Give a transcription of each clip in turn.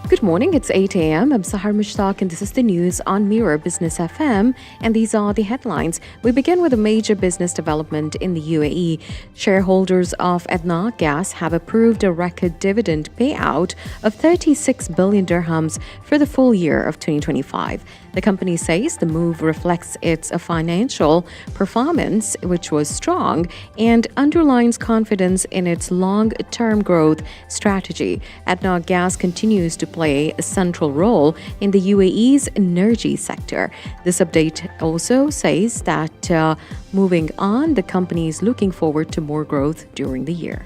Good morning, it's 8 a.m. I'm Sahar Mushtaq and this is the news on Mira Business FM. And these are the headlines. We begin with a major business development in the UAE. Shareholders of ADNOC Gas have approved a record dividend payout of 36 billion dirhams for the full year of 2025. The company says the move reflects its financial performance, which was strong, and underlines confidence in its long-term growth strategy. ADNOC Gas continues to play a central role in the UAE's energy sector. This update also says that moving on, the company is looking forward to more growth during the year.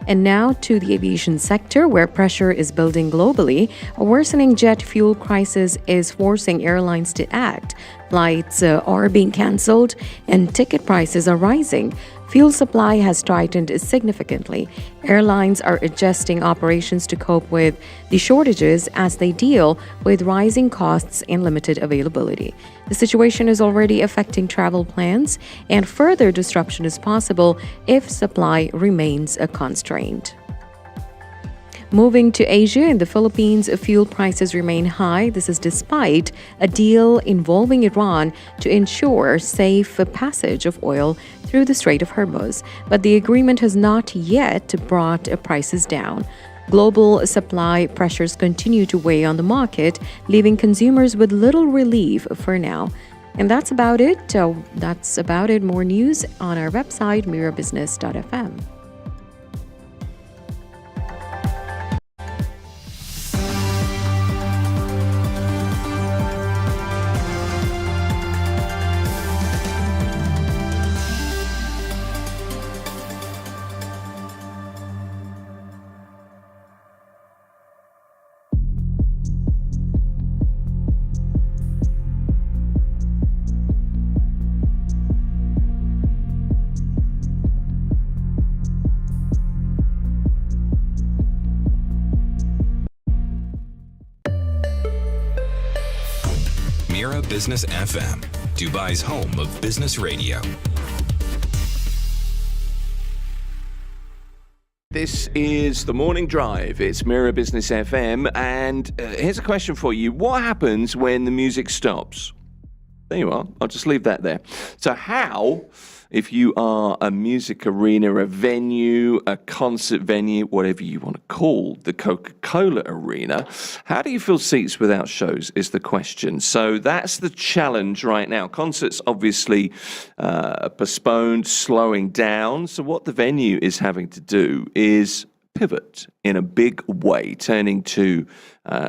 And now to the aviation sector, where pressure is building globally. A worsening jet fuel crisis is forcing airlines to act. Flights are being cancelled and ticket prices are rising. Fuel supply has tightened significantly. Airlines are adjusting operations to cope with the shortages as they deal with rising costs and limited availability. The situation is already affecting travel plans, and further disruption is possible if supply remains a constraint. Moving to Asia, in the Philippines, fuel prices remain high. This is despite a deal involving Iran to ensure safe passage of oil through the Strait of Hormuz. But the agreement has not yet brought prices down. Global supply pressures continue to weigh on the market, leaving consumers with little relief for now. And that's about it. More news on our website, mirabusiness.fm. Mira Business FM, Dubai's home of business radio. This is the morning drive. It's Mira Business FM, and here's a question for you. What happens when the music stops? There you are. I'll just leave that there. So how, if you are a music arena, a venue, a concert venue, whatever you want to call the Coca-Cola arena, how do you fill seats without shows is the question. So that's the challenge right now. Concerts obviously postponed, slowing down. So what the venue is having to do is pivot in a big way, turning to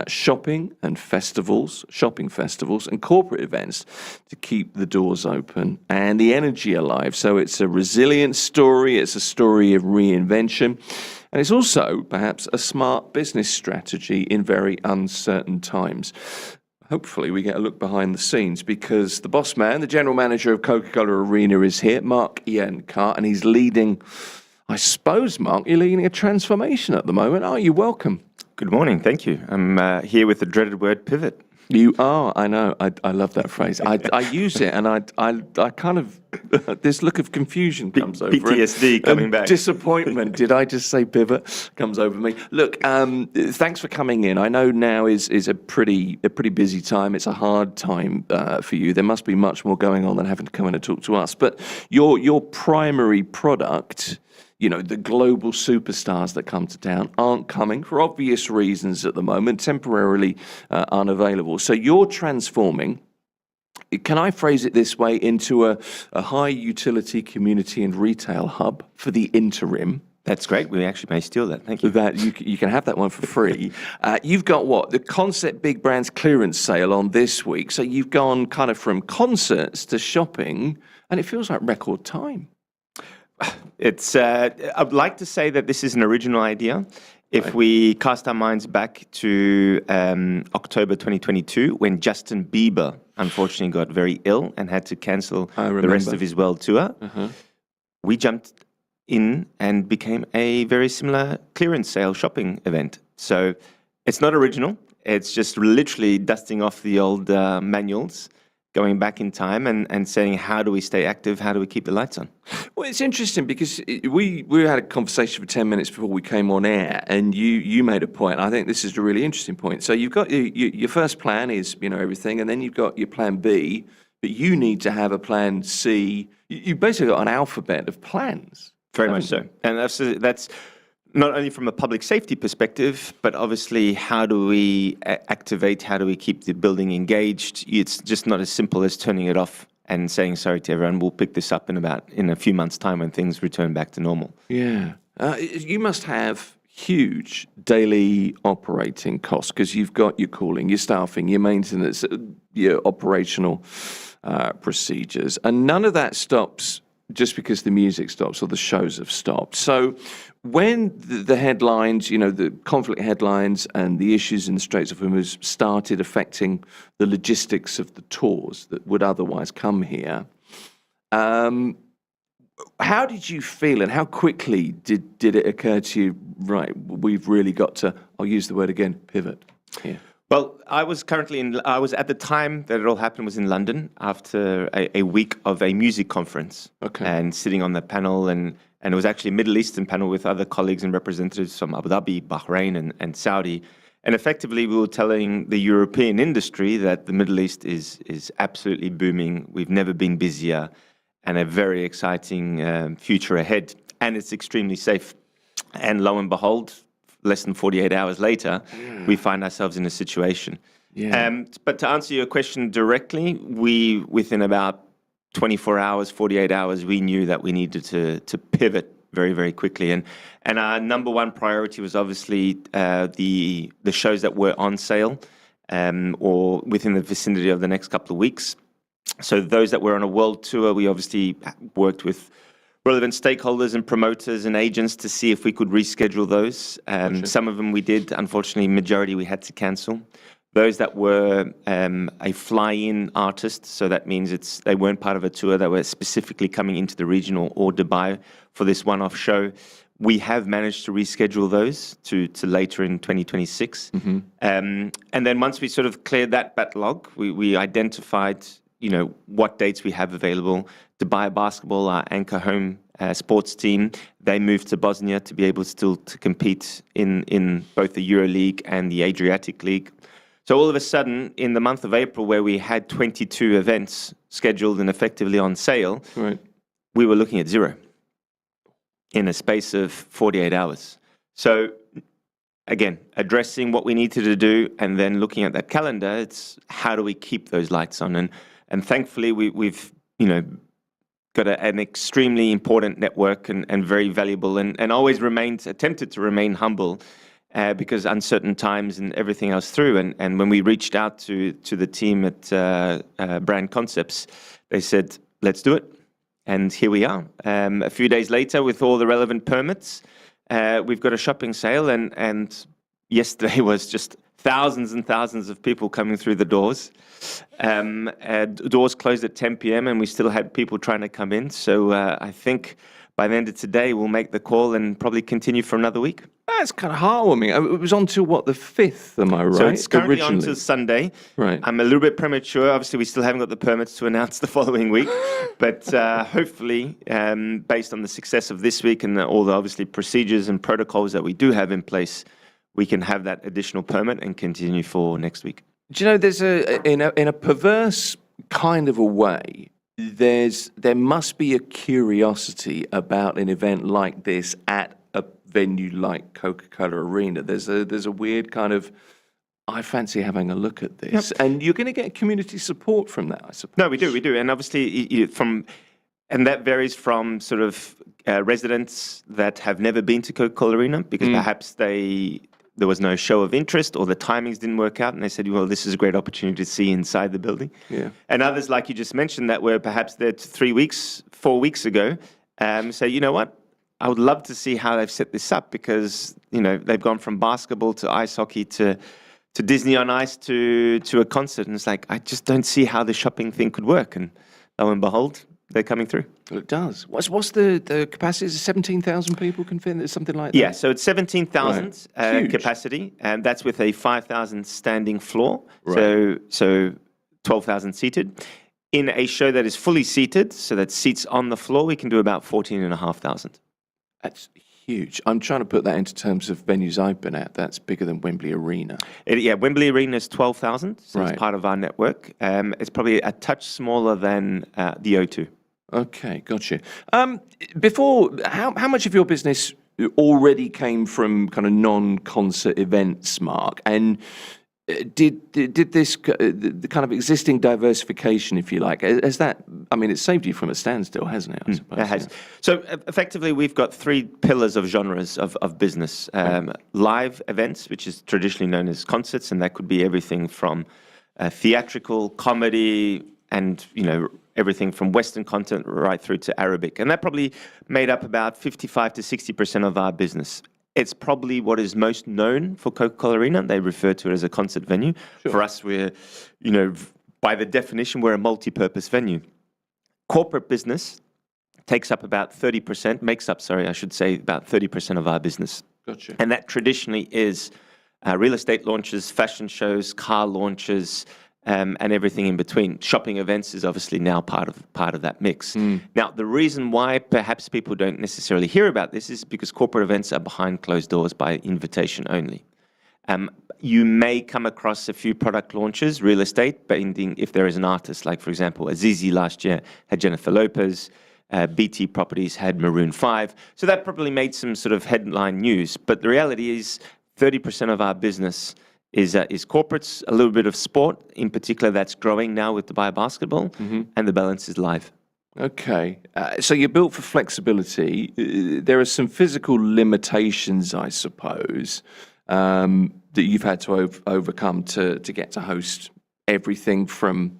shopping festivals and corporate events to keep the doors open and the energy alive. So it's a resilient story, it's a story of reinvention, and it's also perhaps a smart business strategy in very uncertain times. Hopefully we get a look behind the scenes because the boss man, the general manager of Coca-Cola Arena is here, Mark Ian-Carr, and he's leading, I suppose, Mark, you're leading a transformation at the moment. Are you? Welcome. Good morning. Thank you. I'm here with the dreaded word pivot. You are. I know. I love that phrase. I use it, and I kind of this look of confusion comes over. PTSD coming back. Disappointment. Did I just say pivot? Comes over me. Look, thanks for coming in. I know now is a pretty busy time. It's a hard time for you. There must be much more going on than having to come in and talk to us. But your primary product, you know, the global superstars that come to town aren't coming for obvious reasons at the moment, temporarily unavailable. So you're transforming, can I phrase it this way, into a high utility community and retail hub for the interim. That's great. We actually may steal that. Thank you. That you can have that one for free. You've got what? The Concept Big Brands clearance sale on this week. So you've gone kind of from concerts to shopping, and it feels like record time. It's. I'd like to say that this is an original idea. If we cast our minds back to October 2022, when Justin Bieber unfortunately got very ill and had to cancel the rest of his world tour, we jumped in and became a very similar clearance sale shopping event. So it's not original. It's just literally dusting off the old manuals, going back in time and saying, how do we stay active? How do we keep the lights on? Well, it's interesting because we had a conversation for 10 minutes before we came on air, and you made a point. I think this is a really interesting point. So you've got your first plan is, everything, and then you've got your plan B, but you need to have a plan C. You basically got an alphabet of plans. Very much so. And that's not only from a public safety perspective, but obviously how do we activate, how do we keep the building engaged? It's just not as simple as turning it off and saying sorry to everyone. We'll pick this up in a few months' time when things return back to normal. Yeah. You must have huge daily operating costs because you've got your cooling, your staffing, your maintenance, your operational procedures, and none of that stops just because the music stops or the shows have stopped. So when the headlines, the conflict headlines and the issues in the Straits of Hormuz started affecting the logistics of the tours that would otherwise come here, how did you feel and how quickly did it occur to you, right, we've really got to, I'll use the word again, pivot here? Well, I was at the time that it all happened was in London after a week of a music conference. Okay. And sitting on the panel, and it was actually a Middle Eastern panel with other colleagues and representatives from Abu Dhabi, Bahrain, and Saudi. And effectively, we were telling the European industry that the Middle East is absolutely booming. We've never been busier, and a very exciting future ahead. And it's extremely safe. And lo and behold, less than 48 hours later, we find ourselves in a situation. Yeah. But to answer your question directly, within about 24 hours, 48 hours, we knew that we needed to pivot very, very quickly. And our number one priority was obviously the shows that were on sale or within the vicinity of the next couple of weeks. So those that were on a world tour, we obviously worked with relevant stakeholders and promoters and agents to see if we could reschedule those. Gotcha. Some of them we did. Unfortunately, majority we had to cancel. Those that were a fly-in artist, so that means they weren't part of a tour, they were specifically coming into the region or Dubai for this one-off show. We have managed to reschedule those to later in 2026. Mm-hmm. And then once we sort of cleared that backlog, we identified what dates we have available. Dubai Basketball, our anchor home sports team, they moved to Bosnia to be able still to compete in both the EuroLeague and the Adriatic League. So all of a sudden, in the month of April, where we had 22 events scheduled and effectively on sale, Right. we were looking at 0 in a space of 48 hours. So again, addressing what we needed to do and then looking at that calendar, it's how do we keep those lights on? And thankfully, we've got an extremely important network and very valuable and always attempted to remain humble because uncertain times and everything else through. And when we reached out to the team at Brand Concepts, they said, let's do it. And here we are. A few days later, with all the relevant permits, we've got a shopping sale. And yesterday was just thousands and thousands of people coming through the doors. Doors closed at 10 p.m. and we still had people trying to come in. So I think by the end of today, we'll make the call and probably continue for another week. That's kind of heartwarming. It was on till what, the 5th, am I right? So it's currently on Originally. till Sunday. Right. I'm a little bit premature. Obviously, we still haven't got the permits to announce the following week. But hopefully, based on the success of this week and all the obviously procedures and protocols that we do have in place, we can have that additional permit and continue for next week. Do you know, there's in a perverse kind of a way, there must be a curiosity about an event like this at a venue like Coca-Cola Arena. There's a weird kind of, I fancy having a look at this. Yep. And you're going to get community support from that, I suppose. No, we do. And obviously and that varies from sort of residents that have never been to Coca-Cola Arena because perhaps there was no show of interest or the timings didn't work out and they said, well, this is a great opportunity to see inside the building. Yeah. And others, like you just mentioned, that were perhaps there 3 weeks, 4 weeks ago, say, you know what, I would love to see how they've set this up because, they've gone from basketball to ice hockey to Disney on Ice to a concert. And it's like, I just don't see how the shopping thing could work. And lo and behold, they're coming through. Well, it does. What's the capacity? Is it 17,000 people can fit? Something like that? Yeah, so it's 17,000 capacity, and that's with a 5,000 standing floor, so 12,000 seated. In a show that is fully seated, so that seats on the floor, we can do about 14,500. That's huge. I'm trying to put that into terms of venues I've been at. That's bigger than Wembley Arena. Wembley Arena is 12,000, so Right. it's part of our network. It's probably a touch smaller than the O2. Okay, gotcha. Before, how much of your business already came from kind of non-concert events, Mark? And did this the kind of existing diversification, if you like, has that? I mean, it's saved you from a standstill, hasn't it? I suppose. It has. So effectively, we've got three pillars of genres of business. Live events, which is traditionally known as concerts, and that could be everything from theatrical, comedy, and everything from Western content right through to Arabic. And that probably made up about 55 to 60% of our business. It's probably what is most known for Coca-Cola Arena. They refer to it as a concert venue. Sure. For us, we're, by the definition, we're a multi-purpose venue. Corporate business makes up about 30% of our business. Gotcha. And that traditionally is real estate launches, fashion shows, car launches, and everything in between. Shopping events is obviously now part of that mix. Now, the reason why perhaps people don't necessarily hear about this is because corporate events are behind closed doors by invitation only. You may come across a few product launches, real estate, pending if there is an artist, like, for example, Azizi last year had Jennifer Lopez, BT Properties had Maroon 5. So that probably made some sort of headline news. But the reality is 30% of our business is corporates, a little bit of sport, in particular that's growing now with Dubai Basketball, and the balance is live. Okay, so you're built for flexibility. There are some physical limitations, I suppose, that you've had to overcome to get to host everything from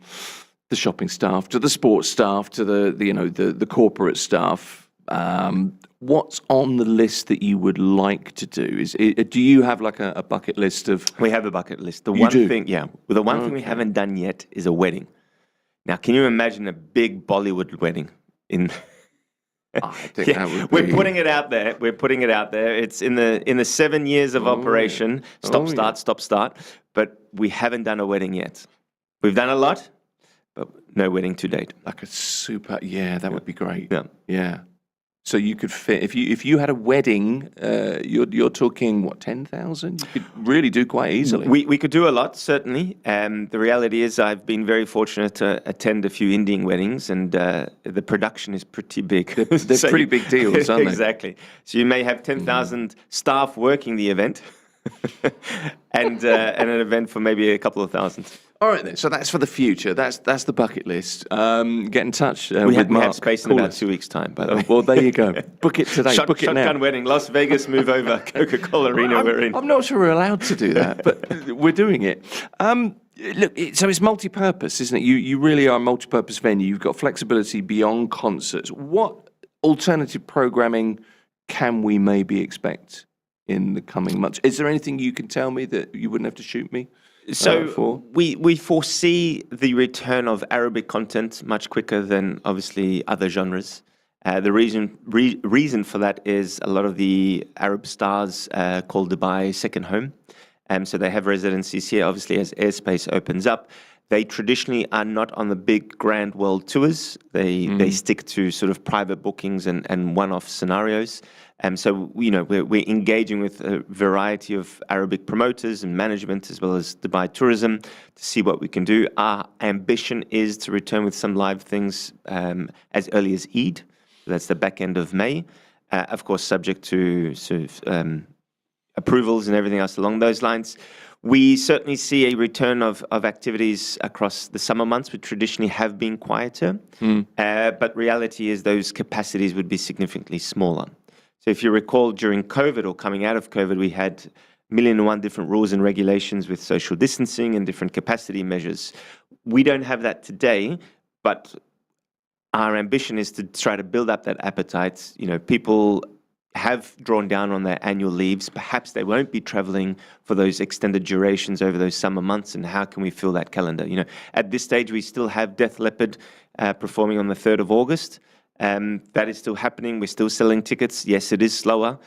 the shopping staff to the sports staff to the corporate staff. What's on the list that you would like to do? Do you have like a bucket list of? We have a bucket list. The You one do? thing we haven't done yet is a wedding. Now, can you imagine a big Bollywood wedding in? I think that would be... We're putting it out there. It's in the 7 years of operation. Stop, start. But we haven't done a wedding yet. We've done a lot, but no wedding to date. Like a super, that would be great. Yeah. So you could fit if you had a wedding. You're talking what, 10,000? You could really do quite easily. We could do a lot, certainly. The reality is, I've been very fortunate to attend a few Indian weddings, and the production is pretty big. They're pretty big deals, aren't they? Exactly. So you may have 10,000 staff working the event, and an event for maybe a couple of thousand. All right then. So that's for the future. That's the bucket list. Get in touch with We Mark. have space in about 2 weeks' time, by the way. Well, there you go. Book it today. Book it now. Shotgun wedding, Las Vegas, move over, Coca-Cola Arena, we're in. I'm not sure we're allowed to do that, but we're doing it. Look, so it's multi-purpose, isn't it? You really are a multi-purpose venue. You've got flexibility beyond concerts. What alternative programming can we maybe expect in the coming months? Is there anything you can tell me that you wouldn't have to shoot me? We foresee the return of Arabic content much quicker than obviously other genres. The reason for that is a lot of the Arab stars call Dubai second home. So they have residencies here. Obviously, as airspace opens up, they traditionally are not on the big grand world tours. They stick to sort of private bookings and one-off scenarios. So we're engaging with a variety of Arabic promoters and management, as well as Dubai Tourism, to see what we can do. Our ambition is to return with some live things as early as Eid. That's the back end of May, of course, subject to sort of approvals and everything else along those lines. We certainly see a return of activities across the summer months, which traditionally have been quieter. But reality is those capacities would be significantly smaller. So if you recall, during COVID or coming out of COVID, we had 1,001 different rules and regulations with social distancing and different capacity measures. We don't have that today, but our ambition is to try to build up that appetite. People have drawn down on their annual leaves. Perhaps they won't be traveling for those extended durations over those summer months, and how can we fill that calendar? At this stage, we still have Death Leopard performing on the 3rd of August. That is still happening. We're still selling tickets. Yes, it is slower,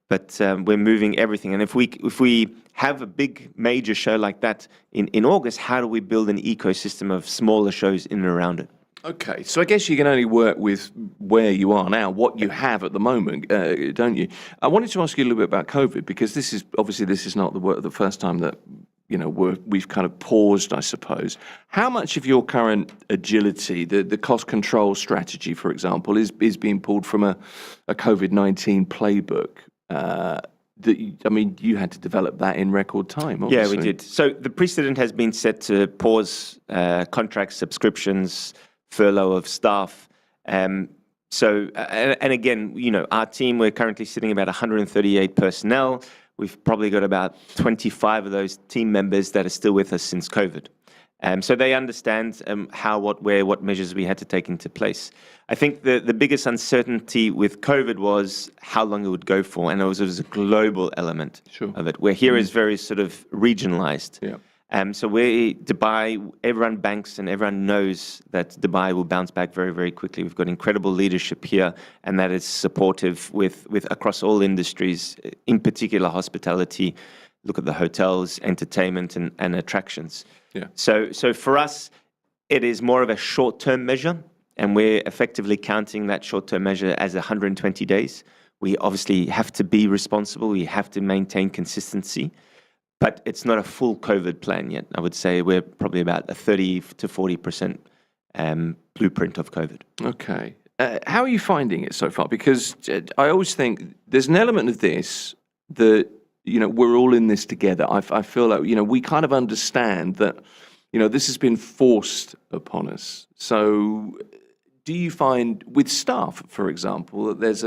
but we're moving everything. And if we have a big major show like that in August, how do we build an ecosystem of smaller shows in and around it? Okay, so I guess you can only work with where you are now, what you have at the moment, don't you? I wanted to ask you a little bit about COVID because this is not the first time that we've kind of paused, I suppose. How much of your current agility, the cost control strategy, for example, is being pulled from a COVID-19 playbook? You had to develop that in record time, obviously. Yeah, we did. So the precedent has been set to pause contracts, subscriptions, furlough of staff. And again, our team, we're currently sitting about 138 personnel. We've probably got about 25 of those team members that are still with us since COVID. So they understand how, what, where, what measures we had to take into place. I think the biggest uncertainty with COVID was how long it would go for, and it was a global element of it, where here is very sort of regionalized. Yeah. So Dubai, everyone banks and everyone knows that Dubai will bounce back very, very quickly. We've got incredible leadership here, and that is supportive with across all industries, in particular hospitality. Look at the hotels, entertainment, and attractions. Yeah. So for us, it is more of a short-term measure, and we're effectively counting that short-term measure as 120 days. We obviously have to be responsible. We have to maintain consistency. But it's not a full COVID plan yet. I would say we're probably about a 30 to 40% blueprint of COVID. Okay. How are you finding it so far? Because I always think there's an element of this that, we're all in this together. I feel like, we kind of understand that, this has been forced upon us. So do you find with staff, for example, that there's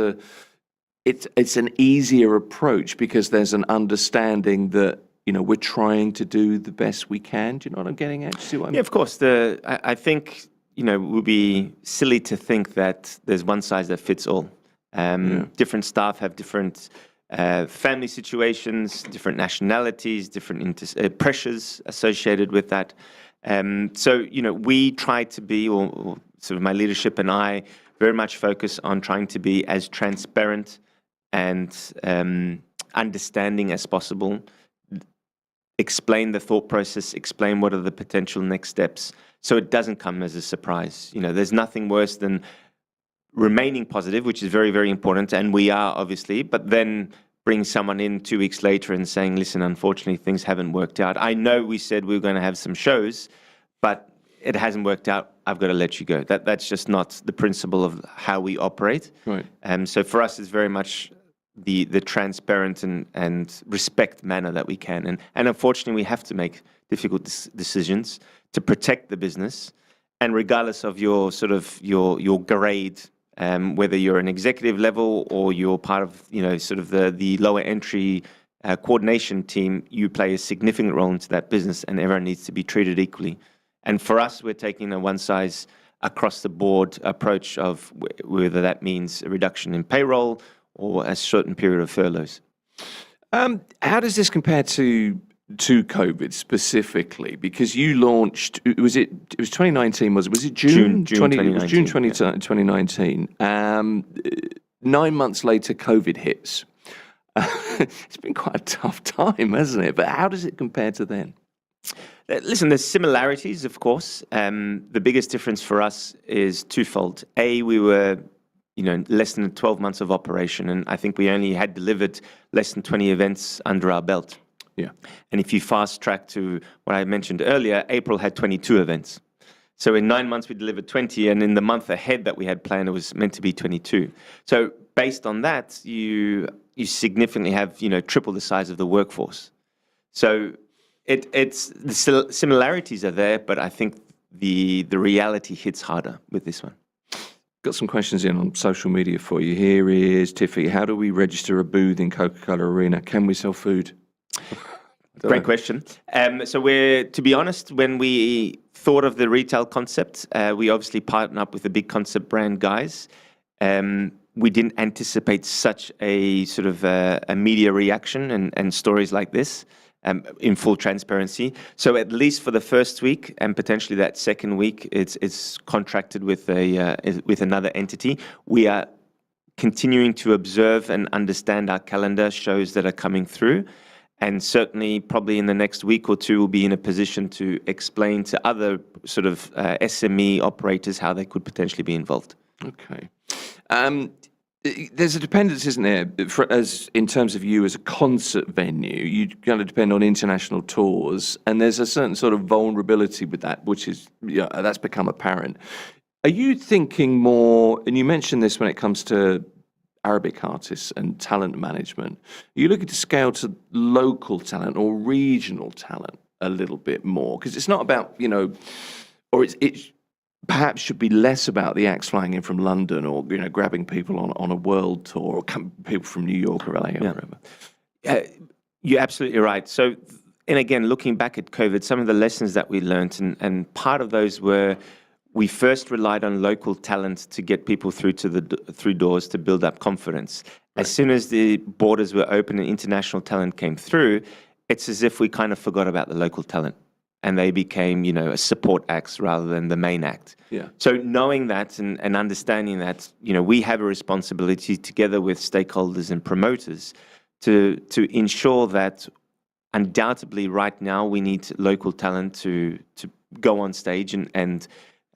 it's an easier approach because there's an understanding that, we're trying to do the best we can. Do you know what I'm getting at? Do you see what I mean? Yeah, of course. I think, it would be silly to think that there's one size that fits all. Different staff have different family situations, different nationalities, different pressures associated with that. So, we try to be, or sort of my leadership and I, very much focus on trying to be as transparent and understanding as possible. Explain the thought process, explain what are the potential next steps, so it doesn't come as a surprise. There's nothing worse than remaining positive, which is very, very important, and we are obviously, but then bring someone in 2 weeks later and saying, listen, unfortunately, things haven't worked out. I know we said we were going to have some shows, but it hasn't worked out. I've got to let you go. That's just not the principle of how we operate. Right. So for us, it's very much the transparent and respect manner that we can. And unfortunately, we have to make difficult decisions to protect the business. And regardless of your sort of your grade, whether you're an executive level or you're part of, sort of the lower entry coordination team, you play a significant role into that business, and everyone needs to be treated equally. And for us, we're taking a one size across the board approach of whether that means a reduction in payroll or a certain period of furloughs. How does this compare to COVID specifically? Because you launched, it was 2019, was it June? June 2019. It was June 2019. 9 months later, COVID hits. It's been quite a tough time, hasn't it? But how does it compare to then? Listen, there's similarities, of course. The biggest difference for us is twofold. A, we were less than 12 months of operation, and I think we only had delivered less than 20 events under our belt. Yeah. And if you fast track to what I mentioned earlier, April had 22 events. So in 9 months, we delivered 20, and in the month ahead that we had planned, it was meant to be 22. So based on that, you significantly have, triple the size of the workforce. So it's the similarities are there, but I think the reality hits harder with this one. Got some questions in on social media for you. Here is Tiffy. How do we register a booth in Coca-Cola Arena? Can we sell food? Great question. So to be honest, when we thought of the retail concept, we obviously partnered up with the big concept brand guys. We didn't anticipate such a sort of a media reaction and stories like this. In full transparency. So at least for the first week and potentially that second week, it's contracted with another entity. We are continuing to observe and understand our calendar shows that are coming through. And certainly, probably in the next week or two, we'll be in a position to explain to other sort of SME operators how they could potentially be involved. Okay. There's a dependence, isn't there, as in terms of you as a concert venue? You kind of depend on international tours, and there's a certain sort of vulnerability with that, which is that's become apparent. Are you thinking more? And you mentioned this when it comes to Arabic artists and talent management. Are you looking to scale to local talent or regional talent a little bit more? Because it's not about or it perhaps should be less about the acts flying in from London or grabbing people on a world tour or people from New York or LA or wherever. You're absolutely right. So, and again, looking back at COVID, some of the lessons that we learned, and part of those were we first relied on local talent to get people through doors to build up confidence. Right. As soon as the borders were open and international talent came through, it's as if we kind of forgot about the local talent. And they became, a support acts rather than the main act. Yeah. So knowing that and understanding that, we have a responsibility together with stakeholders and promoters to ensure that undoubtedly right now we need local talent to go on stage and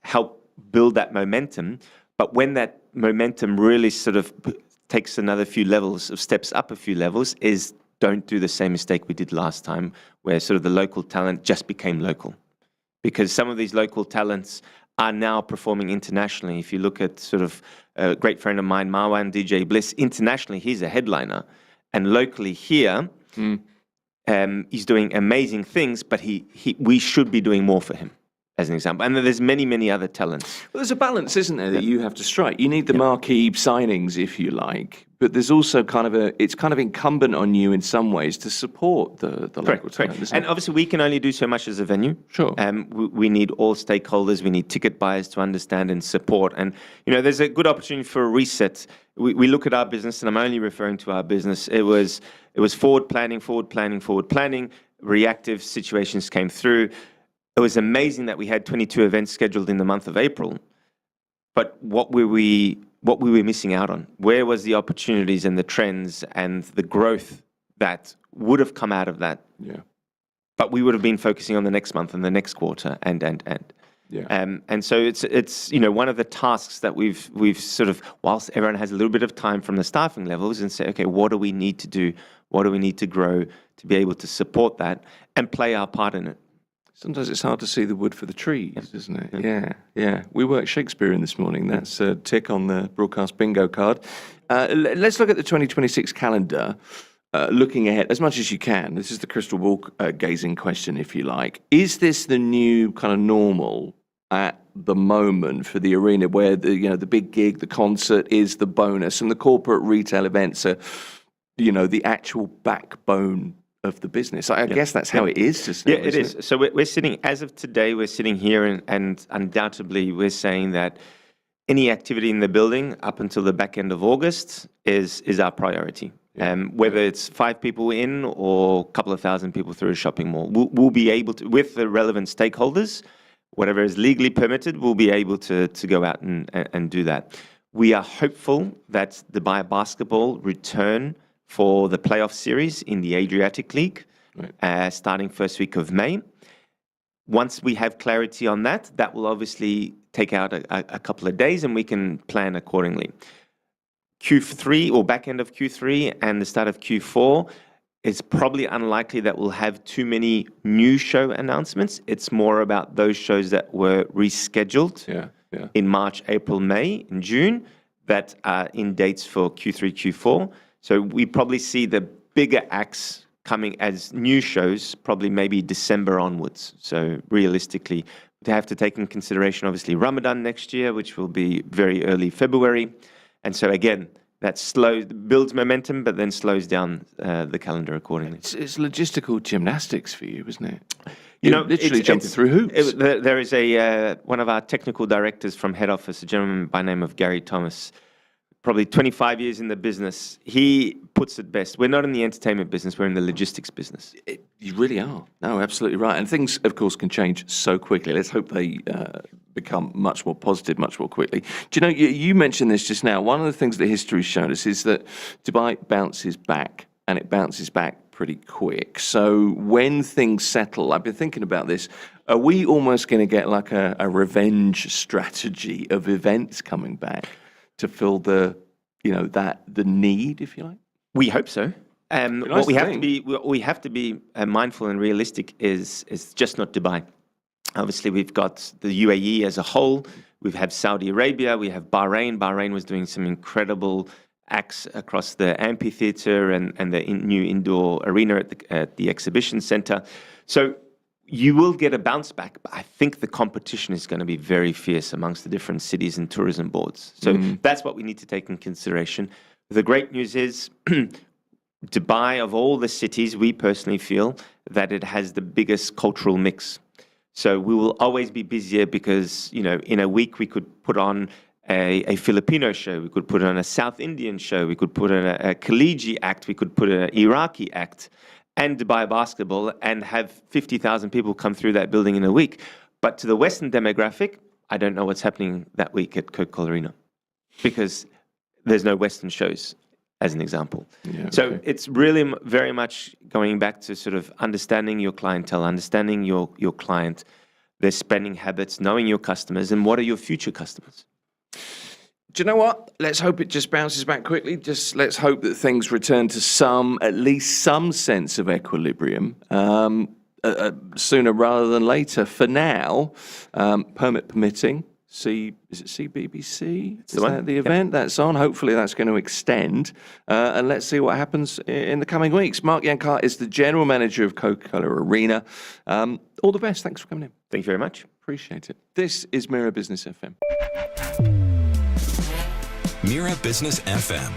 help build that momentum. But when that momentum really sort of takes another few levels of steps up a few levels is don't do the same mistake we did last time where sort of the local talent just became local. Because some of these local talents are now performing internationally. If you look at sort of a great friend of mine, Marwan DJ Bliss, internationally, he's a headliner. And locally here, he's doing amazing things, but we should be doing more for him, as an example. And there's many, many other talents. Well, there's a balance, isn't there, that you have to strike. You need the marquee signings, if you like, but there's also it's kind of incumbent on you in some ways to support the local talent. Correct. And obviously we can only do so much as a venue. Sure. We need all stakeholders, we need ticket buyers to understand and support. And, there's a good opportunity for a reset. We look at our business, and I'm only referring to our business. It was forward planning. Reactive situations came through. It was amazing that we had 22 events scheduled in the month of April, but what were we missing out on? Where was the opportunities and the trends and the growth that would have come out of that? Yeah. But we would have been focusing on the next month and the next quarter and. Yeah. And so it's one of the tasks that we've sort of, whilst everyone has a little bit of time from the staffing levels, and say, okay, what do we need to do? What do we need to grow to be able to support that and play our part in it? Sometimes it's hard to see the wood for the trees, isn't it? Yeah. We worked Shakespeare in this morning. That's a tick on the broadcast bingo card. Let's look at the 2026 calendar, looking ahead as much as you can. This is the crystal ball gazing question, if you like. Is this the new kind of normal at the moment for the arena where the big gig, the concert is the bonus and the corporate retail events are, the actual backbone of the business? I guess that's how it is. Just now, it is. So we're sitting, as of today, we're sitting here and undoubtedly we're saying that any activity in the building up until the back end of August is our priority. Whether it's 5 people in or a couple of thousand people through a shopping mall, we'll be able to, with the relevant stakeholders, whatever is legally permitted, we'll be able to go out and do that. We are hopeful that the Dubai Basketball return for the playoff series in the Adriatic League, starting first week of May. Once we have clarity on that, that will obviously take out a couple of days and we can plan accordingly. Q3 or back end of Q3 and the start of Q4, it's probably unlikely that we'll have too many new show announcements. It's more about those shows that were rescheduled in March, April, May, and June that are in dates for Q3, Q4. So we probably see the bigger acts coming as new shows, probably maybe December onwards. So realistically, we have to take in consideration, obviously, Ramadan next year, which will be very early February. And so again, that builds momentum, but then slows down the calendar accordingly. It's logistical gymnastics for you, isn't it? Literally jumping through hoops. There is one of our technical directors from head office, a gentleman by the name of Gary Thomas, probably 25 years in the business. He puts it best. We're not in the entertainment business. We're in the logistics business. You really are. No, absolutely right. And things, of course, can change so quickly. Let's hope they become much more positive much more quickly. Do you know, you mentioned this just now. One of the things that history's shown us is that Dubai bounces back, and it bounces back pretty quick. So when things settle, I've been thinking about this. Are we almost going to get like a revenge strategy of events coming back to fill the need, if you like? We hope so. Nice What we to have to be mindful and realistic is just not Dubai. Obviously, we've got the UAE as a whole. We have Saudi Arabia. We have Bahrain. Bahrain was doing some incredible acts across the amphitheater and the new indoor arena at the exhibition center. So you will get a bounce back, but I think the competition is going to be very fierce amongst the different cities and tourism boards. So that's what we need to take in consideration. The great news is Dubai, of all the cities, we personally feel that it has the biggest cultural mix. So we will always be busier because, in a week we could put on a Filipino show, we could put on a South Indian show, we could put on a Khaliji act, we could put an Iraqi act, and Dubai basketball, and have 50,000 people come through that building in a week. But to the Western demographic, I don't know what's happening that week at Coca-Cola Arena because there's no Western shows, as an example. Yeah, so it's really very much going back to sort of understanding your clientele, understanding your client, their spending habits, knowing your customers, and what are your future customers. Do you know what? Let's hope it just bounces back quickly. Just let's hope that things return to at least some sense of equilibrium sooner rather than later. For now, permit permitting. Is it CBBC? Is that the event that's on? Hopefully that's going to extend. And let's see what happens in the coming weeks. Mark Yankar is the General Manager of Coca-Cola Arena. All the best. Thanks for coming in. Thank you very much. Appreciate it. This is Mira Business FM. Mira Business FM,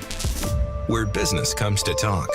where business comes to talk.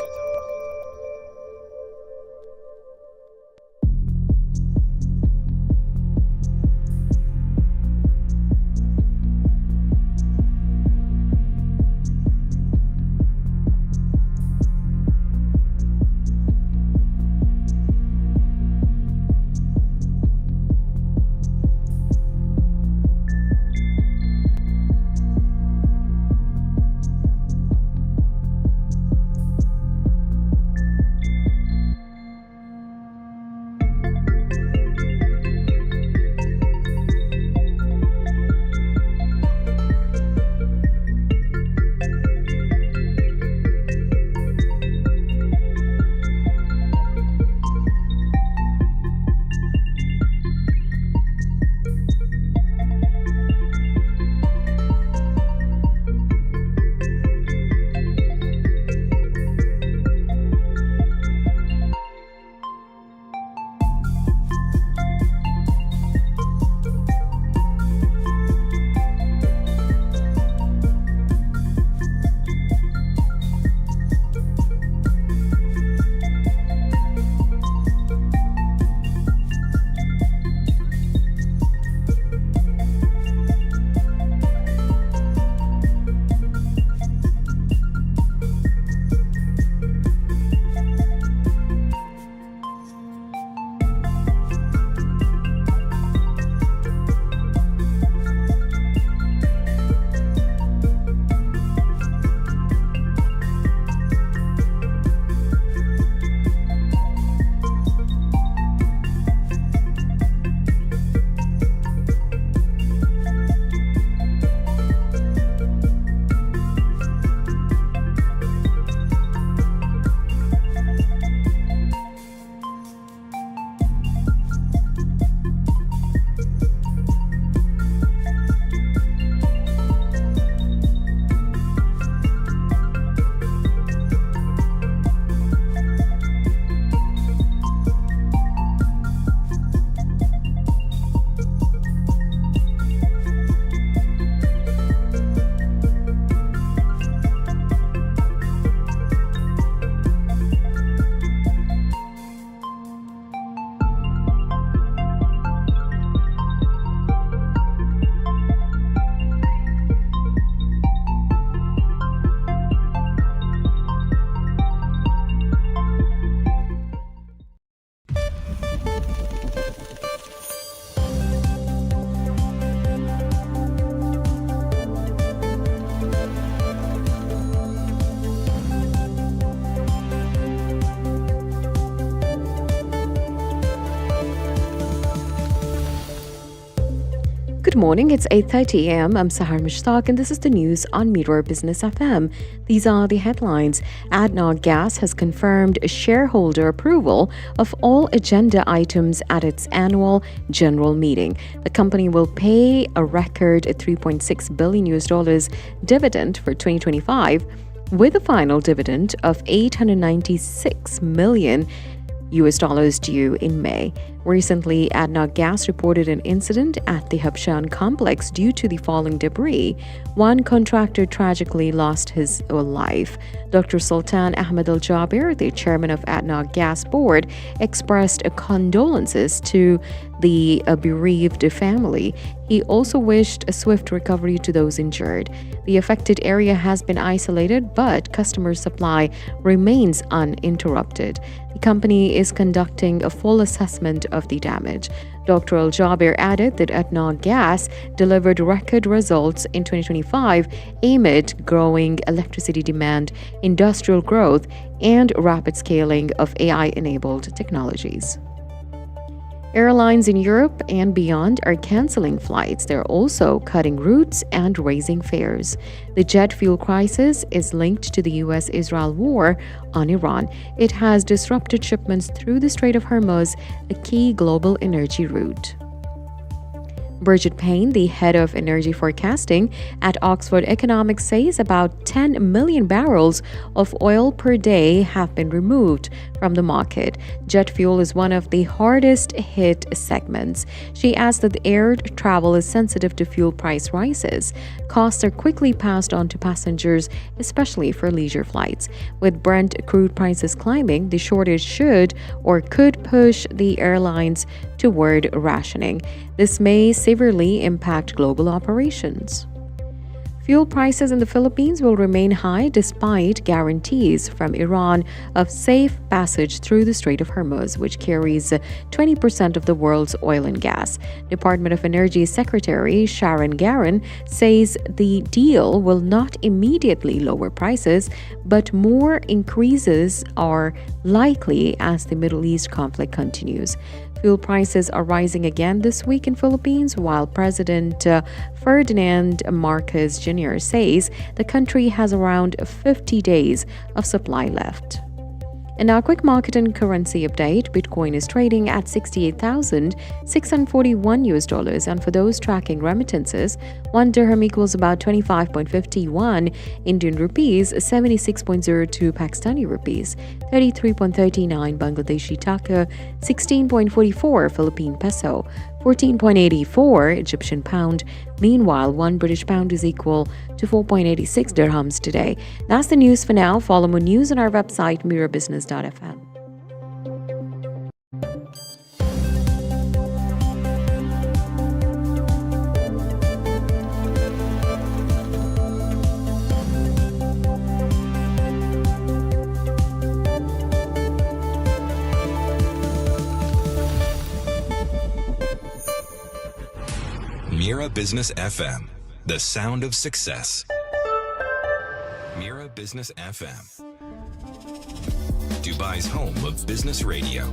Good morning. It's 8:30 a.m. I'm Sahar Mushtaq, and this is the news on Mira Business FM. These are the headlines. ADNOC Gas has confirmed shareholder approval of all agenda items at its annual general meeting. The company will pay a record $3.6 billion dividend for 2025, with a final dividend of $896 million due in May. Recently, ADNOC Gas reported an incident at the Habshan complex due to the falling debris. One contractor tragically lost his life. Dr. Sultan Ahmed Al Jaber, the chairman of ADNOC Gas board, expressed condolences to the bereaved family. He also wished a swift recovery to those injured. The affected area has been isolated, but customer supply remains uninterrupted. The company is conducting a full assessment of the damage. Dr. Al Jaber added that ADNOC Gas delivered record results in 2025 amid growing electricity demand, industrial growth, and rapid scaling of AI-enabled technologies. Airlines in Europe and beyond are canceling flights. They're also cutting routes and raising fares. The jet fuel crisis is linked to the U.S.-Israel war on Iran. It has disrupted shipments through the Strait of Hormuz, a key global energy route. Bridget Payne, the head of energy forecasting at Oxford Economics, says about 10 million barrels of oil per day have been removed from the market. Jet fuel is one of the hardest hit segments. She adds that the air travel is sensitive to fuel price rises. Costs are quickly passed on to passengers, especially for leisure flights. With Brent crude prices climbing, the shortage should or could push the airlines toward rationing. This may severely impact global operations. Fuel prices in the Philippines will remain high despite guarantees from Iran of safe passage through the Strait of Hormuz, which carries 20% of the world's oil and gas. Department of Energy Secretary Sharon Garin says the deal will not immediately lower prices, but more increases are likely as the Middle East conflict continues. Fuel prices are rising again this week in Philippines, while President Ferdinand Marcos Jr. says the country has around 50 days of supply left. And now, quick market and currency update. Bitcoin is trading at $68,641, and for those tracking remittances, 1 dirham equals about 25.51 Indian rupees, 76.02 Pakistani rupees, 33.39 Bangladeshi taka, 16.44 Philippine peso, 14.84 Egyptian pound. Meanwhile, 1 British pound is equal to 4.86 dirhams today. That's the news for now. Follow more news on our website, mirabusiness.fm. Mira Business FM, the sound of success. Mira Business FM, Dubai's home of business radio.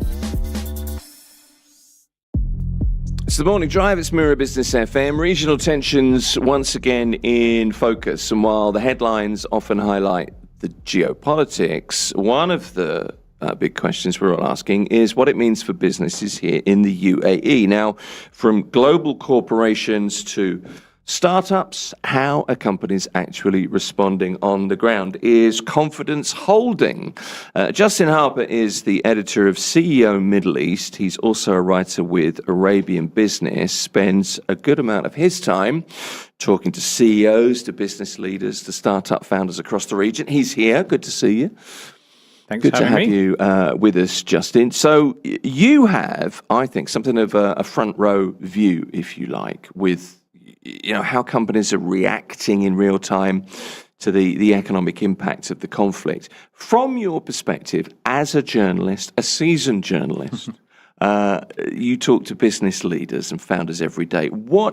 It's the morning drive. It's Mira Business FM. Regional tensions once again in focus. And while the headlines often highlight the geopolitics, one of the big questions we're all asking is what it means for businesses here in the UAE. Now, from global corporations to startups, how are companies actually responding on the ground? Is confidence holding? Justin Harper is the editor of CEO Middle East. He's also a writer with Arabian Business, spends a good amount of his time talking to CEOs, to business leaders, to startup founders across the region. He's here. Good to see you. Thanks Good for to have having me. you with us, Justin. So you have, I think, something of a front row view, if you like, with how companies are reacting in real time to the economic impact of the conflict. From your perspective, as a journalist, a seasoned journalist, you talk to business leaders and founders every day. How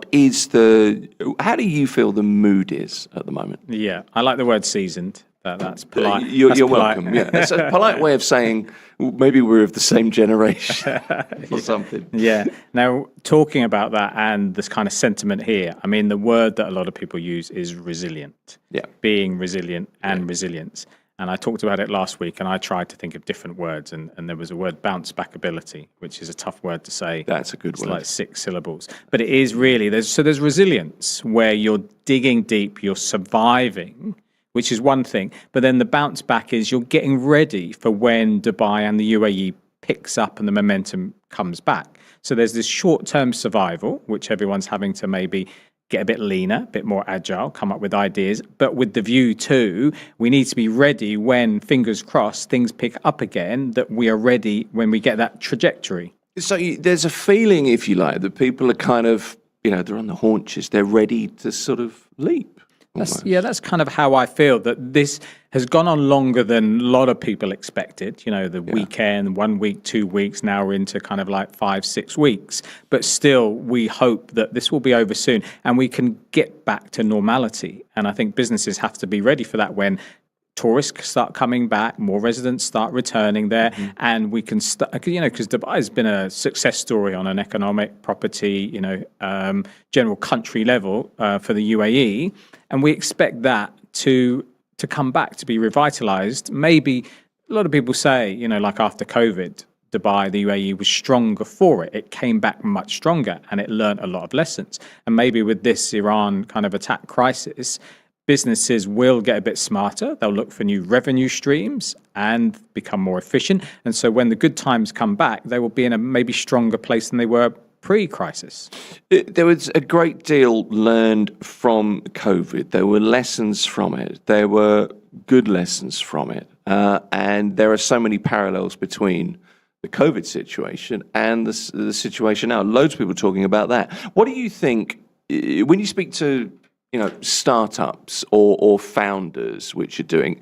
do you feel the mood is at the moment? Yeah, I like the word seasoned. That's polite. You're That's polite. welcome. Yeah, it's a polite way of saying maybe we're of the same generation or something. Yeah. Now, talking about that and this kind of sentiment here, I mean, the word that a lot of people use is resilient. Yeah. Being resilient and resilience. And I talked about it last week, and I tried to think of different words, and there was a word, bounce back ability, which is a tough word to say. That's a good word. It's like 6 syllables. But it is really, there's resilience where you're digging deep, you're surviving, which is one thing. But then the bounce back is you're getting ready for when Dubai and the UAE picks up and the momentum comes back. So there's this short-term survival, which everyone's having to maybe get a bit leaner, a bit more agile, come up with ideas, but with the view too, we need to be ready when, fingers crossed, things pick up again, that we are ready when we get that trajectory. So there's a feeling, if you like, that people are kind of, they're on the haunches. They're ready to sort of leap. That's kind of how I feel, that this has gone on longer than a lot of people expected. Weekend, 1 week, 2 weeks, now we're into kind of like 5-6 weeks. But still, we hope that this will be over soon and we can get back to normality. And I think businesses have to be ready for that when tourists start coming back, more residents start returning there, and we can start, because Dubai has been a success story on an economic, property, general country level for the UAE, and we expect that to come back, to be revitalized. Maybe a lot of people say, like after COVID, Dubai, the UAE was stronger for it. It came back much stronger and it learned a lot of lessons. And maybe with this Iran kind of attack crisis, businesses will get a bit smarter. They'll look for new revenue streams and become more efficient. And so when the good times come back, they will be in a maybe stronger place than they were pre-crisis. There was a great deal learned from COVID. There were lessons from it. There were good lessons from it. And there are so many parallels between the COVID situation and the situation now. Loads of people talking about that. What do you think, when you speak to startups or founders, which you're doing,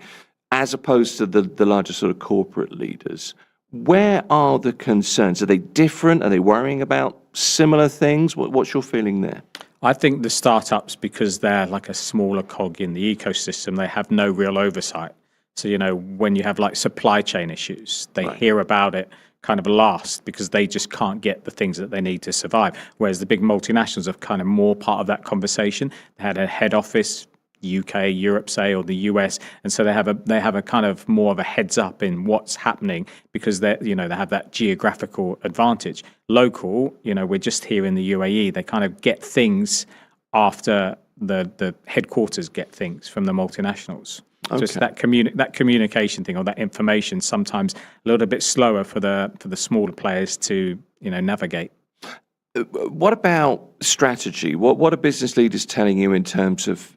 as opposed to the larger sort of corporate leaders, where are the concerns? Are they different? Are they worrying about similar things? What's your feeling there? I think the startups, because they're like a smaller cog in the ecosystem, they have no real oversight. So, when you have like supply chain issues, they hear about it kind of last because they just can't get the things that they need to survive. Whereas the big multinationals are kind of more part of that conversation. They had a head office, UK, Europe, say, or the US, and so they have a kind of more of a heads up in what's happening because they have that geographical advantage. Local, we're just here in the UAE. They kind of get things after the headquarters get things from the multinationals. Okay. So it's that communication thing or that information sometimes a little bit slower for the smaller players to navigate. What about strategy? What are business leaders telling you in terms of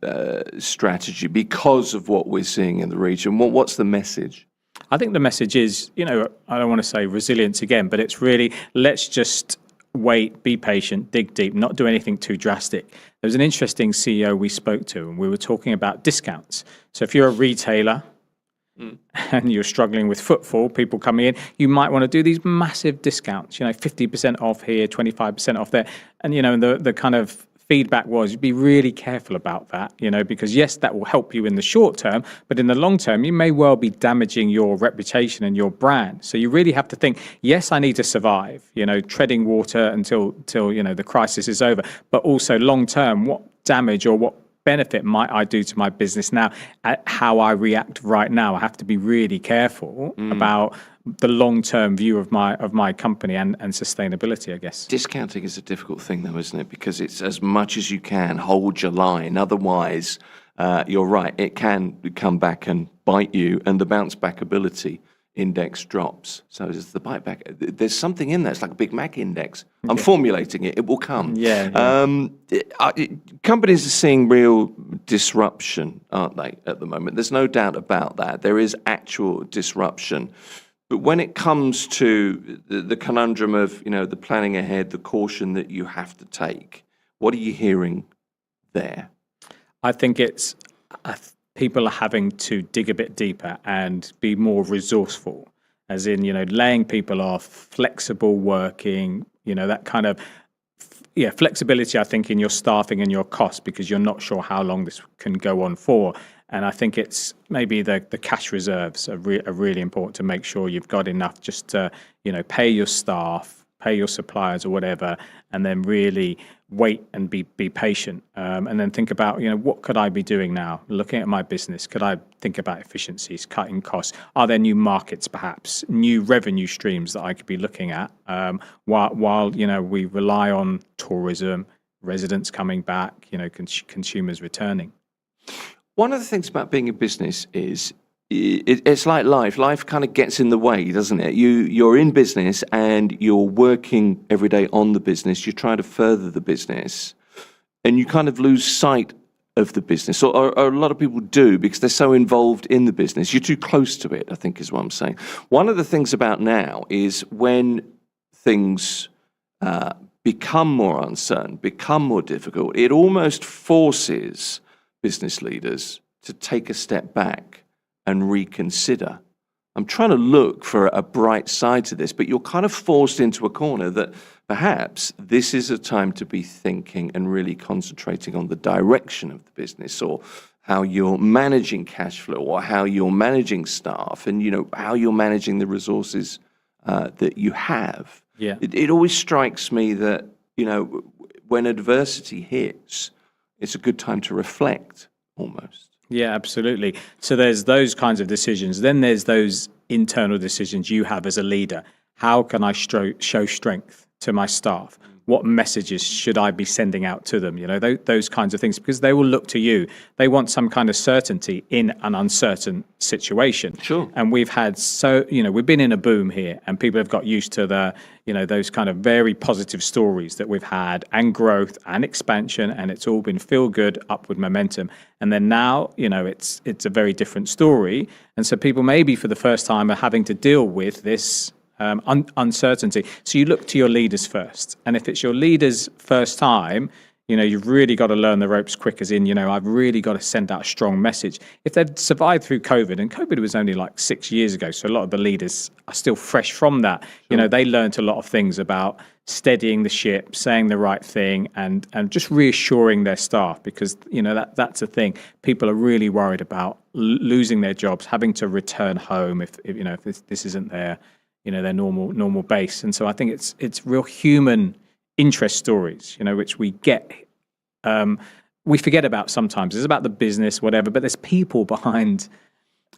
strategy because of what we're seeing in the region? What's the message? I think the message is, I don't want to say resilience again, but it's really let's just wait, be patient, dig deep, not do anything too drastic. There was an interesting CEO we spoke to, and we were talking about discounts. So if you're a retailer and you're struggling with footfall, people coming in, you might want to do these massive discounts, 50% off here, 25% off there. And, the kind of feedback was be really careful about that, because yes, that will help you in the short term, but in the long term, you may well be damaging your reputation and your brand. So you really have to think, yes, I need to survive, treading water until the crisis is over, but also long term, what damage or what benefit might I do to my business now? How I react right now, I have to be really careful about the long-term view of my company and sustainability, I guess. Discounting is a difficult thing, though, isn't it? Because it's as much as you can hold your line. Otherwise, you're right, it can come back and bite you, and the bounce-back ability index drops. So there's the bite back. There's something in there. It's like a Big Mac index. I'm formulating it. It will come. Yeah. Companies are seeing real disruption, aren't they, at the moment? There's no doubt about that. There is actual disruption. But when it comes to the conundrum of, the planning ahead, the caution that you have to take, what are you hearing there? I think it's people are having to dig a bit deeper and be more resourceful, as in, laying people off, flexible working, that kind of, flexibility, I think, in your staffing and your costs, because you're not sure how long this can go on for. And I think it's maybe the cash reserves are really important to make sure you've got enough just to, pay your staff, pay your suppliers or whatever, and then really wait and be patient. And then think about, what could I be doing now? Looking at my business, could I think about efficiencies, cutting costs? Are there new markets, perhaps, new revenue streams that I could be looking at while we rely on tourism, residents coming back, consumers returning? One of the things about being in business is it's like life. Life kind of gets in the way, doesn't it? You're in business and you're working every day on the business. You're trying to further the business, and you kind of lose sight of the business, or a lot of people do, because they're so involved in the business. You're too close to it, I think, is what I'm saying. One of the things about now is when things become more uncertain, become more difficult, it almost forces business leaders to take a step back and reconsider. I'm trying to look for a bright side to this, but you're kind of forced into a corner that perhaps this is a time to be thinking and really concentrating on the direction of the business, or how you're managing cash flow, or how you're managing staff, and how you're managing the resources that you have. Yeah. It always strikes me that when adversity hits, it's a good time to reflect, almost. Yeah, absolutely. So there's those kinds of decisions. Then there's those internal decisions you have as a leader. How can I show strength to my staff? What messages should I be sending out to them? Those kinds of things, because they will look to you. They want some kind of certainty in an uncertain situation. Sure. And we've had we've been in a boom here, and people have got used to those kind of very positive stories that we've had, and growth and expansion, and it's all been feel good, upward momentum. And then now, it's a very different story. And so people maybe for the first time are having to deal with this uncertainty. So you look to your leaders first. And if it's your leaders' first time, you've really got to learn the ropes quick, as in, I've really got to send out a strong message. If they've survived through COVID, and COVID was only like 6 years ago, so a lot of the leaders are still fresh from that. Sure. They learned a lot of things about steadying the ship, saying the right thing, and just reassuring their staff, because, that's a thing. People are really worried about losing their jobs, having to return home if this isn't their normal base. And so I think it's real human interest stories, which we forget about sometimes. It's about the business, whatever, but there's people behind,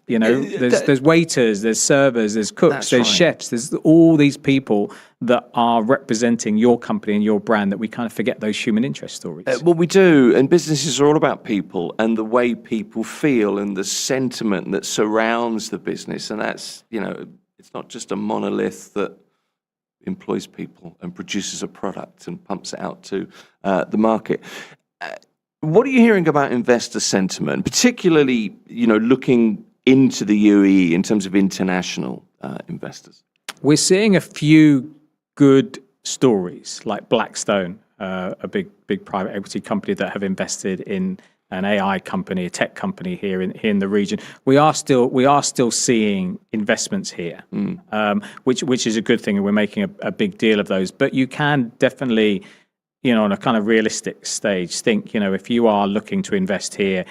there's waiters, there's servers, there's cooks, there's chefs, there's all these people that are representing your company and your brand, that we kind of forget those human interest stories. Well, we do, and businesses are all about people and the way people feel and the sentiment that surrounds the business, and that's, it's not just a monolith that employs people and produces a product and pumps it out to the market. What are you hearing about investor sentiment, particularly, looking into the UAE in terms of international investors? We're seeing a few good stories, like Blackstone, a big private equity company that have invested in an AI company, a tech company here in the region. We are still seeing investments here, which is a good thing, and we're making a big deal of those. But you can definitely, on a kind of realistic stage, think, if you are looking to invest here,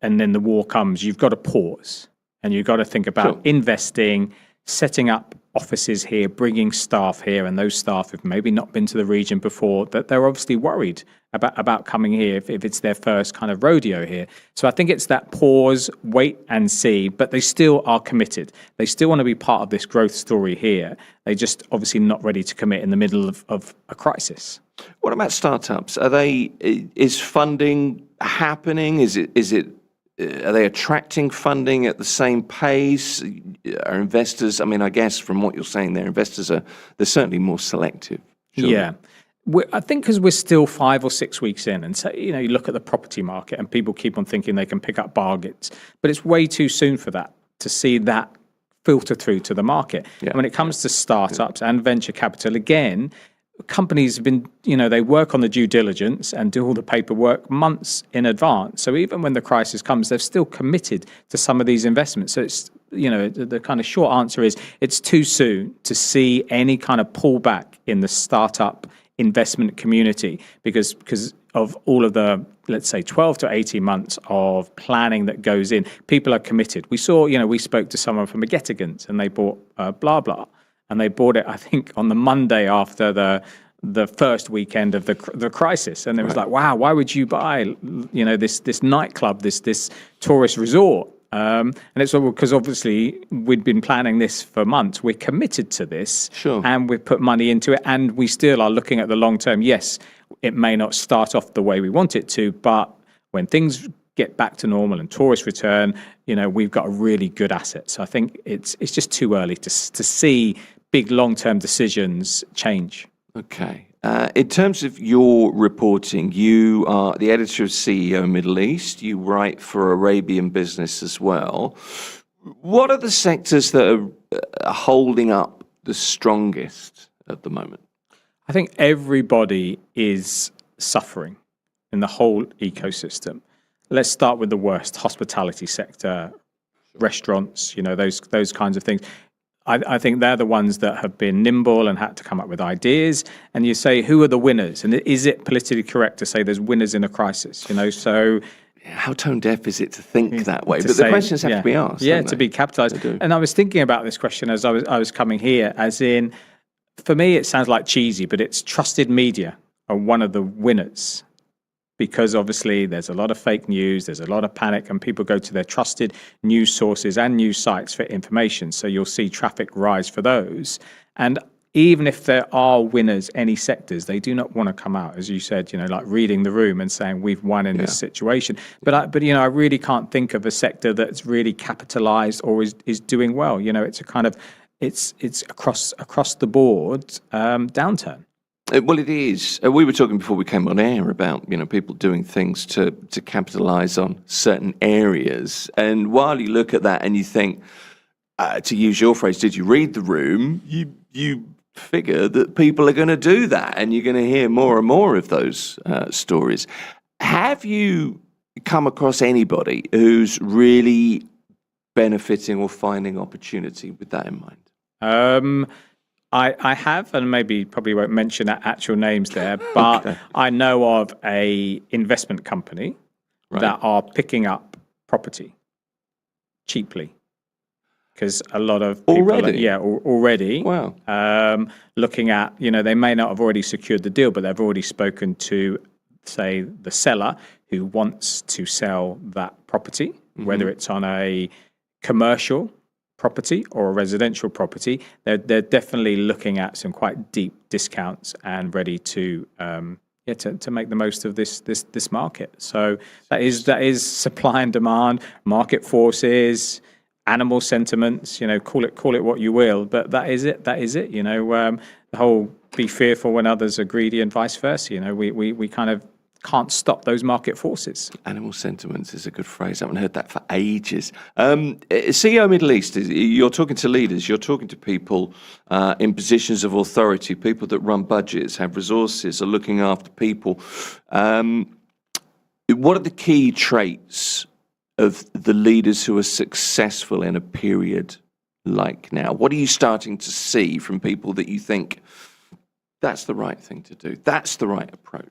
and then the war comes, you've got to pause, and you've got to think about investing, setting up offices here, bringing staff here, and those staff have maybe not been to the region before, that they're obviously worried about coming here if it's their first kind of rodeo here. So I think it's that pause, wait and see, but they still are committed. They still want to be part of this growth story here. They're just obviously not ready to commit in the middle of a crisis. What about startups? Is funding happening? Are they attracting funding at the same pace? Are investors, I guess from what you're saying there, they're certainly more selective. Surely. Yeah. I think because we're still 5 or 6 weeks in, and so, you look at the property market and people keep on thinking they can pick up bargains, but it's way too soon for that, to see that filter through to the market. Yeah. And when it comes to startups and venture capital, again, companies have been, they work on the due diligence and do all the paperwork months in advance. So even when the crisis comes, they're still committed to some of these investments. So it's, the kind of short answer is it's too soon to see any kind of pullback in the startup investment community because of all of the, let's say, 12 to 18 months of planning that goes in. People are committed. We saw, we spoke to someone from a Gettigans and they bought blah, blah. And they bought it, I think, on the Monday after the first weekend of the crisis. And it was like, wow, why would you buy, this nightclub, this tourist resort? And it's all because obviously we'd been planning this for months. We're committed to this, and we've put money into it, and we still are looking at the long term. Yes, it may not start off the way we want it to, but when things get back to normal and tourists return, we've got a really good asset. So I think it's just too early to see big long term decisions change. Okay. In terms of your reporting, you are the editor of CEO Middle East. You write for Arabian Business as well. What are the sectors that are holding up the strongest at the moment? I think everybody is suffering in the whole ecosystem. Let's start with the worst: hospitality sector, restaurants. Those kinds of things. I think they're the ones that have been nimble and had to come up with ideas. And you say, who are the winners? And is it politically correct to say there's winners in a crisis? So how tone deaf is it to think that way? But the questions have to be asked. Yeah, to be capitalized. And I was thinking about this question as I was coming here, as in, for me, it sounds like cheesy, but it's trusted media are one of the winners. Because obviously there's a lot of fake news, there's a lot of panic, and people go to their trusted news sources and news sites for information. So you'll see traffic rise for those. And even if there are winners, any sectors, they do not want to come out, as you said, like reading the room and saying we've won in this situation. But I really can't think of a sector that's really capitalized or is doing well. It's a kind of it's across the board downturn. Well, it is. We were talking before we came on air about people doing things to capitalise on certain areas. And while you look at that and you think, to use your phrase, did you read the room? You figure that people are going to do that, and you're going to hear more and more of those stories. Have you come across anybody who's really benefiting or finding opportunity with that in mind? I have, and probably won't mention actual names there, but okay. I know of a investment company that are picking up property cheaply, because a lot of people already. Wow. Looking at, they may not have already secured the deal, but they've already spoken to, say, the seller who wants to sell that property, whether it's on a commercial property or a residential property. They're definitely looking at some quite deep discounts and ready to make the most of this market. So that is supply and demand, market forces, animal sentiments. Call it what you will, but that is it. The whole be fearful when others are greedy and vice versa. We kind of can't stop those market forces. Animal sentiments is a good phrase. I haven't heard that for ages. CEO Middle East, you're talking to leaders, you're talking to people in positions of authority, people that run budgets, have resources, are looking after people. What are the key traits of the leaders who are successful in a period like now? What are you starting to see from people that you think, that's the right thing to do, that's the right approach?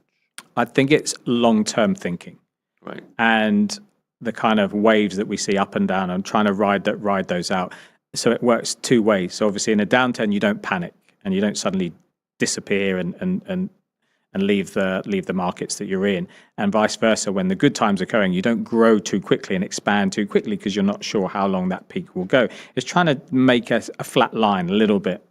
I think it's long-term thinking, right? And the kind of waves that we see up and down, and trying to ride those out. So it works two ways. So obviously, in a downturn, you don't panic and you don't suddenly disappear and leave the markets that you're in, and vice versa. When the good times are going, you don't grow too quickly and expand too quickly because you're not sure how long that peak will go. It's trying to make a flat line a little bit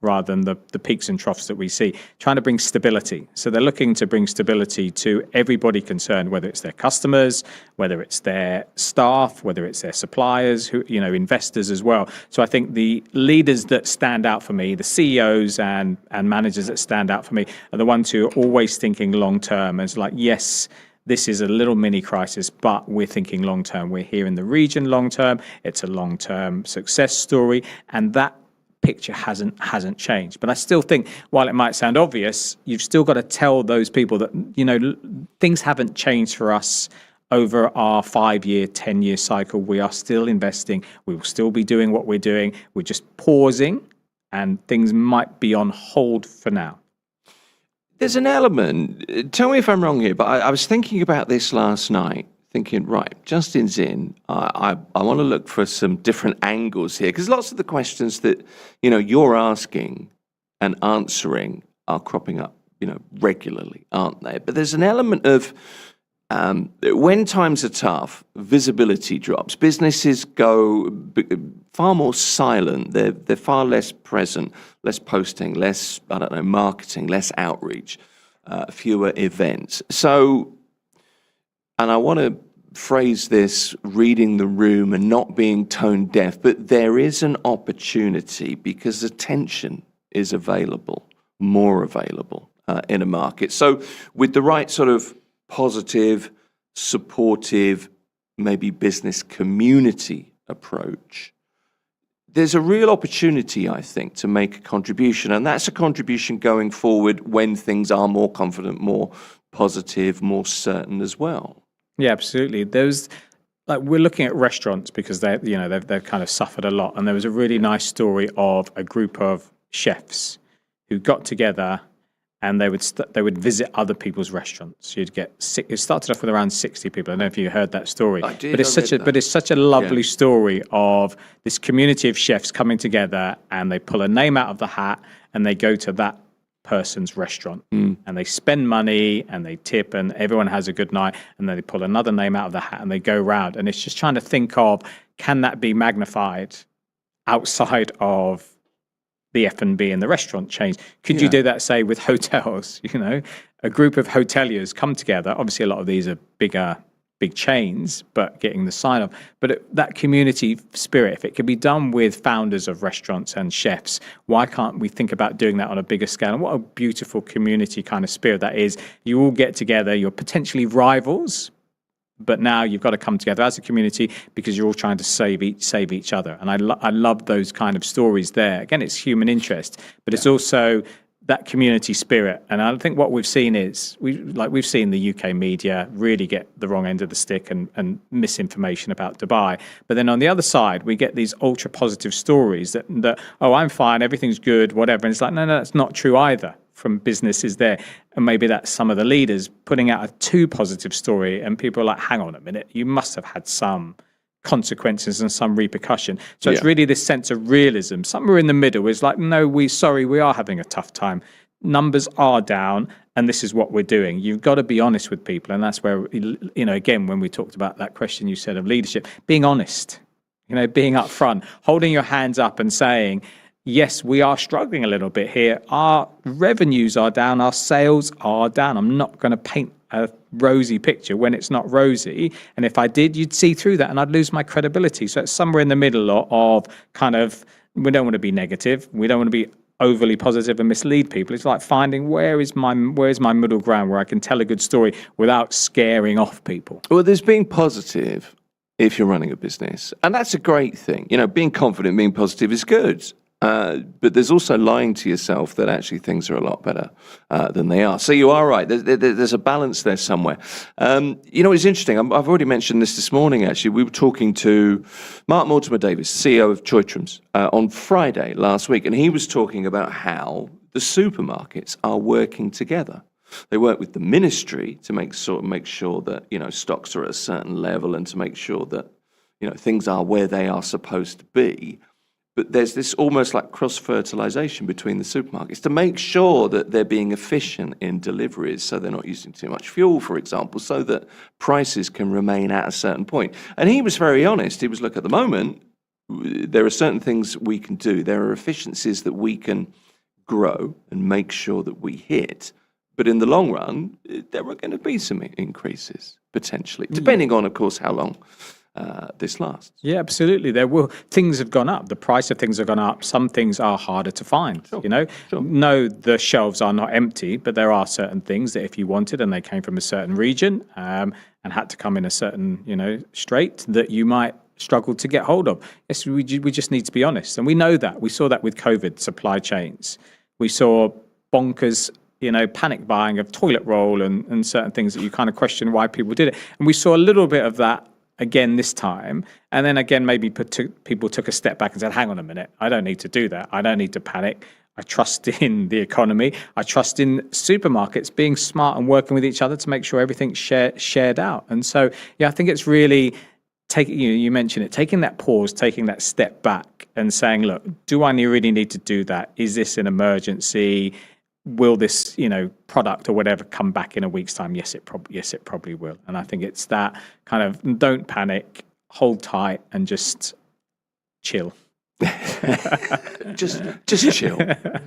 rather than the peaks and troughs that we see, trying to bring stability. So they're looking to bring stability to everybody concerned, whether it's their customers, whether it's their staff, whether it's their suppliers, investors as well. So I think the leaders that stand out for me, the CEOs and managers that stand out for me, are the ones who are always thinking long term. It's like, yes, this is a little mini crisis, but we're thinking long term. We're here in the region long term. It's a long term success story, and that picture hasn't changed. But I still think, while it might sound obvious, you've still got to tell those people that things haven't changed for us over our 5-year, 10-year cycle. We are still investing. We will still be doing what we're doing. We're just pausing, and things might be on hold for now. there's an element, tell me if I'm wrong here, but I was thinking about this last night, thinking, right, Justin's in, I want to look for some different angles here, because lots of the questions that, you're asking and answering are cropping up, regularly, aren't they? But there's an element of, when times are tough, visibility drops. Businesses go far more silent. They're far less present, less posting, less, marketing, less outreach, fewer events. So, and I want to phrase this, reading the room and not being tone deaf, but there is an opportunity because attention is available, more available in a market. So with the right sort of positive, supportive, maybe business community approach, there's a real opportunity, I think, to make a contribution. And that's a contribution going forward when things are more confident, more positive, more certain as well. Yeah, absolutely. There's we're looking at restaurants because they've kind of suffered a lot. And there was a really nice story of a group of chefs who got together and they would visit other people's restaurants. You'd get it started off with around 60 people. I don't know if you heard that story. I did. But it's such a lovely story of this community of chefs coming together, and they pull a name out of the hat and they go to that person's restaurant and they spend money and they tip and everyone has a good night, and then they pull another name out of the hat and they go round, and it's just trying to think of, can that be magnified outside of the F&B and the restaurant chains? Could you do that, say, with hotels? A group of hoteliers come together. Obviously, a lot of these are big chains, but getting the sign off. But that community spirit, if it could be done with founders of restaurants and chefs, why can't we think about doing that on a bigger scale? And what a beautiful community kind of spirit that is. You all get together, you're potentially rivals, but now you've got to come together as a community because you're all trying to save each other. And I love those kind of stories there. Again, it's human interest, but it's also that community spirit. And I think what we've seen is we've seen the UK media really get the wrong end of the stick and misinformation about Dubai. But then on the other side, we get these ultra positive stories that I'm fine, everything's good, whatever. And it's like, no, that's not true either from businesses there. And maybe that's some of the leaders putting out a too positive story, and people are like, hang on a minute, you must have had some consequences and some repercussion. So it's really this sense of realism. Somewhere in the middle is like, no, we are having a tough time. Numbers are down, and this is what we're doing. You've got to be honest with people. And that's where, again, when we talked about that question you said of leadership, being honest, being upfront, holding your hands up and saying, yes, we are struggling a little bit here. Our revenues are down. Our sales are down. I'm not going to paint a rosy picture when it's not rosy. And if I did, you'd see through that and I'd lose my credibility. So it's somewhere in the middle of kind of, we don't want to be negative. We don't want to be overly positive and mislead people. It's like finding where's my middle ground where I can tell a good story without scaring off people. Well, there's being positive if you're running a business. And that's a great thing. Being confident, being positive is good. But there's also lying to yourself that actually things are a lot better than they are. So you are right. There's a balance there somewhere. It's interesting. I've already mentioned this morning, actually. We were talking to Mark Mortimer-Davis, CEO of Choitrums, on Friday last week, and he was talking about how the supermarkets are working together. They work with the ministry to make sure that, stocks are at a certain level and to make sure that, things are where they are supposed to be. But there's this almost like cross-fertilization between the supermarkets to make sure that they're being efficient in deliveries, so they're not using too much fuel, for example, so that prices can remain at a certain point. And he was very honest. He was, look, at the moment, there are certain things we can do. There are efficiencies that we can grow and make sure that we hit. But in the long run, there are going to be some increases, potentially, depending on, of course, how long this lasts. Yeah, absolutely. Things have gone up. The price of things have gone up. Some things are harder to find. Sure. No, the shelves are not empty, but there are certain things that if you wanted and they came from a certain region and had to come in a certain, strait, that you might struggle to get hold of. Yes, we just need to be honest. And we know that. We saw that with COVID supply chains. We saw bonkers panic buying of toilet roll and certain things that you kind of question why people did it. And we saw a little bit of that again this time, and then again maybe people took a step back and said, hang on a minute, I don't need to do that, I don't need to panic, I trust in the economy. I trust in supermarkets being smart and working with each other to make sure everything's shared out. And so, I think it's really you mentioned it, taking that pause, taking that step back and saying, look, do I really need to do that? Is this an emergency? Will this, product or whatever come back in a week's time? Yes, it probably will. And I think it's that kind of don't panic, hold tight and just chill. just chill.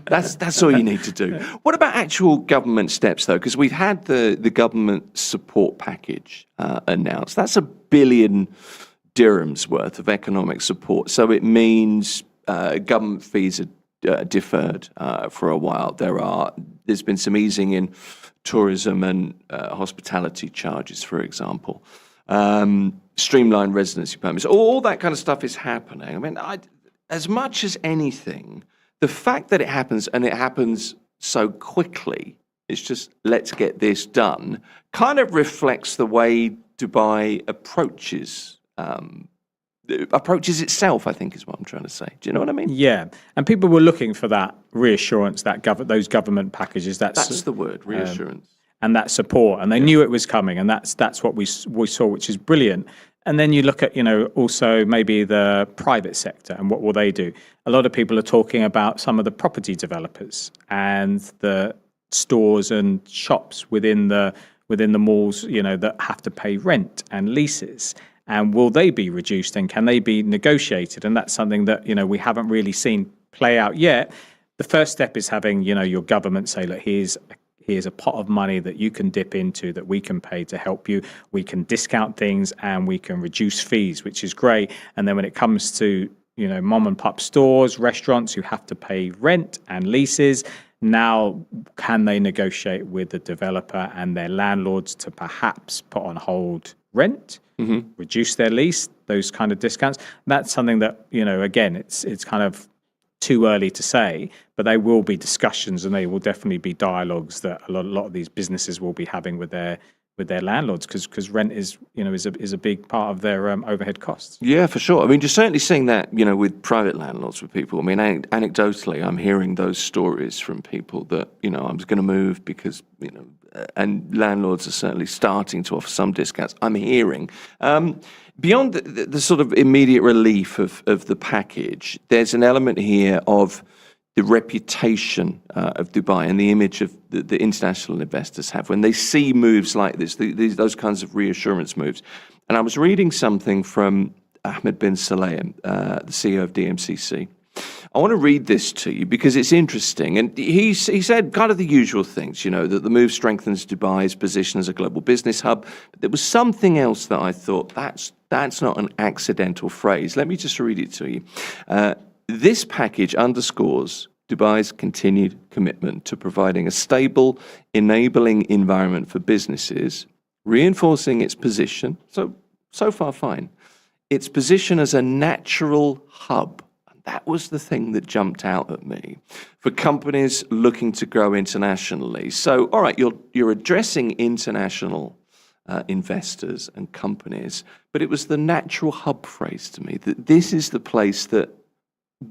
That's all you need to do. What about actual government steps though? Because we've had the government support package announced. That's $1 billion dirhams worth of economic support. So it means government fees are deferred for a while. There's been some easing in tourism and hospitality charges, for example. Streamlined residency permits. All that kind of stuff is happening. I mean, as much as anything, the fact that it happens and it happens so quickly, it's just let's get this done, kind of reflects the way Dubai approaches itself, I think is what I'm trying to say. Do you know what I mean? Yeah. And people were looking for that reassurance, those government packages. That's the word, reassurance. And that support. And they knew it was coming. And that's what we saw, which is brilliant. And then you look at, also maybe the private sector and what will they do? A lot of people are talking about some of the property developers and the stores and shops within the malls, that have to pay rent and leases. And will they be reduced and can they be negotiated? And that's something that, we haven't really seen play out yet. The first step is having, your government say, look, here's a pot of money that you can dip into that we can pay to help you. We can discount things and we can reduce fees, which is great. And then when it comes to, mom and pop stores, restaurants who have to pay rent and leases, now can they negotiate with the developer and their landlords to perhaps put on hold rent, reduce their lease, those kind of discounts? That's something that, again, it's kind of too early to say, but there will be discussions and there will definitely be dialogues that a lot of these businesses will be having with their landlords because rent is a big part of their overhead costs. Yeah, for sure. I mean, you're certainly seeing that, with private landlords, with people. I mean, anecdotally, I'm hearing those stories from people that, I was going to move because, and landlords are certainly starting to offer some discounts. I'm hearing. Beyond the sort of immediate relief of the package, there's an element here of the reputation of Dubai and the image of the international investors have when they see moves like this, those kinds of reassurance moves. And I was reading something from Ahmed bin Salem, the CEO of DMCC. I want to read this to you because it's interesting. And he said kind of the usual things, that the move strengthens Dubai's position as a global business hub. But there was something else that I thought, that's not an accidental phrase. Let me just read it to you. This package underscores Dubai's continued commitment to providing a stable, enabling environment for businesses, reinforcing its position, so far fine, its position as a natural hub. That was the thing that jumped out at me for companies looking to grow internationally. So, all right, you're addressing international investors and companies, but it was the natural hub phrase to me, that this is the place that,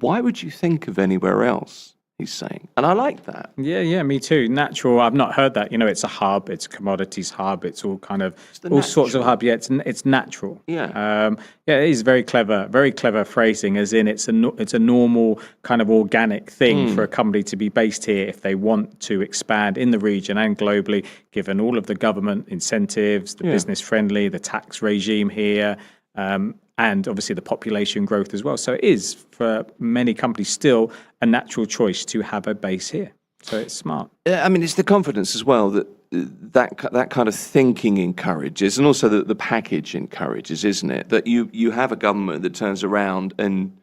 why would you think of anywhere else, he's saying. And I like that. Yeah, me too. Natural, I've not heard that. It's a hub, it's a commodities hub, it's all kind of, all sorts of hub. Yeah, it's natural. Yeah. It is very clever phrasing, as in it's a normal kind of organic thing for a company to be based here if they want to expand in the region and globally, given all of the government incentives, the business friendly, the tax regime here, and obviously the population growth as well. So it is, for many companies, still a natural choice to have a base here. So it's smart. I mean, it's the confidence as well that kind of thinking encourages, and also the package encourages, isn't it? That you have a government that turns around and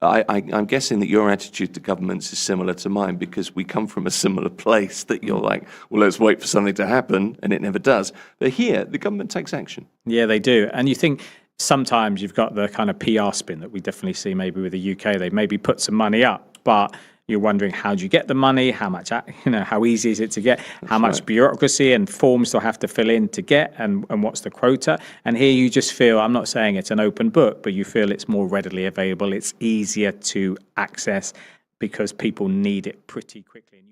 I'm guessing that your attitude to governments is similar to mine because we come from a similar place, that you're like, well, let's wait for something to happen, and it never does. But here, the government takes action. Yeah, they do. And you think sometimes you've got the kind of PR spin that we definitely see maybe with the UK. They maybe put some money up, but you're wondering, how do you get the money? How much, how easy is it to get? How much bureaucracy and forms do I have to fill in to get? And what's the quota? And here you just feel, I'm not saying it's an open book, but you feel it's more readily available. It's easier to access. because people need it pretty quickly. And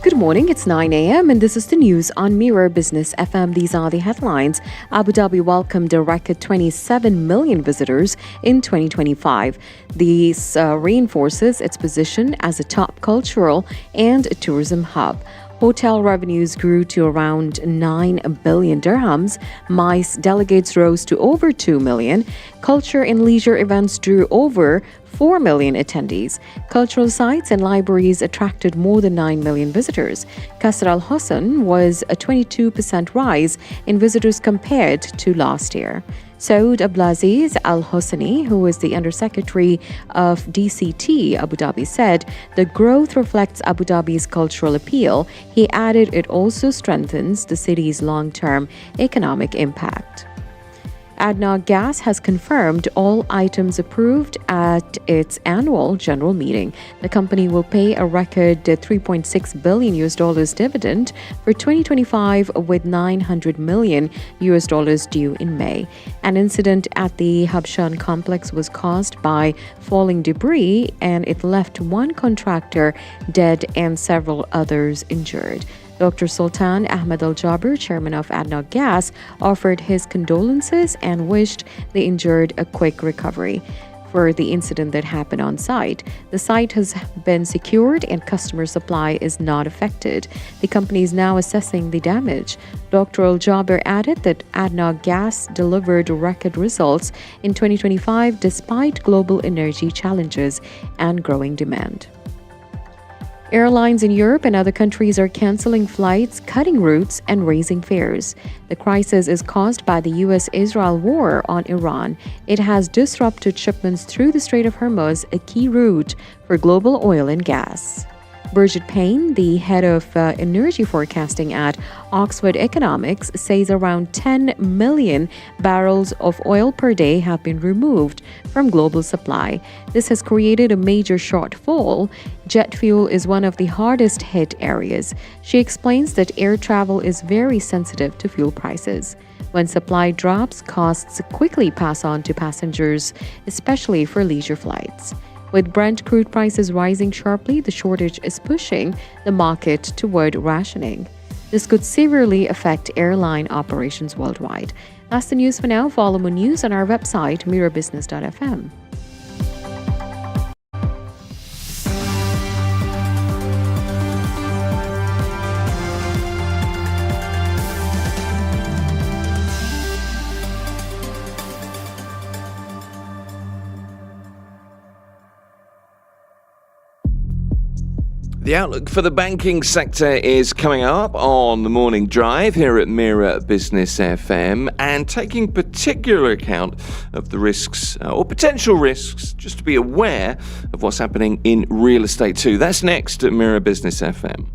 Good morning, it's 9 a.m. and this is the news on Mira Business FM. These are the headlines. Abu Dhabi welcomed a record 27 million visitors in 2025. This reinforces its position as a top cultural and tourism hub. Hotel revenues grew to around 9 billion dirhams. MICE delegates rose to over 2 million. Culture and leisure events drew over 4 million attendees. Cultural sites and libraries attracted more than 9 million visitors. Qasr Al Hosn was a 22% rise in visitors compared to last year. Saud Abdulaziz Al Hosni, who is the Undersecretary of DCT Abu Dhabi, said the growth reflects Abu Dhabi's cultural appeal. He added it also strengthens the city's long-term economic impact. ADNOC Gas has confirmed all items approved at its annual general meeting. The company will pay a record $3.6 billion dividend for 2025 with $900 million due in May. An incident at the Habshan complex was caused by falling debris and it left one contractor dead and several others injured. Dr. Sultan Ahmed Al Jaber, chairman of ADNOC Gas, offered his condolences and wished the injured a quick recovery. For the incident that happened on site, the site has been secured and customer supply is not affected. The company is now assessing the damage. Dr. Al Jaber added that ADNOC Gas delivered record results in 2025 despite global energy challenges and growing demand. Airlines in Europe and other countries are canceling flights, cutting routes, and raising fares. The crisis is caused by the U.S.-Israel war on Iran. It has disrupted shipments through the Strait of Hormuz, a key route for global oil and gas. Birgit Payne, the head of energy forecasting at Oxford Economics, says around 10 million barrels of oil per day have been removed from global supply. This has created a major shortfall. Jet fuel is one of the hardest hit areas. She explains that air travel is very sensitive to fuel prices. When supply drops, costs quickly pass on to passengers, especially for leisure flights. With Brent crude prices rising sharply, the shortage is pushing the market toward rationing. This could severely affect airline operations worldwide. That's the news for now. Follow more news on our website, mirabusiness.fm. The outlook for the banking sector is coming up on the morning drive here at Mira Business FM, and taking particular account of the risks or potential risks, just to be aware of what's happening in real estate too. That's next at Mira Business FM.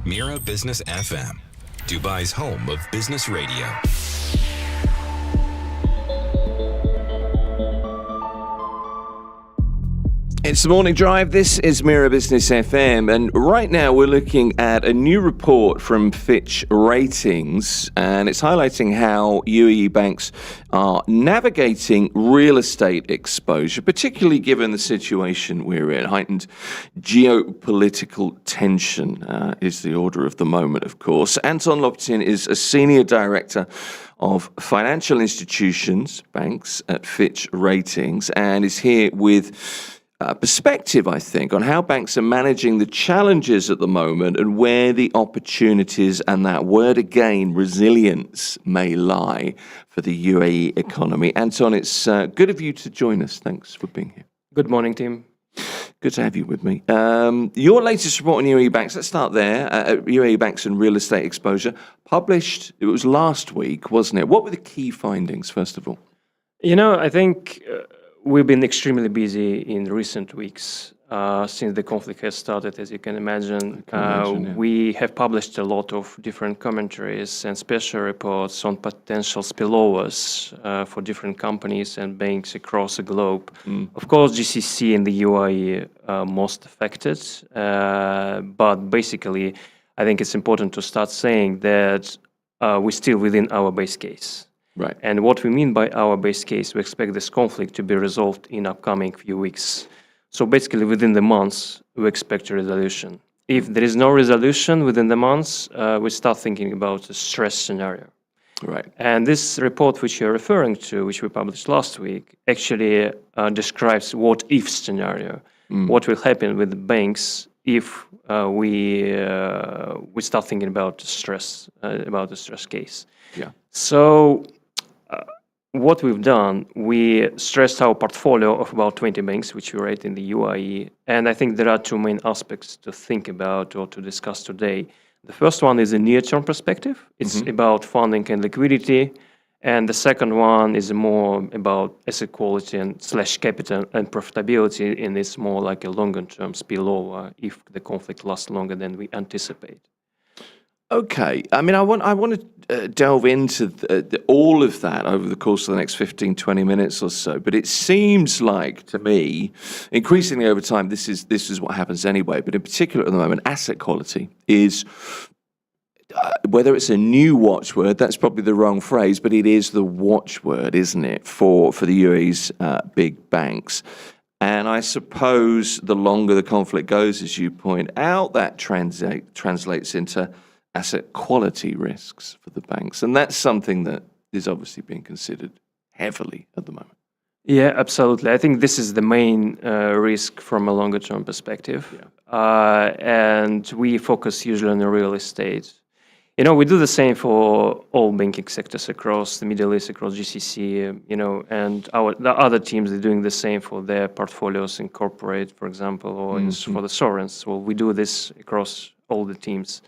Mira Business FM, Dubai's home of business radio. It's the morning drive. This is Mira Business FM, and right now we're looking at a new report from Fitch Ratings, and it's highlighting how UAE banks are navigating real estate exposure, particularly given the situation we're in. Heightened geopolitical tension is the order of the moment, of course. Anton Loptin is a senior director of financial institutions, banks at Fitch Ratings, and is here with perspective, I think, on how banks are managing the challenges at the moment and where the opportunities and that word again, resilience, may lie for the UAE economy. Anton, it's good of you to join us. Thanks for being here. Good morning, team. Good to have you with me. Your latest report on UAE banks, let's start there. UAE banks and real estate exposure, published, it was last week, wasn't it? What were the key findings, first of all? I think we've been extremely busy in recent weeks since the conflict has started, as you can imagine. We have published a lot of different commentaries and special reports on potential spillovers for different companies and banks across the globe. Of course, GCC and the UAE are most affected, but basically, I think it's important to start saying that we're still within our base case. Right. And what we mean by our base case, we expect this conflict to be resolved in upcoming few weeks. So basically, within the months, we expect a resolution. If there is no resolution within the months, we start thinking about a stress scenario. Right. And this report, which you're referring to, which we published last week, actually describes what-if scenario. What will happen with the banks if we start thinking about the stress case. Yeah. So what we've done, we stressed our portfolio of about 20 banks, which we rate in the UAE. And I think there are two main aspects to think about or to discuss today. The first one is a near-term perspective. It's about funding and liquidity. And the second one is more about asset quality and / capital and profitability, and it's more like a longer-term spillover if the conflict lasts longer than we anticipate. Okay. I mean, I want to delve into all of that over the course of the next 15, 20 minutes or so. But it seems like, to me, increasingly over time, this is what happens anyway. But in particular at the moment, asset quality is, whether it's a new watchword, that's probably the wrong phrase, but it is the watchword, isn't it, for the UAE's big banks. And I suppose the longer the conflict goes, as you point out, that translates into asset quality risks for the banks. And that's something that is obviously being considered heavily at the moment. Yeah, absolutely. I think this is the main risk from a longer term perspective. Yeah. And we focus usually on the real estate. We do the same for all banking sectors across the Middle East, across GCC, and the other teams are doing the same for their portfolios in corporate, for example, or for the sovereigns. Well, we do this across all the teams.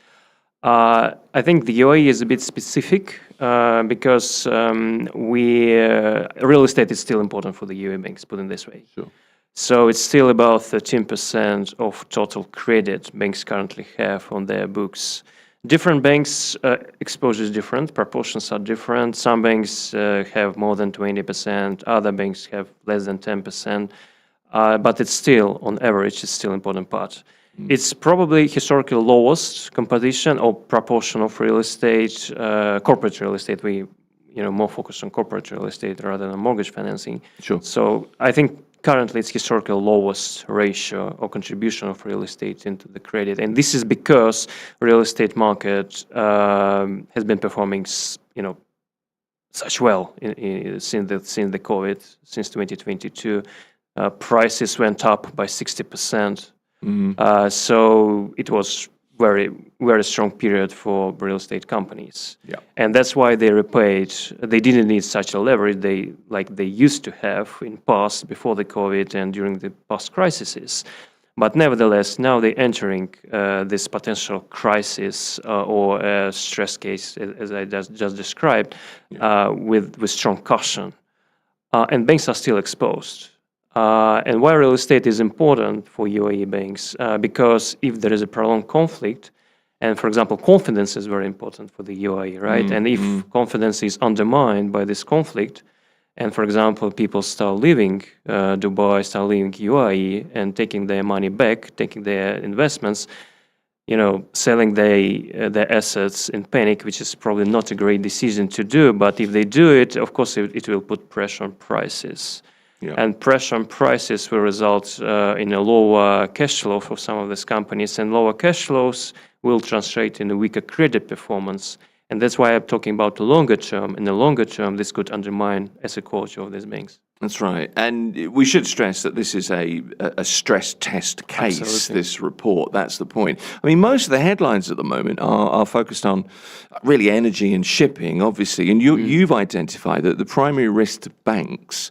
I think the UAE is a bit specific because real estate is still important for the UAE banks, put it this way. Sure. So it's still about 13% of total credit banks currently have on their books. Different banks' exposure is different, proportions are different. Some banks have more than 20%, other banks have less than 10%, but it's still, on average, it's still an important part. It's probably historically lowest composition or proportion of real estate, corporate real estate. We, more focused on corporate real estate rather than mortgage financing. Sure. So I think currently it's historically lowest ratio or contribution of real estate into the credit, and this is because real estate market has been performing, such well since the COVID, since 2022. Prices went up by 60%. So it was very, very strong period for real estate companies. Yeah. And that's why they repaid. They didn't need such a leverage they used to have in past, before the COVID and during the past crises. But nevertheless, now they're entering this potential crisis or stress case, as I just described, with strong caution. And banks are still exposed. And why real estate is important for UAE banks? Because if there is a prolonged conflict, And for example, confidence is very important for the UAE, right? And if confidence is undermined by this conflict, and for example, people start leaving Dubai, start leaving UAE, and taking their money back, taking their investments, selling their assets in panic, which is probably not a great decision to do. But if they do it, of course, it will put pressure on prices. Yeah. And pressure on prices will result in a lower cash flow for some of these companies, and lower cash flows will translate in a weaker credit performance. And that's why I'm talking about the longer term. In the longer term, this could undermine asset quality of these banks. That's right. And we should stress that this is a stress test case, Absolutely. this report. That's the point. I mean, most of the headlines at the moment are focused on really energy and shipping, obviously. And you've identified that the primary risk to banks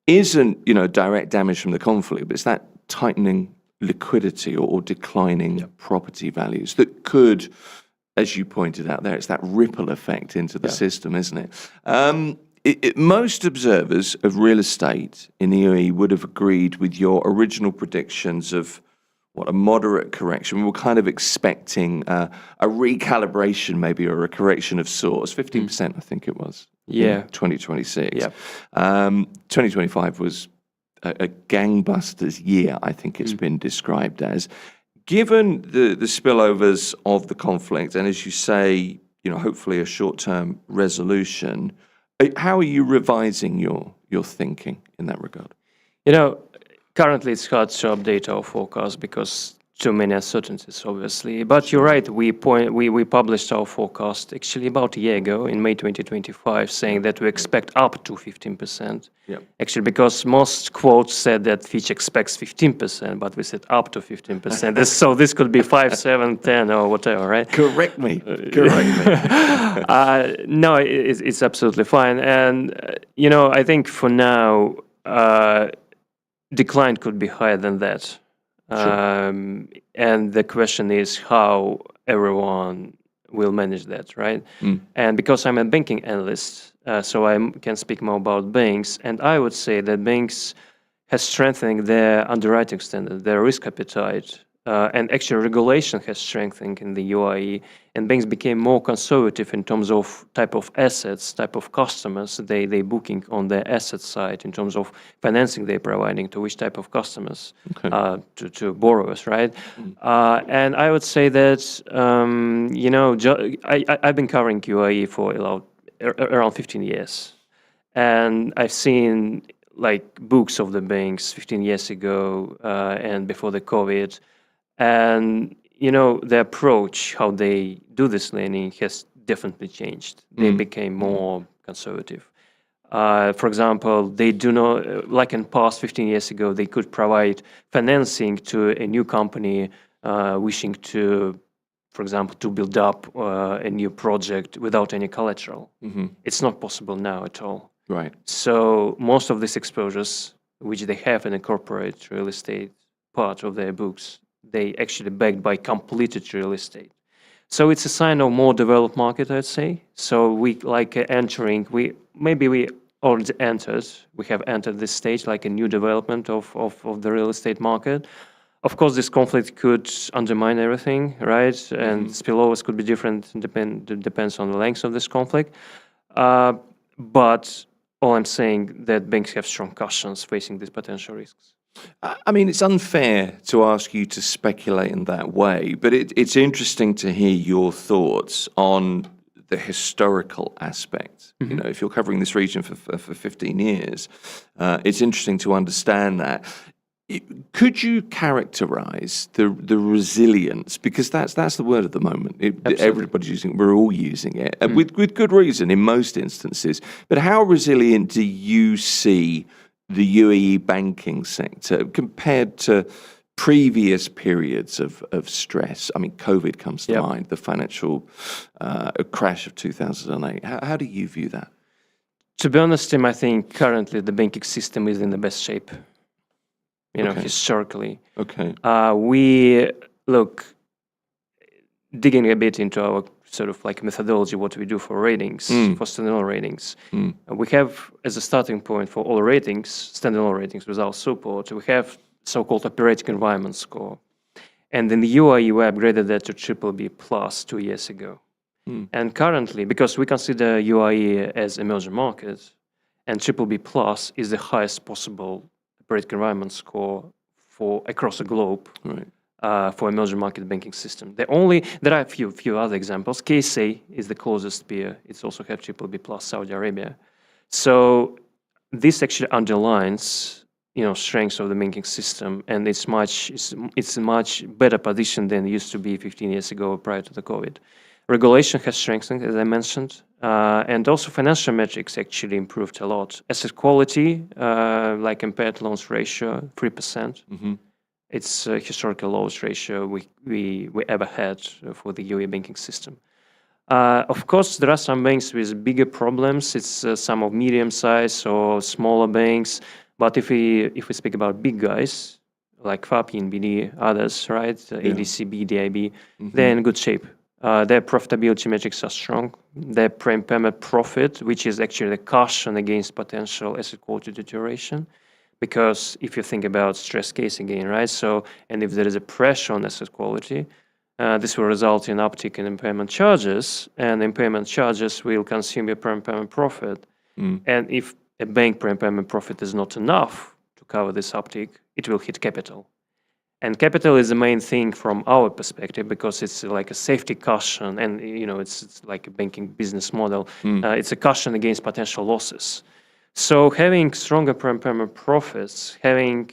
isn't, direct damage from the conflict, but it's that tightening liquidity or declining property values that could, as you pointed out there, it's that ripple effect into the system, isn't it? Most observers of real estate in the UAE would have agreed with your original predictions of a moderate correction. We were kind of expecting a recalibration, maybe, or a correction of sorts. 15%, I think it was. Yeah. 2026. Yeah. 2025 was a gangbusters year, I think it's been described as. Given the spillovers of the conflict, and as you say, hopefully a short-term resolution, how are you revising your thinking in that regard? Currently it's hard to update our forecast because too many uncertainties, obviously. But you're right, we published our forecast actually about a year ago in May 2025, saying that we expect up to 15%. Yeah. Actually, because most quotes said that Fitch expects 15%, but we said up to 15%. So this could be 5, 7, 10 or whatever, right? Correct me. No, it's absolutely fine. And, I think for now, decline could be higher than that. Sure. And the question is how everyone will manage that, right? And because I'm a banking analyst, so I can speak more about banks, and I would say that banks have strengthened their underwriting standard, their risk appetite, and actually regulation has strengthened in the UAE, and banks became more conservative in terms of type of assets, type of customers they booking on their asset side in terms of financing they're providing to which type of customers, to borrowers, right? And I would say that, I've been covering UAE for around 15 years, and I've seen books of the banks 15 years ago and before the COVID. And, the approach, how they do this lending has definitely changed. They became more conservative. For example, they do not, like in past 15 years ago, they could provide financing to a new company wishing to, for example, to build up a new project without any collateral. It's not possible now at all. Right. So most of these exposures, which they have in a corporate real estate part of their books, they actually backed by completed real estate. So it's a sign of more developed market, I'd say. So we entering, we already entered, we have entered this stage like a new development of the real estate market. Of course, this conflict could undermine everything, right? And spillovers could be different, depends on the length of this conflict. But all I'm saying that banks have strong cautions facing these potential risks. I mean, it's unfair to ask you to speculate in that way, but it's interesting to hear your thoughts on the historical aspect. If you're covering this region for 15 years, it's interesting to understand that. Could you characterize the resilience, because that's the word at the moment. Everybody's using it, we're all using it, with good reason in most instances. But how resilient do you see the UAE banking sector compared to previous periods of stress? I mean, COVID comes to mind, the financial crash of 2008. How do you view that? To be honest, Tim, I think currently the banking system is in the best shape, historically. Okay. We digging a bit into our sort of methodology, what we do for ratings, for standalone ratings. We have, as a starting point for all ratings, standalone ratings without support, we have so-called operating environment score. And in the UAE, we upgraded that to BBB plus 2 years ago. And currently, because we consider UAE as emerging market, and BBB plus is the highest possible operating environment score for across the globe for emerging market banking system. There are a few other examples. KSA is the closest peer. It's also have BBB plus Saudi Arabia. So this actually underlines strengths of the banking system, and it's a much better position than it used to be 15 years ago prior to the COVID. Regulation has strengthened, as I mentioned, and also financial metrics actually improved a lot. Asset quality, like impaired loans ratio, 3%. It's a historical lowest ratio we ever had for the UAE banking system. Of course, there are some banks with bigger problems. It's some of medium size or smaller banks. But if we speak about big guys like FAPI, NBD, others, right, ADCB, DIB, they're in good shape. Their profitability metrics are strong. Their pre-impairment profit, which is actually the caution against potential asset quality deterioration, because if you think about stress case again, right? So, and if there is a pressure on asset quality, this will result in uptick in impairment charges, and impairment charges will consume your pre-impairment profit. And if a bank pre-impairment profit is not enough to cover this uptick, it will hit capital. And capital is the main thing from our perspective, because it's like a safety cushion, and it's like a banking business model. It's a cushion against potential losses. So having stronger pre-impairment profits, having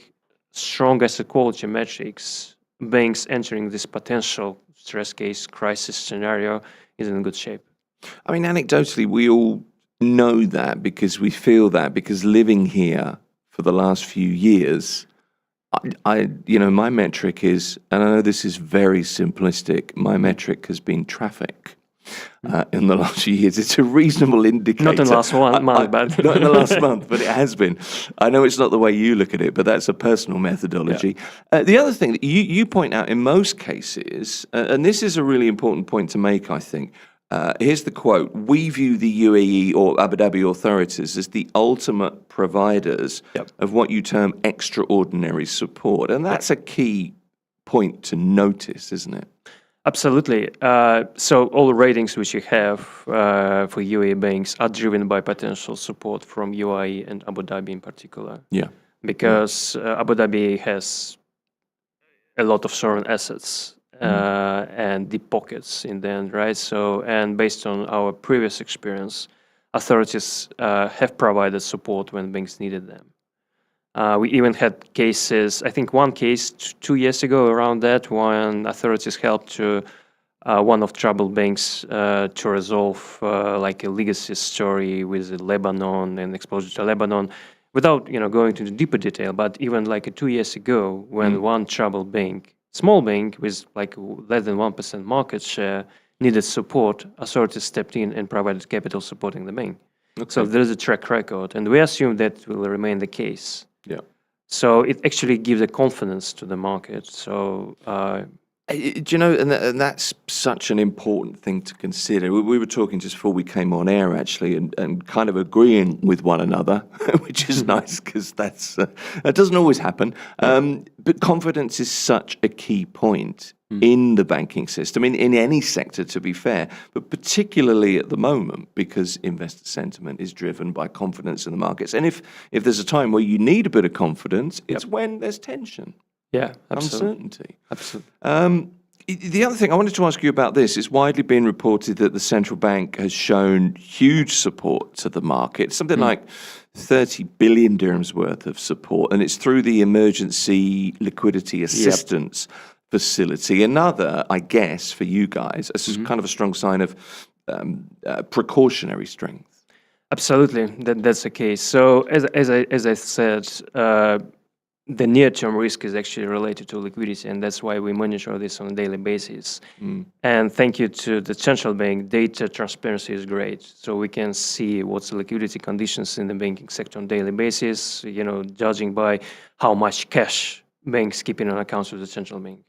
strong asset quality metrics, banks entering this potential stress case crisis scenario is in good shape. I mean, anecdotally, we all know that because we feel that, because living here for the last few years, my metric is, and I know this is very simplistic, my metric has been traffic. In the last few years, it's a reasonable indicator. Not in the last month, but not in the last month, but it has been. I know it's not the way you look at it, but that's a personal methodology. The other thing that you point out in most cases, and this is a really important point to make, I think. Here's the quote: "We view the UAE or Abu Dhabi authorities as the ultimate providers of what you term extraordinary support," and that's a key point to notice, isn't it? Absolutely. So all the ratings which you have for UAE banks are driven by potential support from UAE and Abu Dhabi in particular. Yeah. Because Abu Dhabi has a lot of sovereign assets and deep pockets in the end, right? So, and based on our previous experience, authorities have provided support when banks needed them. We even had cases, I think one case 2 years ago around that, when authorities helped to one of troubled banks to resolve like a legacy story with Lebanon and exposure to Lebanon, without going into the deeper detail. But even like 2 years ago, when one troubled bank, small bank with like less than 1% market share, needed support, authorities stepped in and provided capital supporting the bank. Okay. So there is a track record, and we assume that will remain the case. Yeah. So it actually gives a confidence to the market. So, do you know, and that's such an important thing to consider. We were talking just before we came on air, actually, and kind of agreeing with one another, which is nice, because that doesn't always happen. But confidence is such a key point in the banking system, in any sector, to be fair, but particularly at the moment, because investor sentiment is driven by confidence in the markets. And if there's a time where you need a bit of confidence, it's when there's tension. Yeah, absolutely. Uncertainty. Absolutely. The other thing I wanted to ask you about this, it's widely been reported that the central bank has shown huge support to the market, something like 30 billion dirhams worth of support, and it's through the emergency liquidity assistance facility. Another, I guess, for you guys, as kind of a strong sign of precautionary strength. Absolutely, that's the case. So as I said, the near-term risk is actually related to liquidity, and that's why we monitor this on a daily basis. And thank you to the central bank, data transparency is great. So we can see what's the liquidity conditions in the banking sector on a daily basis, judging by how much cash banks keep in accounts with the central bank.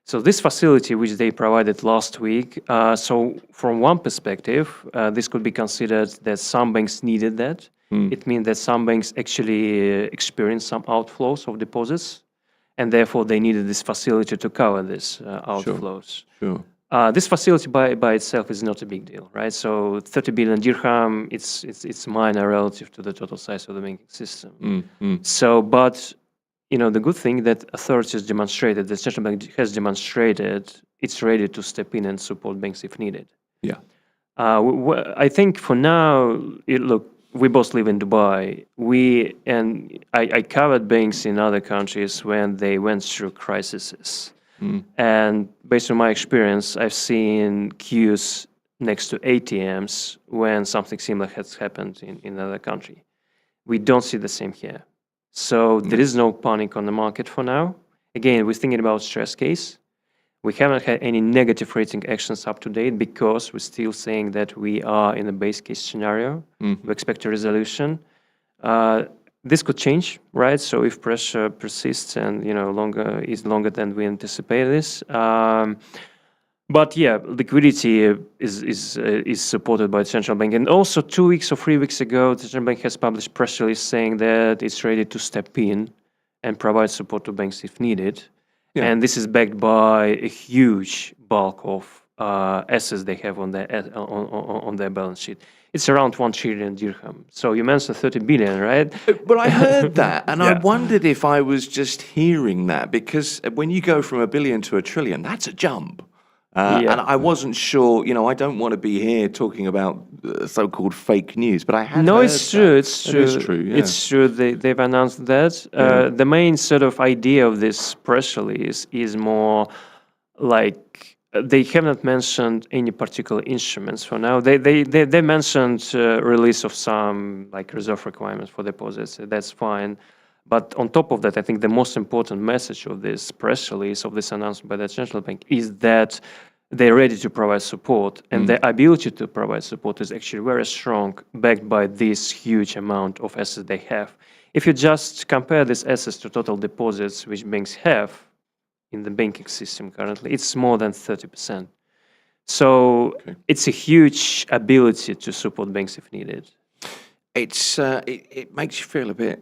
So this facility, which they provided last week, so from one perspective, this could be considered that some banks needed that. It means that some banks actually experienced some outflows of deposits, and therefore they needed this facility to cover this outflows. Sure. This facility by itself is not a big deal, right? So 30 billion dirham, it's minor relative to the total size of the banking system. So, but the good thing that authorities demonstrated, the central bank has demonstrated, it's ready to step in and support banks if needed. Yeah. I think for now, look, we both live in Dubai. I covered banks in other countries when they went through crises. And based on my experience, I've seen queues next to ATMs when something similar has happened in another country. We don't see the same here. So there is no panic on the market for now. Again, we're thinking about stress case. We haven't had any negative rating actions up to date because we're still saying that we are in a base case scenario. We expect a resolution. This could change, right? So if pressure persists and longer than we anticipate this, but yeah, liquidity is supported by the central bank. And also 2 weeks or 3 weeks ago, the central bank has published press release saying that it's ready to step in and provide support to banks if needed. Yeah. And this is backed by a huge bulk of assets they have on their balance sheet. It's around 1 trillion dirham. So you mentioned 30 billion, right? But I heard that, and I wondered if I was just hearing that, because when you go from 1 billion to 1 trillion, that's a jump. And I wasn't sure, I don't want to be here talking about so-called fake news, but I had heard it's true. It's true. It is true, yeah. It's true. They've announced that. The main sort of idea of this press release is more like they haven't mentioned any particular instruments for now. They mentioned release of some like reserve requirements for deposits. That's fine. But on top of that, I think the most important message of this press release, of this announcement by the central bank, is that they're ready to provide support, and the ability to provide support is actually very strong, backed by this huge amount of assets they have. If you just compare these assets to total deposits which banks have in the banking system currently, it's more than 30%. So it's a huge ability to support banks if needed. It makes you feel a bit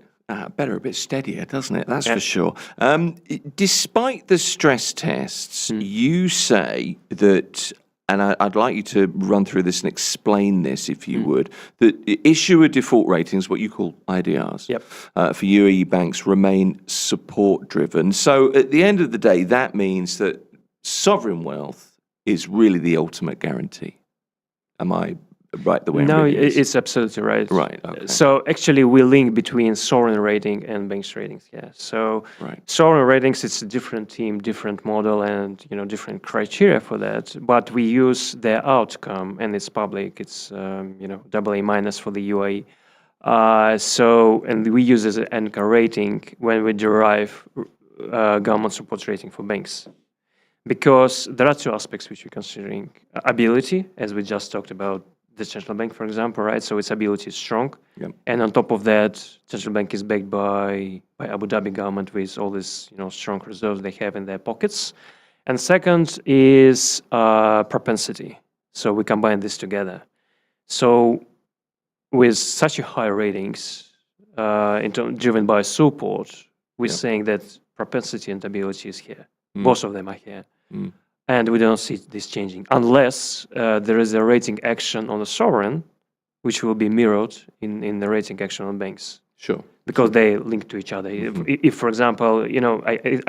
better, a bit steadier, doesn't it? That's for sure. Despite the stress tests, you say that, and I'd like you to run through this and explain this if you would, that issuer default ratings, what you call IDRs, for UAE banks remain support-driven. So at the end of the day, that means that sovereign wealth is really the ultimate guarantee. Am I right the way? No, it's absolutely right. Right. Okay. So actually, we link between sovereign rating and banks ratings. Yeah. So sovereign ratings, it's a different team, different model, and different criteria for that. But we use their outcome, and it's public. It's AA- for the UAE. And we use as an anchor rating when we derive government support rating for banks. Because there are two aspects which we're considering: ability, as we just talked about. The central bank, for example, right? So its ability is strong, and on top of that, central bank is backed by Abu Dhabi government with all these strong reserves they have in their pockets. And second is propensity. So we combine this together. So with such a high ratings, driven by support, we're saying that propensity and ability is here. Both of them are here. And we don't see this changing unless there is a rating action on the sovereign, which will be mirrored in the rating action on banks. Sure. Because they link to each other. If, for example,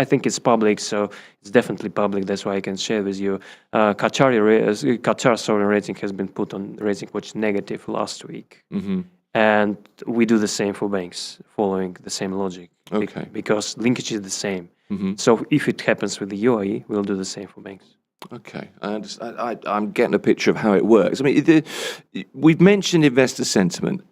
I think it's public, so it's definitely public. That's why I can share with you. Qatar sovereign rating has been put on rating watch negative last week. And we do the same for banks, following the same logic. Okay. Because linkage is the same. So if it happens with the UAE, we'll do the same for banks. Okay, I'm getting a picture of how it works. I mean, we've mentioned investor sentiment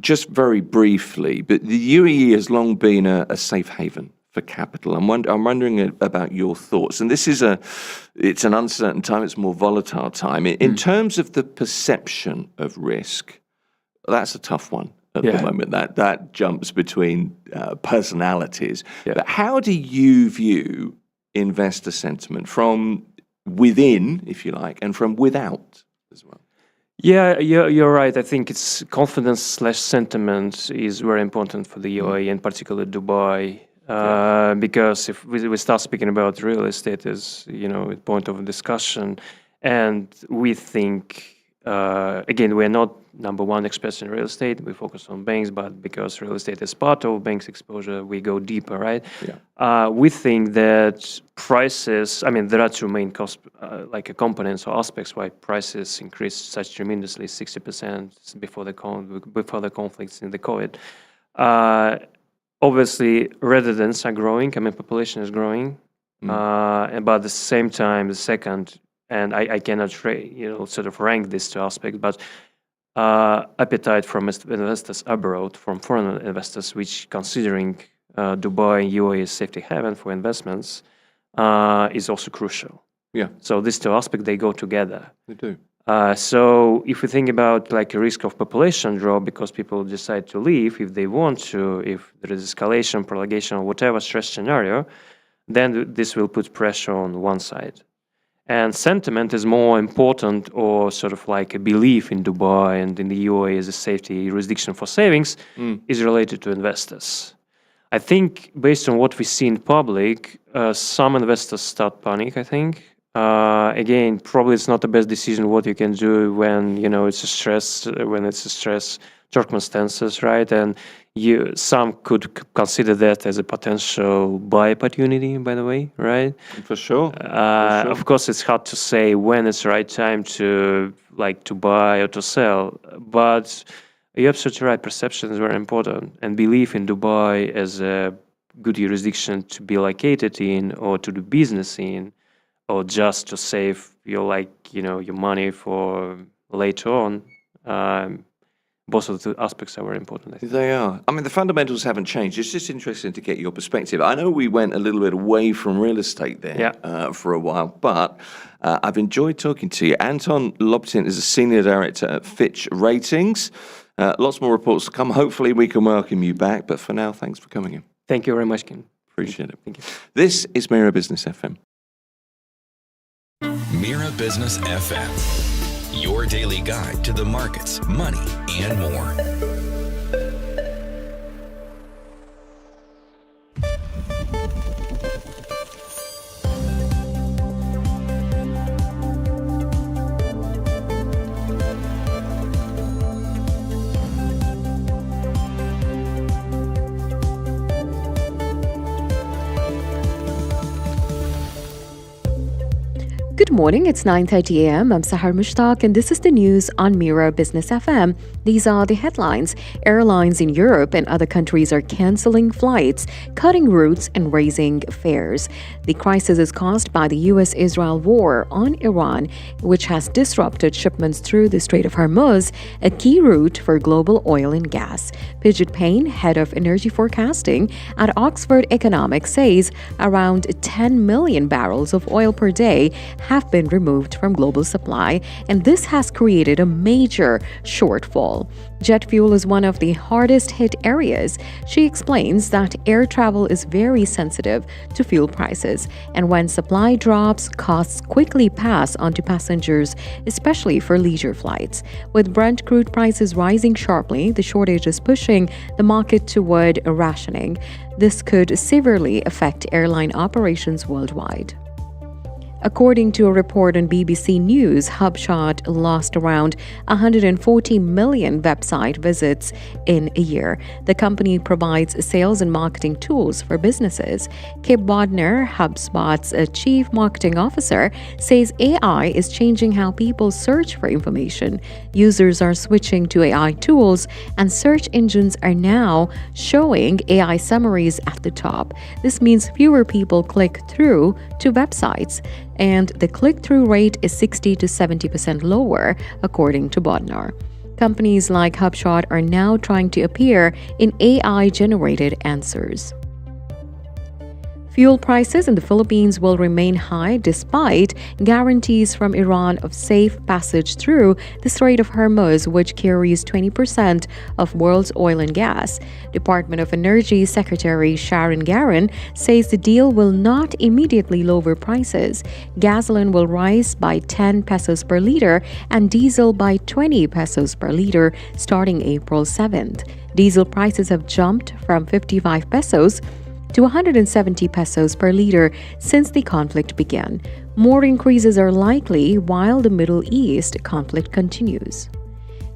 just very briefly, but the UAE has long been a safe haven for capital. I'm wondering about your thoughts. And this is it's an uncertain time. It's a more volatile time. In terms of the perception of risk, that's a tough one. At the moment, that jumps between personalities. But how do you view investor sentiment from within, if you like, and from without as well? Yeah, you're right. I think it's confidence/sentiment is very important for the UAE, and particularly Dubai. because if we start speaking about real estate as a point of discussion, and we think again, we're not number one experts in real estate. We focus on banks, but because real estate is part of banks' exposure, we go deeper, right? Yeah. We think that prices, there are two main cost, components or aspects why prices increased such tremendously, 60% before the conflicts in the COVID. Obviously, residents are growing. Population is growing, but at the same time, the second, and I cannot sort of rank these two aspects, but appetite from investors abroad, from foreign investors, which considering Dubai and UAE is safety haven for investments, is also crucial. Yeah. So these two aspects, they go together. They do. So if we think about a risk of population drop because people decide to leave if they want to, if there is escalation, prolongation, or whatever stress scenario, then this will put pressure on one side. And sentiment is more important, or sort of a belief in Dubai and in the UAE as a safety jurisdiction for savings is related to investors. I think based on what we see in public, some investors start panic, I think. Again, probably it's not the best decision what you can do when, it's a stress circumstances, right? And some could consider that as a potential buy opportunity, by the way, right? For sure. Of course, it's hard to say when it's the right time to buy or to sell, but you're absolutely right. Perception is very important, and belief in Dubai as a good jurisdiction to be located in, or to do business in, or just to save your your money for later on. Both of the aspects are very important, I think. They are. The fundamentals haven't changed. It's just interesting to get your perspective. I know we went a little bit away from real estate there for a while, but I've enjoyed talking to you. Anton Lobtin is a senior director at Fitch Ratings. Lots more reports to come. Hopefully we can welcome you back. But for now, thanks for coming in. Thank you very much, Ken. Appreciate it. Thank you. This is Mira Business FM. Mira Business FM, your daily guide to the markets, money, and more. Good morning, it's 9:30 a.m. I'm Sahar Mushtaq and this is the news on Mira Business FM. These are the headlines. Airlines in Europe and other countries are cancelling flights, cutting routes and raising fares. The crisis is caused by the US-Israel war on Iran, which has disrupted shipments through the Strait of Hormuz, a key route for global oil and gas. Pidget Payne, head of energy forecasting at Oxford Economics, says around 10 million barrels of oil per day have been removed from global supply, and this has created a major shortfall. Jet fuel is one of the hardest hit areas. She explains that air travel is very sensitive to fuel prices, and when supply drops, costs quickly pass on to passengers, especially for leisure flights. With Brent crude prices rising sharply, the shortage is pushing the market toward rationing. This could severely affect airline operations worldwide. According to a report on BBC News, HubSpot lost around 140 million website visits in a year. The company provides sales and marketing tools for businesses. Kip Bodner, HubSpot's chief marketing officer, says AI is changing how people search for information. Users are switching to AI tools, and search engines are now showing AI summaries at the top. This means fewer people click through to websites, and the click-through rate is 60 to 70% lower, according to Bodnar. Companies like HubSpot are now trying to appear in AI-generated answers. Fuel prices in the Philippines will remain high despite guarantees from Iran of safe passage through the Strait of Hormuz, which carries 20% of world's oil and gas. Department of Energy Secretary Sharon Garin says the deal will not immediately lower prices. Gasoline will rise by 10 pesos per liter and diesel by 20 pesos per liter starting April 7th. Diesel prices have jumped from 55 pesos to 170 pesos per liter since the conflict began. More increases are likely while the Middle East conflict continues.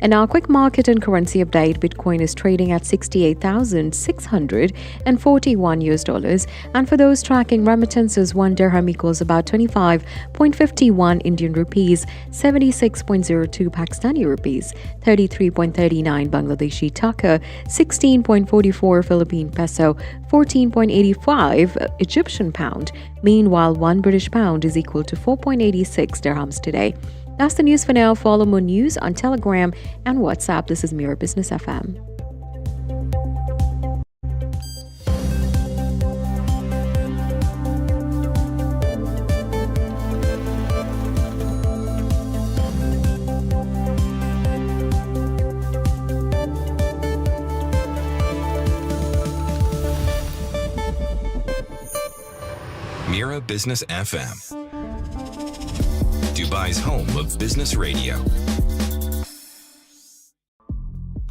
And now, a quick market and currency update. Bitcoin is trading at $68,641 and for those tracking remittances, 1 dirham equals about 25.51 Indian rupees, 76.02 Pakistani rupees, 33.39 Bangladeshi taka, 16.44 Philippine peso, 14.85 Egyptian pound. Meanwhile, 1 British pound is equal to 4.86 dirhams today. That's the news for now. Follow more news on Telegram and WhatsApp. This is Mira Business FM. Mira Business FM, Dubai's home of business radio.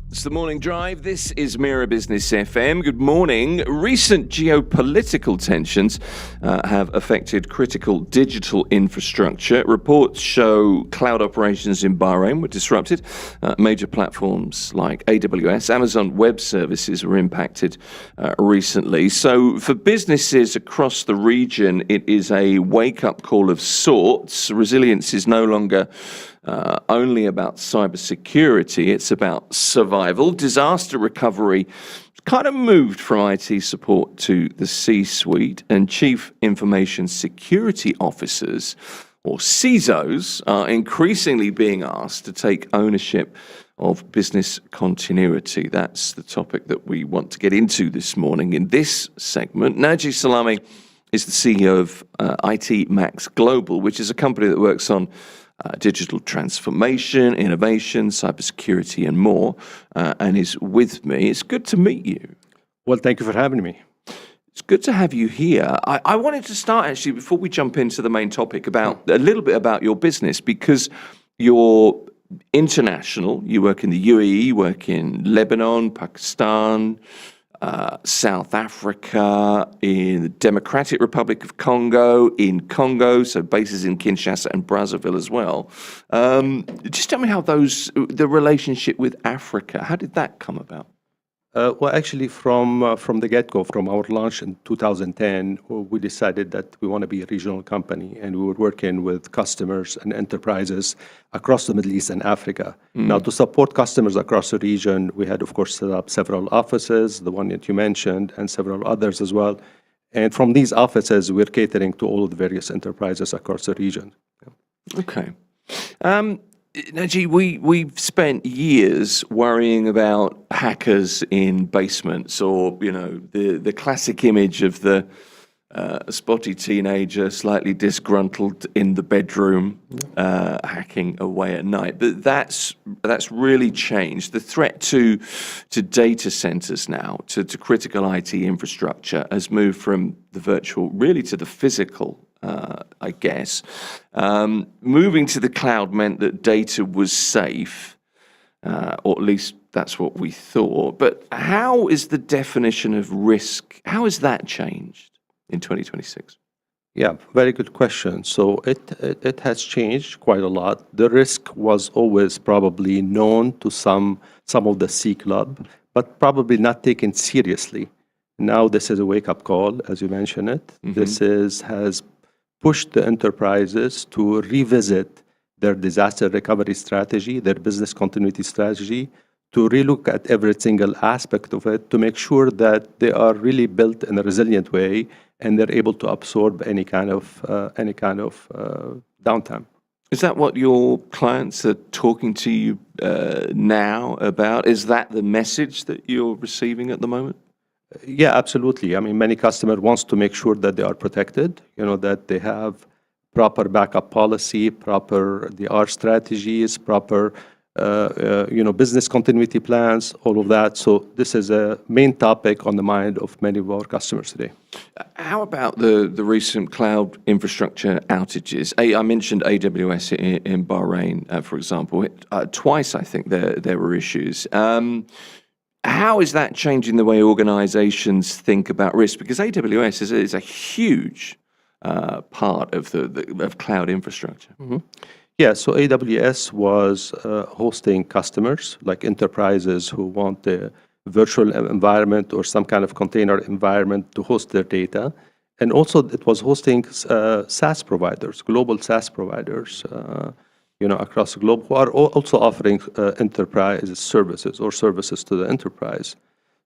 It's the morning drive. This is Mira Business FM. Good morning. Recent geopolitical tensions have affected critical digital infrastructure. Reports show cloud operations in Bahrain were disrupted. Major platforms like AWS, Amazon Web Services were impacted recently. So for businesses across the region, it is a wake-up call of sorts. Resilience is no longer only about cybersecurity, it's about survival. Disaster recovery kind of moved from IT support to the C-suite, and chief information security officers, or CISOs, are increasingly being asked to take ownership of business continuity. That's the topic that we want to get into this morning in this segment. Naji Salami is the CEO of IT Max Global, which is a company that works on digital transformation, innovation, cybersecurity, and more, and is with me. It's good to meet you. Well, thank you for having me. It's good to have you here. I wanted to start, actually, before we jump into the main topic, about a little bit about your business, because you're international. You work in the UAE, you work in Lebanon, Pakistan, South Africa, in the Democratic Republic of Congo, so bases in Kinshasa and Brazzaville as well. Just tell me how the relationship with Africa, how did that come about? Well, actually, from the get-go, from our launch in 2010, we decided that we want to be a regional company, and we were working with customers and enterprises across the Middle East and Africa. Now, to support customers across the region, we had, of course, set up several offices, the one that you mentioned, and several others as well. And from these offices, we're catering to all of the various enterprises across the region. Okay. Naji, we've spent years worrying about hackers in basements, or the classic image of the spotty teenager, slightly disgruntled in the bedroom, hacking away at night. But that's really changed. The threat to data centers now, to critical IT infrastructure, has moved from the virtual really to the physical. I guess. Moving to the cloud meant that data was safe, or at least that's what we thought. But how is the definition of risk, how has that changed in 2026? Yeah, very good question. So it has changed quite a lot. The risk was always probably known to some of the C Club, but probably not taken seriously. Now this is a wake-up call, as you mentioned it. This has pushed the enterprises to revisit their disaster recovery strategy, their business continuity strategy, to relook at every single aspect of it to make sure that they are really built in a resilient way and they're able to absorb any kind of downtime. Is that what your clients are talking to you now about? Is that the message that you're receiving at the moment? Yeah, absolutely. I mean, many customers wants to make sure that they are protected, that they have proper backup policy, proper DR strategies, proper, business continuity plans, all of that. So this is a main topic on the mind of many of our customers today. How about the recent cloud infrastructure outages? I mentioned AWS in Bahrain, for example. Twice, I think, there were issues. how is that changing the way organizations think about risk? Because AWS is a huge part of cloud infrastructure. Yeah, so AWS was hosting customers, like enterprises who want a virtual environment or some kind of container environment to host their data. And also it was hosting SaaS providers, global SaaS providers, across the globe who are also offering enterprise services or services to the enterprise.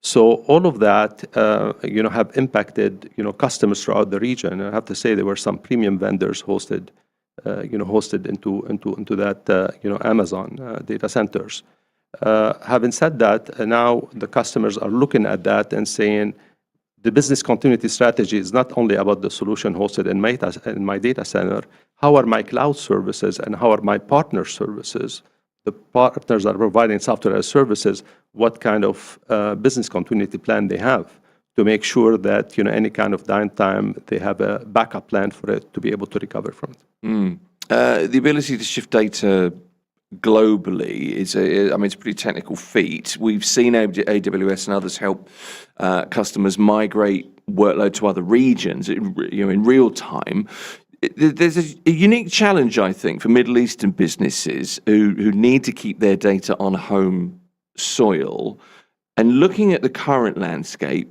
So all of that, have impacted, customers throughout the region. I have to say there were some premium vendors hosted into that, Amazon data centers. Having said that, now the customers are looking at that and saying, the business continuity strategy is not only about the solution hosted in my data center. How are my cloud services and how are my partner services? The partners are providing software as services. What kind of business continuity plan they have to make sure that any kind of downtime they have a backup plan for it to be able to recover from it. The ability to shift data globally is it's a pretty technical feat. We've seen AWS and others help customers migrate workload to other regions, in real time. There's a unique challenge, I think, for Middle Eastern businesses who need to keep their data on home soil. And looking at the current landscape,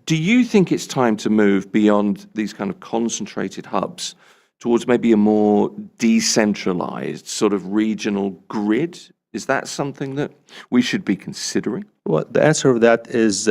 do you think it's time to move beyond these kind of concentrated hubs towards maybe a more decentralized sort of regional grid? Is that something that we should be considering? Well, the answer of that is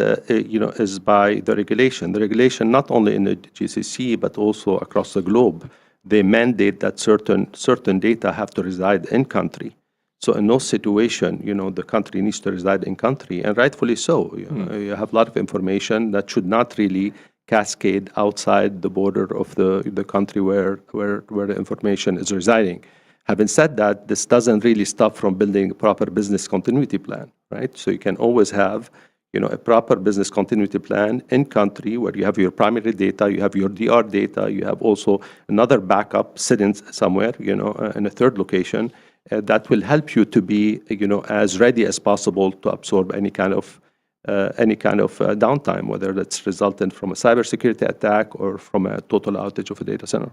by the regulation. The regulation, not only in the GCC, but also across the globe, they mandate that certain data have to reside in country. So in no situation, the country needs to reside in country, and rightfully so. You have a lot of information that should not really cascade outside the border of the country where the information is residing. Having said that, this doesn't really stop from building a proper business continuity plan, right? So you can always have, a proper business continuity plan in country where you have your primary data, you have your DR data, you have also another backup sitting somewhere, in a third location that will help you to be, as ready as possible to absorb any kind of downtime, whether that's resultant from a cybersecurity attack or from a total outage of a data center.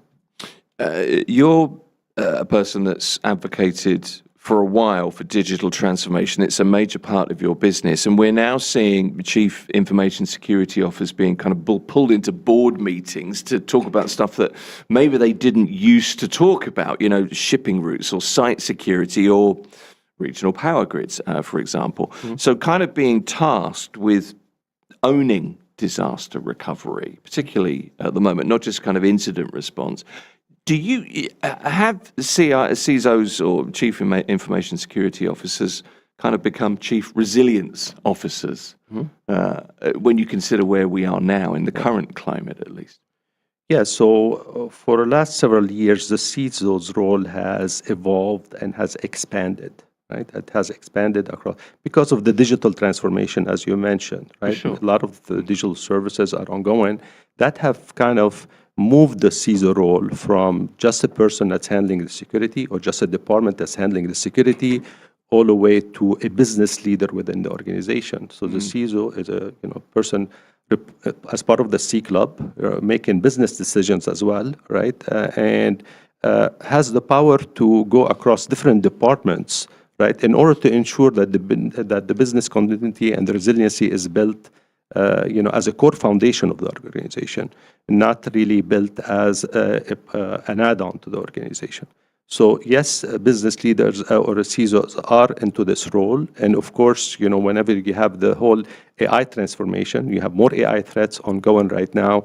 You're a person that's advocated for a while for digital transformation. It's a major part of your business. And we're now seeing chief information security officers being kind of pulled into board meetings to talk about stuff that maybe they didn't used to talk about, shipping routes or site security or regional power grids, for example. So kind of being tasked with owning disaster recovery, particularly at the moment, not just kind of incident response. Do you have CISOs or chief information security officers kind of become chief resilience officers when you consider where we are now in the current climate, at least? Yeah, so for the last several years, the CISO's role has evolved and has expanded. Right, it has expanded across because of the digital transformation, as you mentioned. Right, sure. A lot of the digital services are ongoing that have kind of moved the CISO role from just a person that's handling the security or just a department that's handling the security, all the way to a business leader within the organization. So the CISO is a person as part of the C club, making business decisions as well, right, and has the power to go across different departments. Right, in order to ensure that the business continuity and the resiliency is built, as a core foundation of the organization, not really built as an add-on to the organization. So yes, business leaders or CISOs are into this role, and of course, whenever you have the whole AI transformation, you have more AI threats ongoing right now.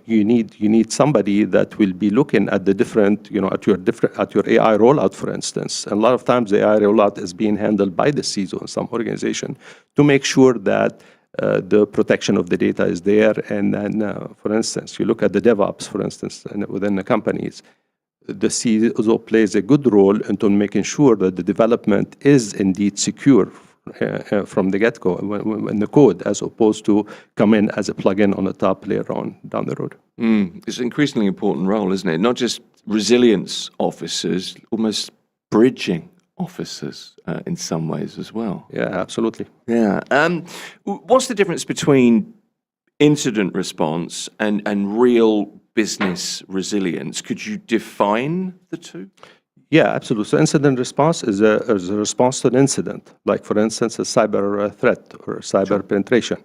You need somebody that will be looking at the different, at your AI rollout, for instance. And a lot of times, the AI rollout is being handled by the CISO in some organization to make sure that the protection of the data is there. And then, for instance, you look at the DevOps, for instance, within the companies. The CISO plays a good role into making sure that the development is indeed secure from the get-go in the code, as opposed to come in as a plugin on the top later on down the road. It's an increasingly important role, isn't it? Not just resilience officers, almost bridging officers in some ways as well. Yeah, absolutely. Yeah. What's the difference between incident response and real business resilience? Could you define the two? Yeah, absolutely. So incident response is a response to an incident, like for instance, a cyber threat or cyber penetration.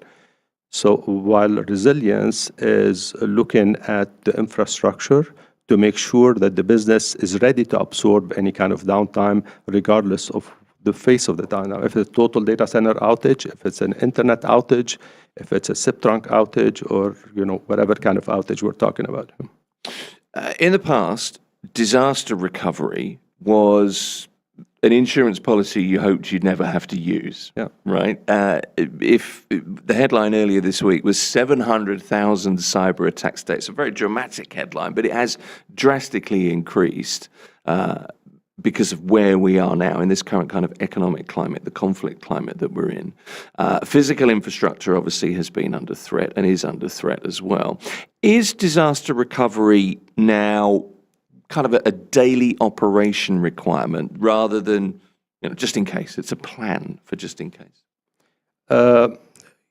So while resilience is looking at the infrastructure to make sure that the business is ready to absorb any kind of downtime, regardless of the phase of the downtime. If it's a total data center outage, if it's an internet outage, if it's a SIP trunk outage, or whatever kind of outage we're talking about. In the past, disaster recovery was an insurance policy you hoped you'd never have to use. Yeah. Right? If the headline earlier this week was 700,000 cyber attacks a day. It's a very dramatic headline, but it has drastically increased because of where we are now in this current kind of economic climate, the conflict climate that we're in. Physical infrastructure obviously has been under threat and is under threat as well. Is disaster recovery now kind of a daily operation requirement rather than just in case? It's a plan for just in case.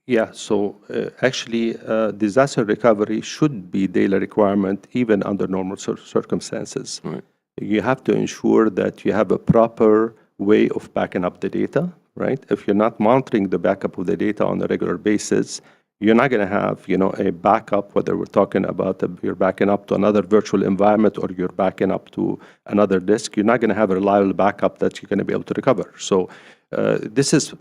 Yeah, so actually disaster recovery should be daily requirement even under normal circumstances. Right. You have to ensure that you have a proper way of backing up the data, right? If you're not monitoring the backup of the data on a regular basis, you're not going to have, a backup, whether we're talking about you're backing up to another virtual environment or you're backing up to another disk, you're not going to have a reliable backup that you're going to be able to recover. So this is,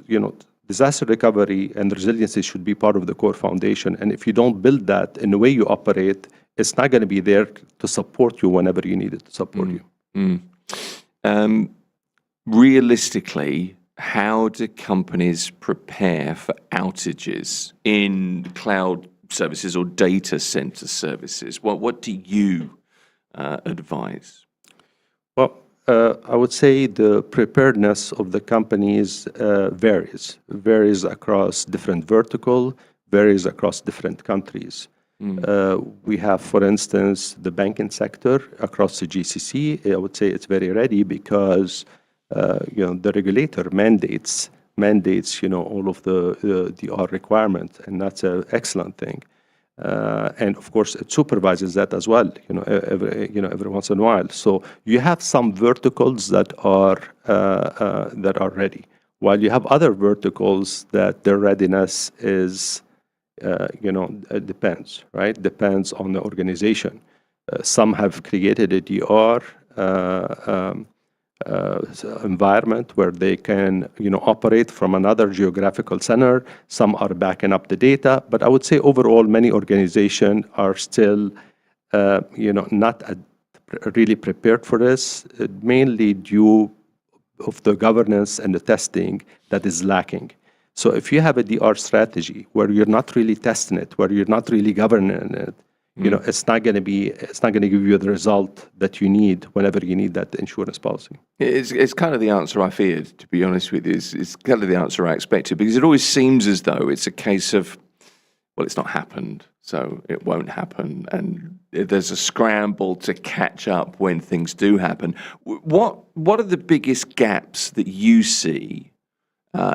disaster recovery and resiliency should be part of the core foundation. And if you don't build that in the way you operate, it's not going to be there to support you whenever you need it to support you. Realistically, how do companies prepare for outages in cloud services or data center services? What do you advise? Well, I would say the preparedness of the companies varies across different vertical, varies across different countries. We have, for instance, the banking sector across the GCC. I would say it's very ready because the regulator mandates all of the DR requirements, and that's an excellent thing. And of course, it supervises that as well. Every once in a while. So you have some verticals that are ready, while you have other verticals that their readiness is. It depends, right? Depends on the organization. Some have created a DR environment where they can, operate from another geographical center. Some are backing up the data, but I would say overall, many organizations are still, not really prepared for this, mainly due of the governance and the testing that is lacking. So if you have a DR strategy where you're not really testing it, where you're not really governing it, it's not going to give you the result that you need whenever you need that insurance policy. It's kind of the answer I feared, to be honest with you. It's kind of the answer I expected, because it always seems as though it's a case of, well, it's not happened, so it won't happen, and there's a scramble to catch up when things do happen. What are the biggest gaps that you see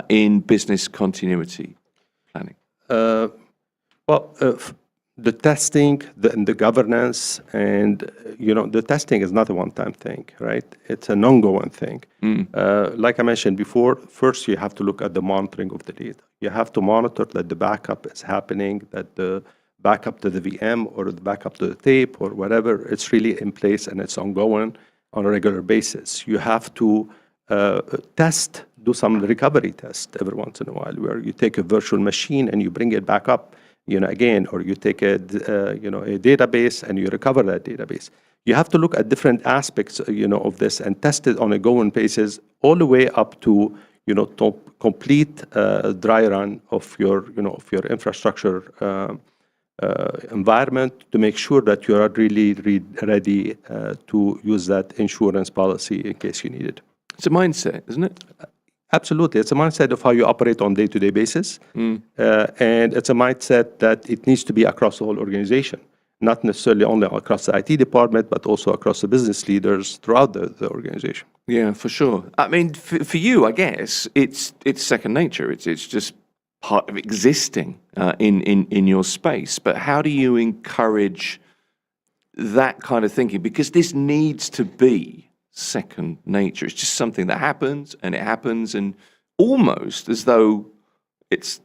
in business continuity planning? The testing and the governance, and the testing is not a one-time thing, right? It's an ongoing thing. Like I mentioned before, first you have to look at the monitoring of the data. You have to monitor that the backup is happening, that the backup to the VM or the backup to the tape or whatever, it's really in place and it's ongoing on a regular basis. You have to do some recovery test every once in a while, where you take a virtual machine and you bring it back up, again, or you take a database and you recover that database. You have to look at different aspects, of this and test it on a going basis, all the way up to, to complete dry run of your infrastructure environment to make sure that you are really ready to use that insurance policy in case you need it. It's a mindset, isn't it? Absolutely. It's a mindset of how you operate on a day-to-day basis. And it's a mindset that it needs to be across the whole organization. not necessarily only across the IT department, but also across the business leaders throughout the organization. Yeah, for sure. I mean, for you, I guess it's second nature. It's just part of existing in your space. But how do you encourage that kind of thinking? Because this needs to be second nature. It's just something that happens, and almost as though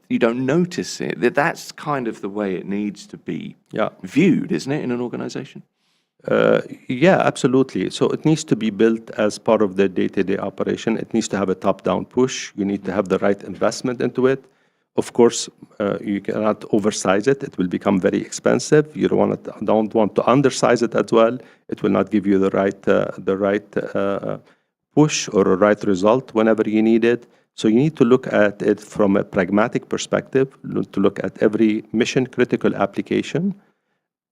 you don't notice it. That's kind of the way it needs to be viewed, isn't it, in an organization? Yeah, absolutely. So it needs to be built as part of the day-to-day operation. It needs to have a top-down push. You need to have the right investment into it. Of course, you cannot oversize it. It will become very expensive. You don't want to undersize it as well. It will not give you the right push or a right result whenever you need it. So you need to look at it from a pragmatic perspective, to look at every mission-critical application,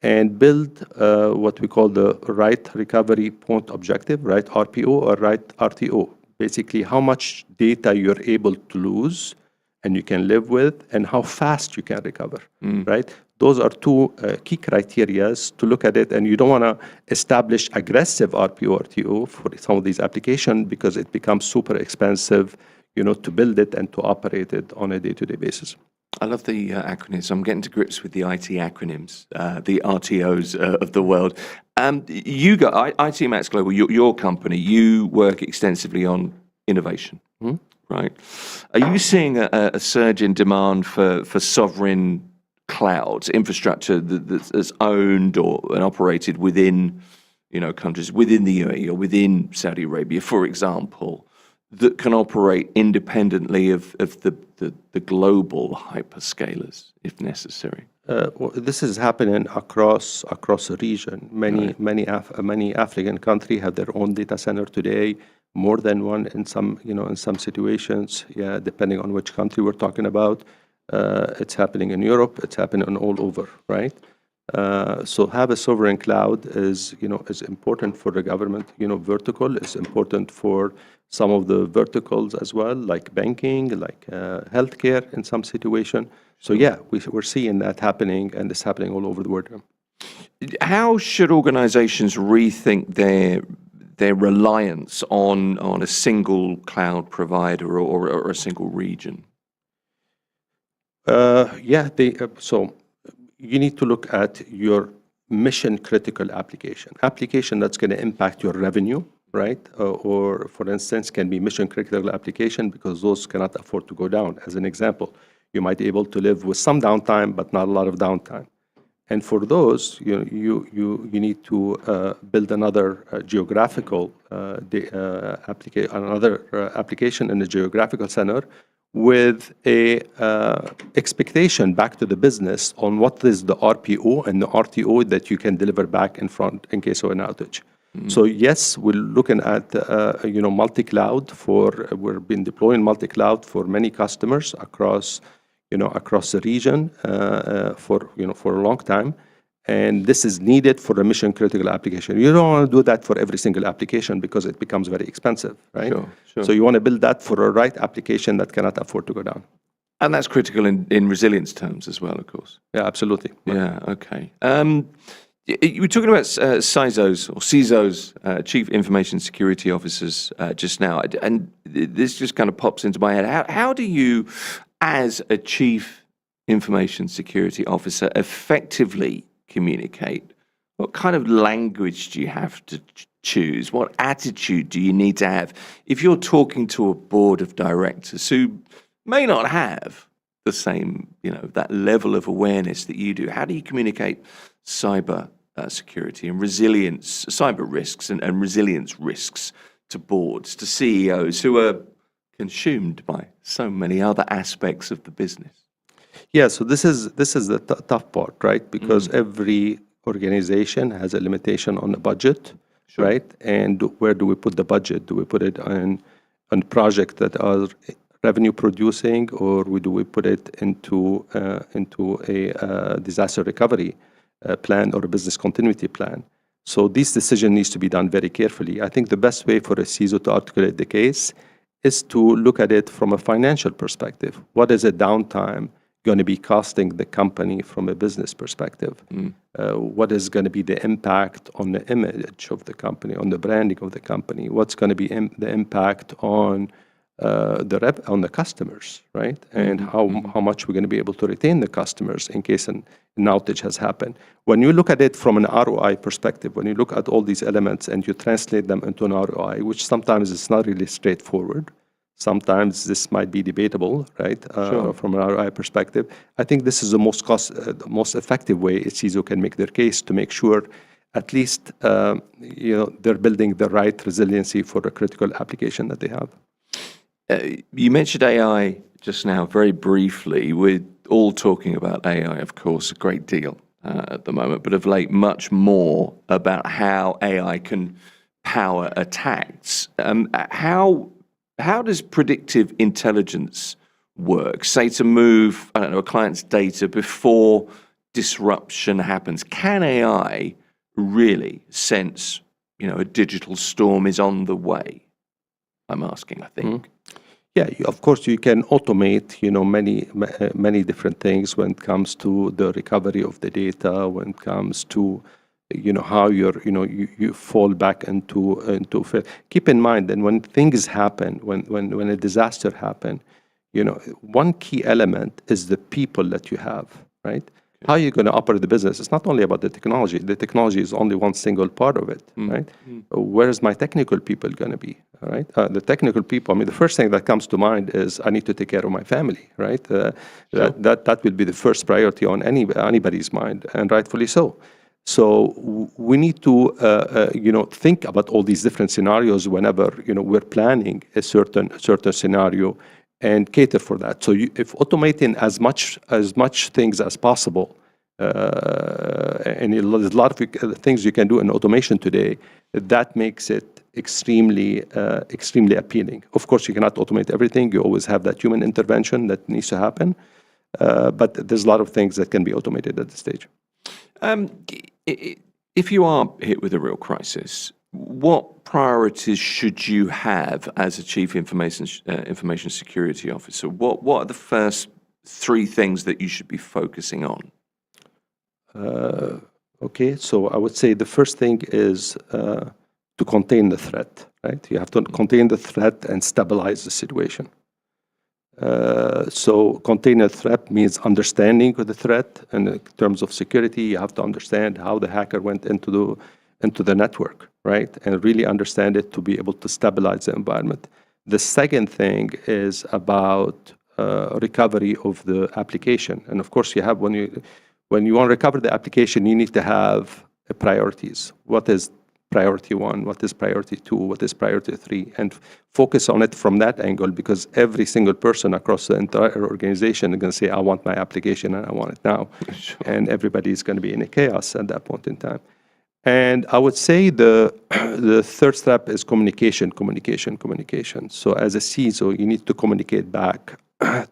and build what we call the right recovery point objective, right RPO or right RTO. Basically, how much data you're able to lose and you can live with, and how fast you can recover, right? Those are two key criteria to look at it, and you don't want to establish aggressive RPO, RTO for some of these applications because it becomes super expensive, to build it and to operate it on a day-to-day basis. I love the acronyms. I'm getting to grips with the IT acronyms, the RTOs of the world. You got IT Max Global, your company. You work extensively on innovation, right? Are you seeing a surge in demand for sovereign clouds, infrastructure that's owned and operated within, countries within the UAE or within Saudi Arabia, for example, that can operate independently of the global hyperscalers, if necessary? Well, this is happening across the region. Many African countries have their own data center today, more than one in some situations. Yeah, depending on which country we're talking about. It's happening in Europe. It's happening all over, right? So have a sovereign cloud is important for the government, vertical. It's important for some of the verticals as well, like banking, like healthcare in some situation. So yeah, we're seeing that happening, and it's happening all over the world. How should organizations rethink their reliance on a single cloud provider or a single region? So you need to look at your mission-critical application that's going to impact your revenue, right? Or, for instance, can be mission-critical application because those cannot afford to go down. As an example, you might be able to live with some downtime, but not a lot of downtime. And for those, you need to build another geographical application in the geographical center with a expectation back to the business on what is the RPO and the RTO that you can deliver back in front in case of an outage. So yes, we're looking at multi-cloud we've been deploying multi-cloud for many customers across the region for a long time. And this is needed for a mission-critical application. You don't want to do that for every single application because it becomes very expensive, right? Sure. So you want to build that for a right application that cannot afford to go down. And that's critical in resilience terms as well, of course. Yeah, absolutely. Yeah, okay. You were talking about CISOs, Chief Information Security Officers, just now. And this just kind of pops into my head. How do you, as a Chief Information Security Officer, effectively communicate? What kind of language do you have to choose? What attitude do you need to have if you're talking to a board of directors who may not have the same, that level of awareness that you do? How do you communicate cyber security and resilience, cyber risks and resilience risks to boards, to CEOs who are consumed by so many other aspects of the business? Yeah, so this is the tough part, right? Because every organization has a limitation on the budget, right? And where do we put the budget? Do we put it on projects that are revenue producing, or do we put it into a disaster recovery plan or a business continuity plan? So this decision needs to be done very carefully. I think the best way for a CISO to articulate the case is to look at it from a financial perspective. What is a downtime going to be costing the company from a business perspective? What is going to be the impact on the image of the company, on the branding of the company? What's going to be the impact on on the customers, right? And how much we're going to be able to retain the customers in case an outage has happened. When you look at it from an ROI perspective, when you look at all these elements and you translate them into an ROI, which sometimes is not really straightforward, sometimes this might be debatable, right? From an ROI perspective, I think this is the most effective way a CISO can make their case to make sure at least they're building the right resiliency for the critical application that they have. You mentioned AI just now very briefly. We're all talking about AI, of course, a great deal at the moment, but of late, much more about how AI can power attacks. How does predictive intelligence work? Say to move, I don't know, a client's data before disruption happens. Can AI really sense, a digital storm is on the way? I'm asking, I think. Yeah, of course, you can automate, many different things when it comes to the recovery of the data, when it comes to, how you fall back into. Keep in mind that when things happen, when a disaster happen, one key element is the people that you have, right? How are you going to operate the business? It's not only about the technology. The technology is only one single part of it, right? Where is my technical people going to be, right? The technical people, the first thing that comes to mind is I need to take care of my family, right? That will be the first priority on anybody's mind, and rightfully so. So we need to, think about all these different scenarios whenever, we're planning a certain scenario, and cater for that. So if automating as much things as possible, and there's a lot of things you can do in automation today, that makes it extremely appealing. Of course, you cannot automate everything. You always have that human intervention that needs to happen. But there's a lot of things that can be automated at this stage. If you are hit with a real crisis, what priorities should you have as a chief information security officer? What are the first three things that you should be focusing on? Okay, so I would say the first thing is to contain the threat, right? You have to contain the threat and stabilize the situation. So contain the threat means understanding of the threat, and in terms of security, you have to understand how the hacker went into the network, right? And really understand it to be able to stabilize the environment. The second thing is about recovery of the application. And of course, you have when you want to recover the application, you need to have priorities. What is priority 1? What is priority 2? What is priority 3? And focus on it from that angle, because every single person across the entire organization is going to say, I want my application and I want it now. Sure. And everybody is going to be in a chaos at that point in time. And I would say the third step is communication. So as a CISO, you need to communicate back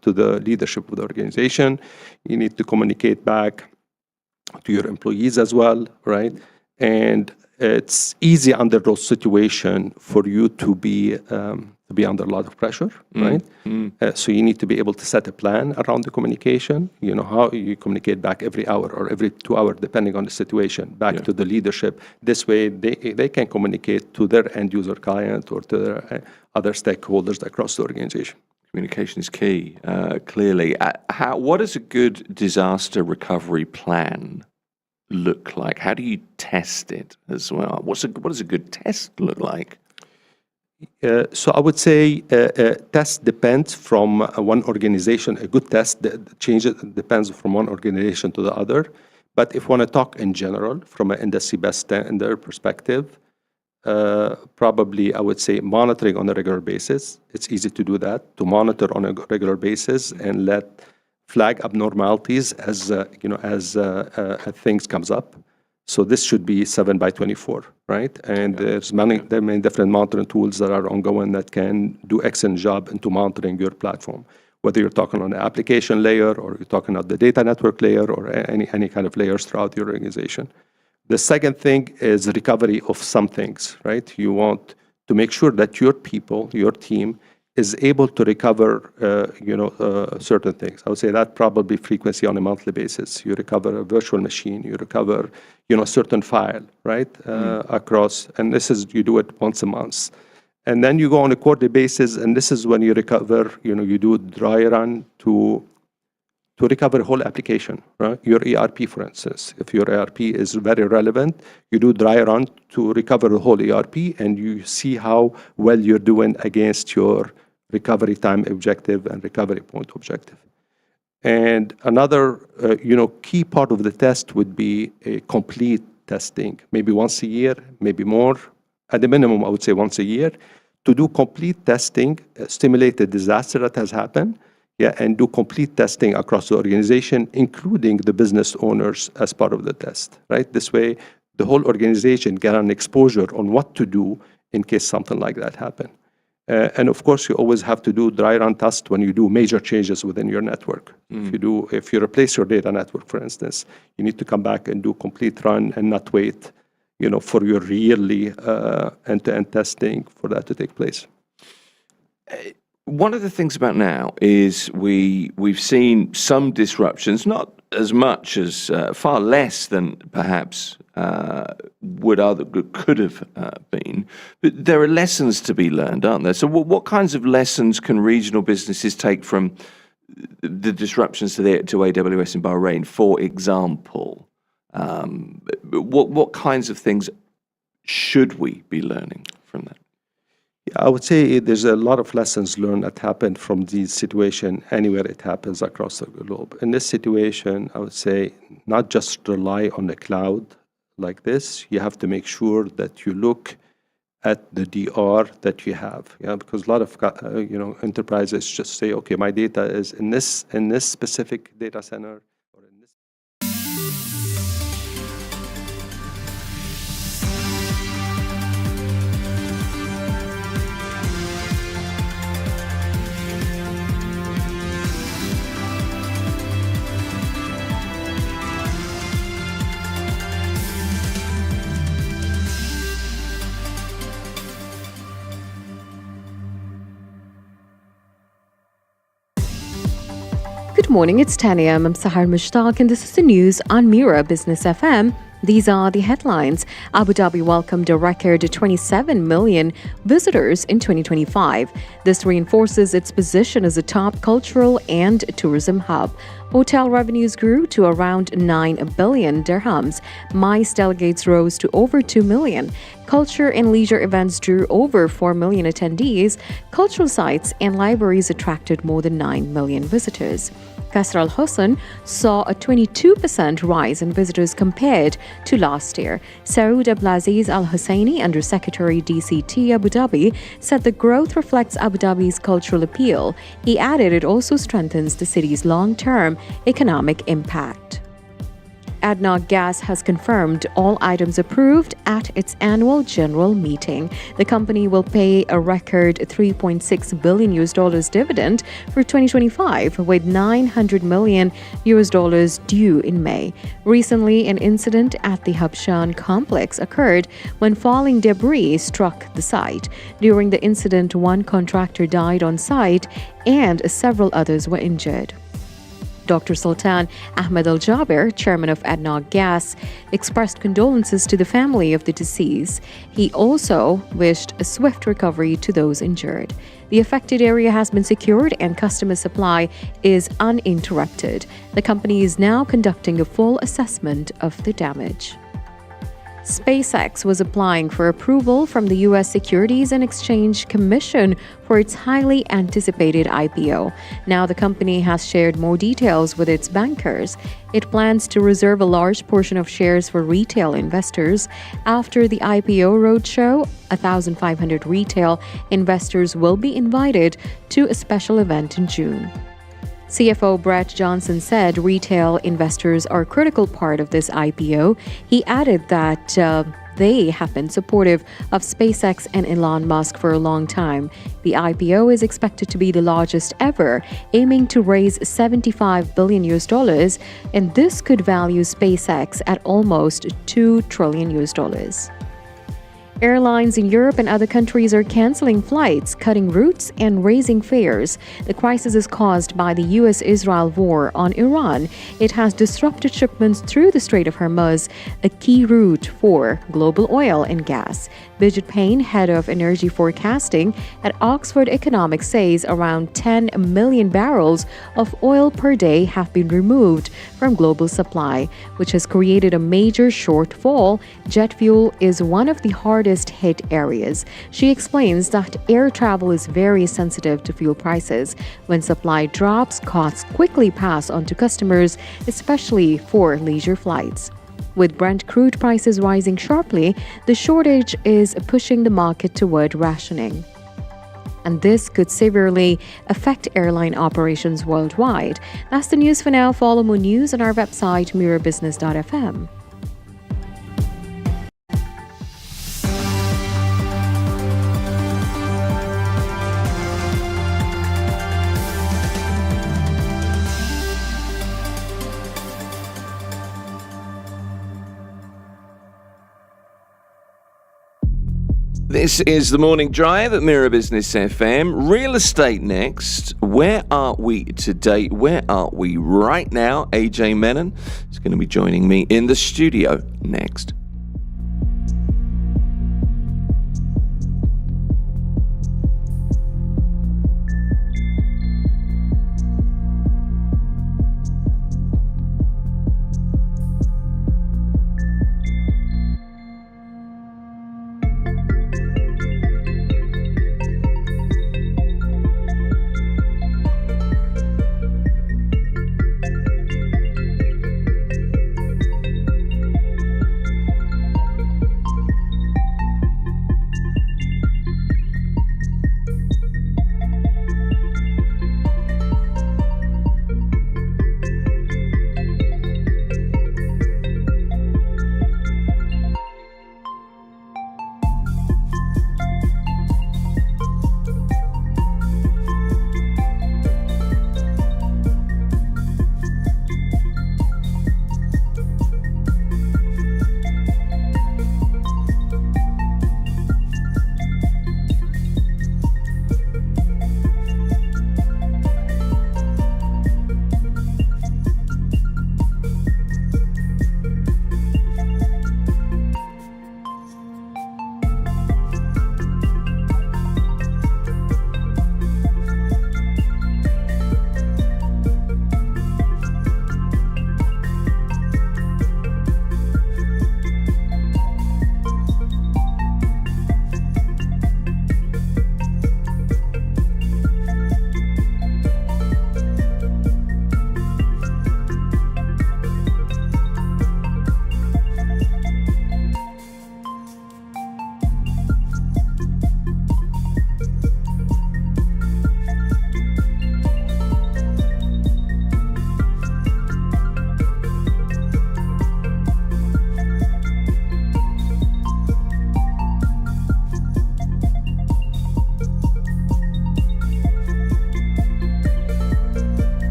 to the leadership of the organization. You need to communicate back to your employees as well, right? And it's easy under those situations for you to be under a lot of pressure, right? So you need to be able to set a plan around the communication. You know how you communicate back every hour or every 2 hours, depending on the situation, back to the leadership. This way, they can communicate to their end user client or to their other stakeholders across the organization. Communication is key, clearly. What does a good disaster recovery plan look like? How do you test it as well? What does a good test look like? So I would say test depends from one organization. A good test depends from one organization to the other. But if you want to talk in general, from an industry best standard perspective, probably I would say monitoring on a regular basis. It's easy to do that, to monitor on a regular basis and flag abnormalities as things comes up. So this should be 7/24, right? And there are many different monitoring tools that are ongoing that can do excellent job into monitoring your platform. Whether you're talking on the application layer or you're talking on the data network layer or any kind of layers throughout your organization. The second thing is recovery of some things, right? You want to make sure that your people, your team, is able to recover, certain things. I would say that probably frequency on a monthly basis. You recover a virtual machine, you recover, a certain file, right, across, and you do it once a month. And then you go on a quarterly basis, and this is when you recover, you do dry run to recover a whole application, right? Your ERP, for instance. If your ERP is very relevant, you do dry run to recover the whole ERP, and you see how well you're doing against your recovery time objective and recovery point objective. And another, key part of the test would be a complete testing, maybe once a year, maybe more. At the minimum, I would say once a year, to do complete testing, stimulate the disaster that has happened, and do complete testing across the organization, including the business owners as part of the test, right? This way, the whole organization get an exposure on what to do in case something like that happen. And of course, you always have to do dry run test when you do major changes within your network. If you replace your data network, for instance, you need to come back and do complete run and not wait, for your yearly end-to-end testing for that to take place. One of the things about now is we've seen some disruptions, not as much as far less than perhaps could have been, but there are lessons to be learned, aren't there? So what kinds of lessons can regional businesses take from the disruptions to AWS in Bahrain, for example? What kinds of things should we be learning from that? I would say there's a lot of lessons learned that happened from this situation anywhere it happens across the globe. In this situation, I would say not just rely on the cloud like this. You have to make sure that you look at the DR that you have, because a lot of enterprises just say, okay, my data is in this specific data center. Good morning, it's 10 a.m. I'm Sahar Mushtaq, and this is the news on Mira Business FM. These are the headlines. Abu Dhabi welcomed a record 27 million visitors in 2025. This reinforces its position as a top cultural and tourism hub. Hotel revenues grew to around 9 billion dirhams. MICE delegates rose to over 2 million. Culture and leisure events drew over 4 million attendees. Cultural sites and libraries attracted more than 9 million visitors. Qasr Al Hosn saw a 22% rise in visitors compared to last year. Saud Abdulaziz Al Husseini, Undersecretary DCT Abu Dhabi, said the growth reflects Abu Dhabi's cultural appeal. He added it also strengthens the city's long-term economic impact. ADNOC Gas has confirmed all items approved at its annual general meeting. The company will pay a record $3.6 billion dividend for 2025, with $900 million due in May. Recently, an incident at the Habshan complex occurred when falling debris struck the site. During the incident, one contractor died on site and several others were injured. Dr. Sultan Ahmed Al Jaber, chairman of ADNOC Gas, expressed condolences to the family of the deceased. He also wished a swift recovery to those injured. The affected area has been secured and customer supply is uninterrupted. The company is now conducting a full assessment of the damage. SpaceX was applying for approval from the U.S. Securities and Exchange Commission for its highly anticipated IPO. Now the company has shared more details with its bankers. It plans to reserve a large portion of shares for retail investors. After the IPO roadshow, 1,500 retail investors will be invited to a special event in June. CFO Brett Johnson said retail investors are a critical part of this IPO. He added that they have been supportive of SpaceX and Elon Musk for a long time. The IPO is expected to be the largest ever, aiming to raise $75 billion, and this could value SpaceX at almost $2 trillion. Airlines in Europe and other countries are canceling flights, cutting routes, and raising fares. The crisis is caused by the U.S.-Israel war on Iran. It has disrupted shipments through the Strait of Hormuz, a key route for global oil and gas. Bijit Payne, head of energy forecasting at Oxford Economics, says around 10 million barrels of oil per day have been removed from global supply, which has created a major shortfall. Jet fuel is one of the hardest hit areas. She explains that air travel is very sensitive to fuel prices. When supply drops, costs quickly pass on to customers, especially for leisure flights. With Brent crude prices rising sharply, the shortage is pushing the market toward rationing. And this could severely affect airline operations worldwide. That's the news for now. Follow more news on our website, mirabusiness.fm. This is the Morning Drive at Mira Business FM. Real estate next. Where are we today? Where are we right now? AJ Menon is going to be joining me in the studio next.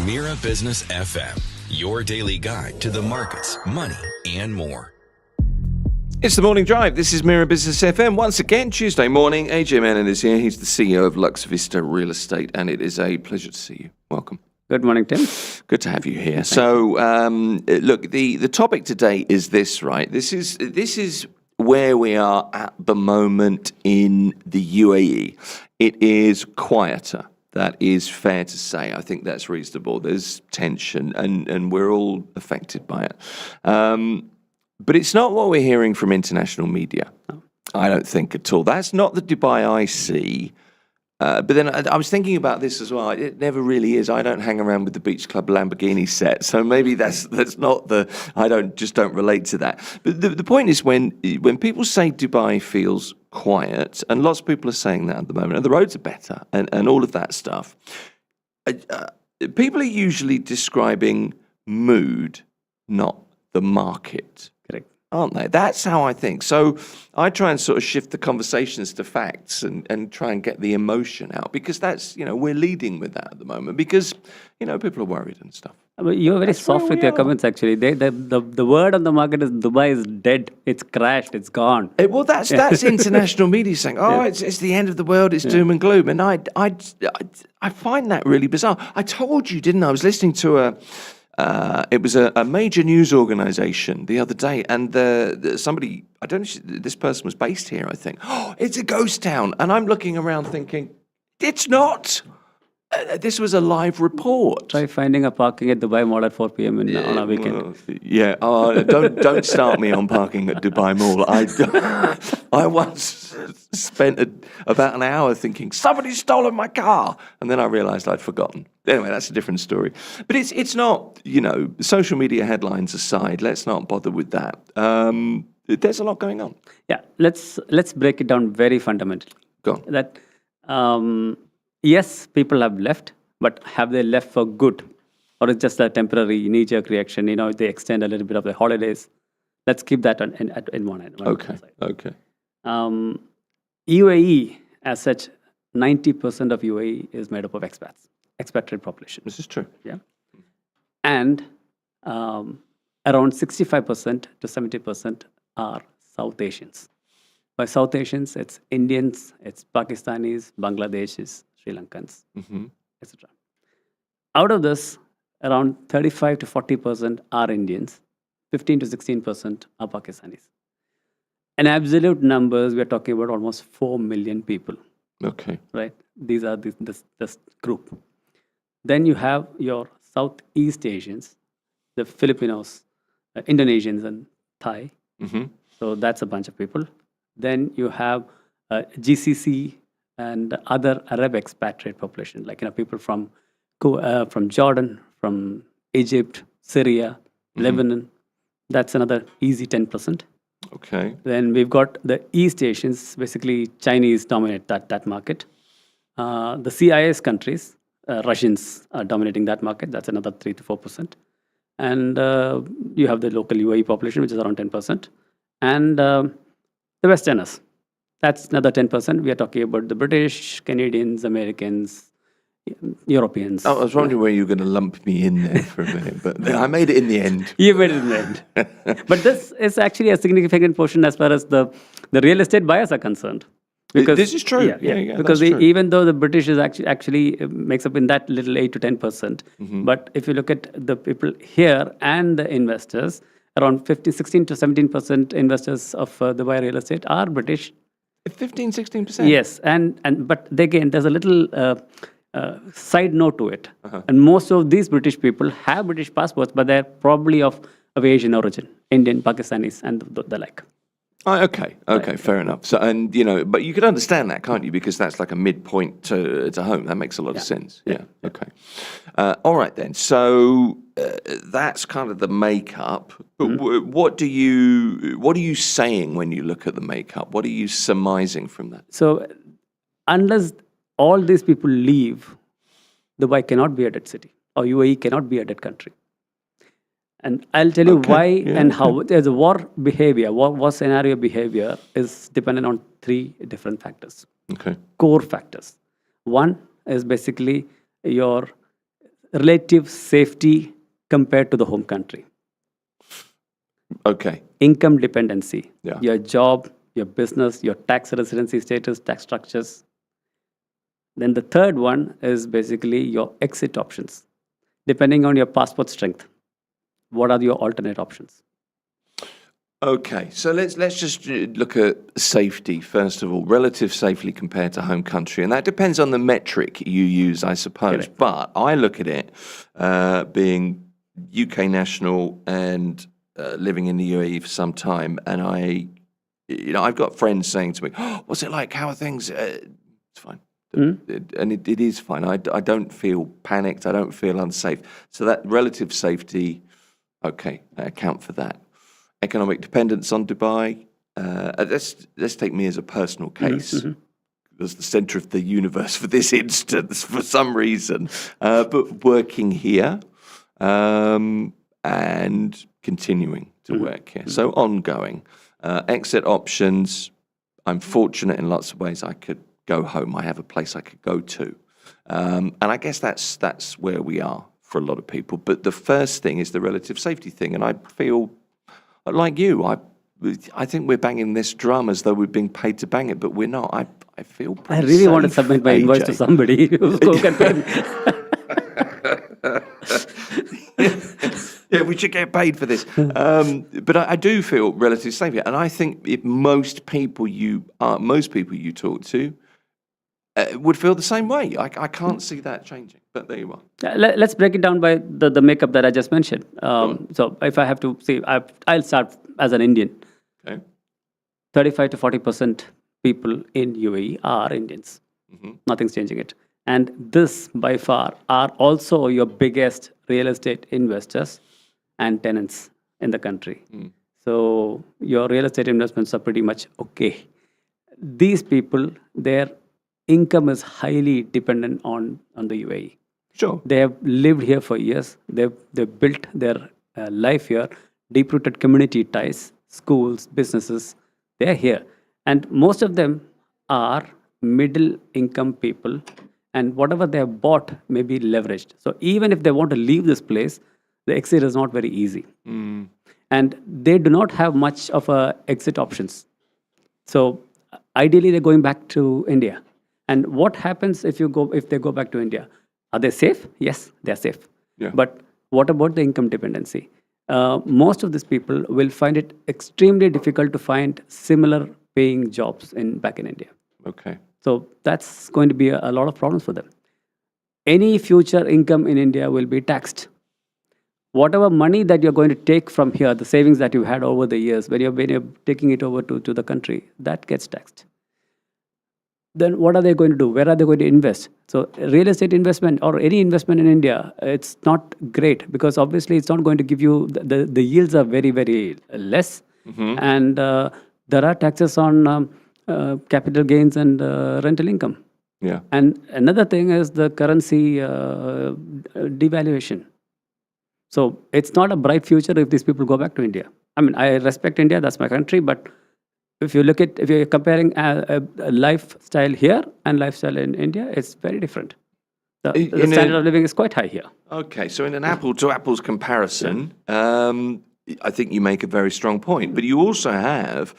Mira Business FM, your daily guide to the markets, money, and more. It's the morning drive. This is Mira Business FM. Once again, Tuesday morning. AJ Menon is here. He's the CEO of Lux Vista Real Estate, and it is a pleasure to see you. Welcome. Good morning, Tim. Good to have you here. So, look, the topic today is this, right? This is where we are at the moment in the UAE. It is quieter. That is fair to say. I think that's reasonable. There's tension, and we're all affected by it. But it's not what we're hearing from international media. No. I don't think at all. That's not the Dubai I see. But then I was thinking about this as well. It never really is. I don't hang around with the Beach Club Lamborghini set, so maybe that's not the. I don't relate to that. But the point is when people say Dubai feels quiet, and lots of people are saying that at the moment, and the roads are better, and all of that stuff. People are usually describing mood, not the market. Correct. Aren't they? That's how I think. So I try and sort of shift the conversations to facts and try and get the emotion out, because that's, we're leading with that at the moment, because, people are worried and stuff. But you're very soft with your comments, actually. The word on the market is Dubai is dead. It's crashed. It's gone. Well, that's international media saying, it's the end of the world. It's doom and gloom. And I find that really bizarre. I told you, didn't I? I was listening to it was a major news organization the other day, and somebody, I don't know, this person was based here, I think. Oh, it's a ghost town. And I'm looking around thinking, it's not. This was a live report. Try finding a parking at Dubai Mall at 4 p.m. on a weekend. Don't start me on parking at Dubai Mall. I once spent about an hour thinking, somebody's stolen my car. And then I realized I'd forgotten. Anyway, that's a different story. But it's not, social media headlines aside, let's not bother with that. There's a lot going on. Yeah, let's break it down very fundamentally. Go on. That, yes, people have left, but have they left for good? Or it's just a temporary knee-jerk reaction, they extend a little bit of the holidays. Let's keep that in one end. Okay. UAE, as such, 90% of UAE is made up of expats, expatriate population. This is true. Yeah. And around 65% to 70% are South Asians. By South Asians, it's Indians, it's Pakistanis, Bangladeshis, Sri Lankans, etc. Out of this, around 35 to 40% are Indians, 15 to 16% are Pakistanis. In absolute numbers, we are talking about almost 4 million people. Okay. Right? These are this group. Then you have your Southeast Asians, the Filipinos, Indonesians, and Thai. So that's a bunch of people. Then you have GCC and other Arab expatriate population, like people from Jordan, from Egypt, Syria, Lebanon. That's another easy 10%. Okay. Then we've got the East Asians, basically Chinese dominate that market. The CIS countries, Russians are dominating that market. That's another 3 to 4%. And you have the local UAE population, which is around 10%. And the Westerners, that's another 10%. We are talking about the British, Canadians, Americans, Europeans. I was wondering where you were going to lump me in there for a minute, but I made it in the end. You made it in the end. But this is actually a significant portion as far as the real estate buyers are concerned. Because, this is true. Yeah, because even though the British is actually makes up in that little 8 to 10%, but if you look at the people here and the investors, around 16 to 17% investors of Dubai real estate are British. 15, 16%? Yes, but again, there's a little side note to it. And most of these British people have British passports, but they're probably of Asian origin, Indian, Pakistanis, and the like. Okay, fair enough. So, but you can understand that, can't you? Because that's like a midpoint to home. That makes a lot of sense. Yeah. Okay. All right then. So that's kind of the makeup. But what are you saying when you look at the makeup? What are you surmising from that? So, unless all these people leave, Dubai cannot be a dead city, or UAE cannot be a dead country. And I'll tell you why and how. There's a war scenario behavior is dependent on 3 different factors. Okay. Core factors. One is basically your relative safety compared to the home country. Okay. Income dependency, Yeah. your job, your business, your tax residency status, tax structures. Then the third one is basically your exit options. Depending on your passport strength, what are your alternate options? Okay, so let's just look at safety first of all, relative safety compared to home country, and that depends on the metric you use, I suppose. Correct. But I look at it being UK national and living in the UAE for some time, and I've got friends saying to me, "Oh, what's it like? How are things?" It's fine. And it is fine. I don't feel panicked. I don't feel unsafe. So that relative safety, okay, I account for that. Economic dependence on Dubai. Let's take me as a personal case. As the center of the universe for this instance, for some reason. But working here and continuing to work here. So ongoing. Exit options. I'm fortunate in lots of ways. I could go home. I have a place I could go to. And I guess that's where we are for a lot of people. But the first thing is the relative safety thing. And I feel like you, I think we're banging this drum as though we're being paid to bang it, but we're not. I feel pretty I really safe, want to submit my invoice to AJ. somebody who can pay me. Yeah, we should get paid for this. But I do feel relative safety, and I think most people you talk to would feel the same way. I can't see that changing. But there you are. Let's break it down by the makeup that I just mentioned. So if I have to see, I'll start as an Indian. Okay. 35 to 40% people in UAE are Indians. Nothing's changing it. And this, by far, are also your biggest real estate investors and tenants in the country. So your real estate investments are pretty much okay. These people, their income is highly dependent on the UAE. Sure. They have lived here for years. They've built their life here, deep-rooted community ties, schools, businesses. They're here. And most of them are middle-income people, and whatever they have bought may be leveraged. So even if they want to leave this place, the exit is not very easy. And they do not have much of exit options. So ideally, they're going back to India. And what happens if they go back to India? Are they safe? Yes, they're safe. Yeah. But what about the income dependency? Most of these people will find it extremely difficult to find similar paying jobs back in India. Okay. So that's going to be a lot of problems for them. Any future income in India will be taxed. Whatever money that you're going to take from here, the savings that you've had over the years, when you're taking it over to the country, that gets taxed. Then what are they going to do? Where are they going to invest? So real estate investment or any investment in India, it's not great because obviously it's not going to give you, the yields are very, very less. And there are taxes on capital gains and rental income. Yeah. And another thing is the currency devaluation. So it's not a bright future if these people go back to India. I mean, I respect India, that's my country, but if you're comparing a lifestyle here and lifestyle in India, it's very different. The standard of living is quite high here. Okay, so in an apple-to-apples comparison, I think you make a very strong point. But you also have,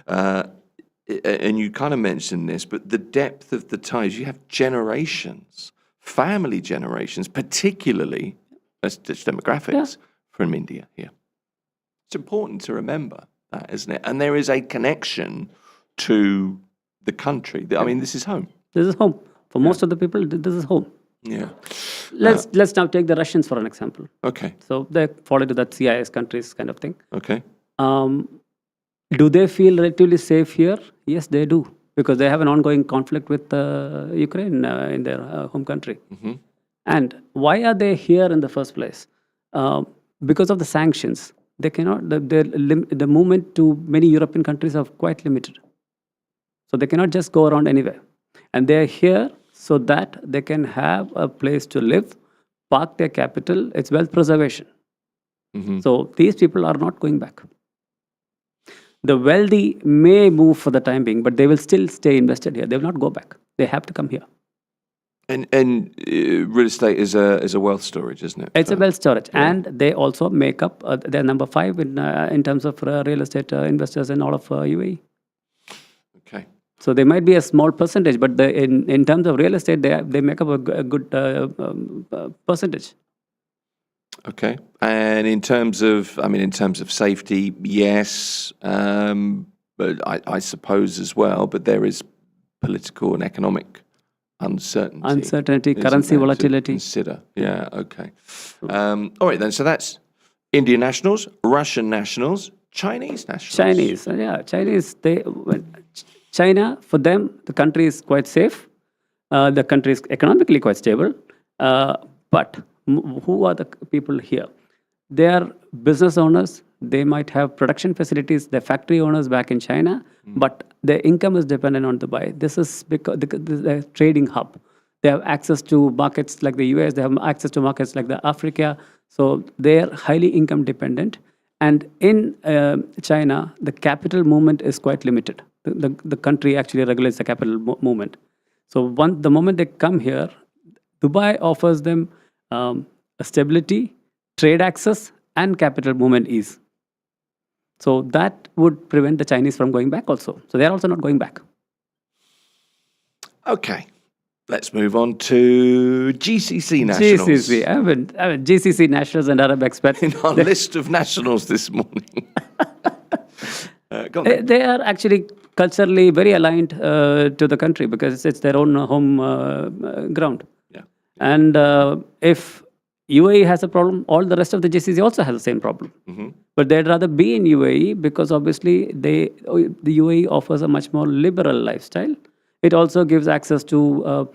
and you kind of mentioned this, but the depth of the ties. You have generations, family generations, particularly as demographics from India here. It's important to remember that, isn't it? And there is a connection to the country. I mean, this is home. This is home. For most of the people, this is home. Yeah. Let's now take the Russians for an example. Okay. So they fall into that CIS countries kind of thing. Okay. Do they feel relatively safe here? Yes, they do, because they have an ongoing conflict with Ukraine in their home country. And why are they here in the first place? Because of the sanctions. They cannot. The movement to many European countries are quite limited, so they cannot just go around anywhere. And they are here so that they can have a place to live, park their capital. It's wealth preservation. So these people are not going back. The wealthy may move for the time being, but they will still stay invested here. They will not go back. They have to come here. And real estate is a wealth storage, isn't it? It's a wealth storage, and they also make up. They're number 5 in terms of real estate investors in all of UAE. Okay. So they might be a small percentage, but in terms of real estate, they make up a good percentage. Okay. And in terms of safety, yes, but I suppose as well. But there is political and economic uncertainty, currency volatility. Consider. Yeah. Okay. All right then. So that's Indian nationals, Russian nationals, Chinese nationals. Chinese. China, for them, the country is quite safe. The country is economically quite stable. But who are the people here? They are business owners. They might have production facilities. They're factory owners back in China, but their income is dependent on Dubai. This is because this is a trading hub. They have access to markets like the US. They have access to markets like the Africa. So they are highly income dependent. And in China, the capital movement is quite limited. The country actually regulates the capital movement. So the moment they come here, Dubai offers them a stability, trade access, and capital movement ease. So that would prevent the Chinese from going back also. So they're also not going back. Okay. Let's move on to GCC nationals. GCC. I mean, GCC nationals and Arab expats. In our list of nationals this morning. Go on. They are actually culturally very aligned to the country because it's their own home ground. Yeah. And if UAE has a problem, all the rest of the GCC also has the same problem. Mm-hmm. But they'd rather be in UAE because obviously the UAE offers a much more liberal lifestyle. It also gives access to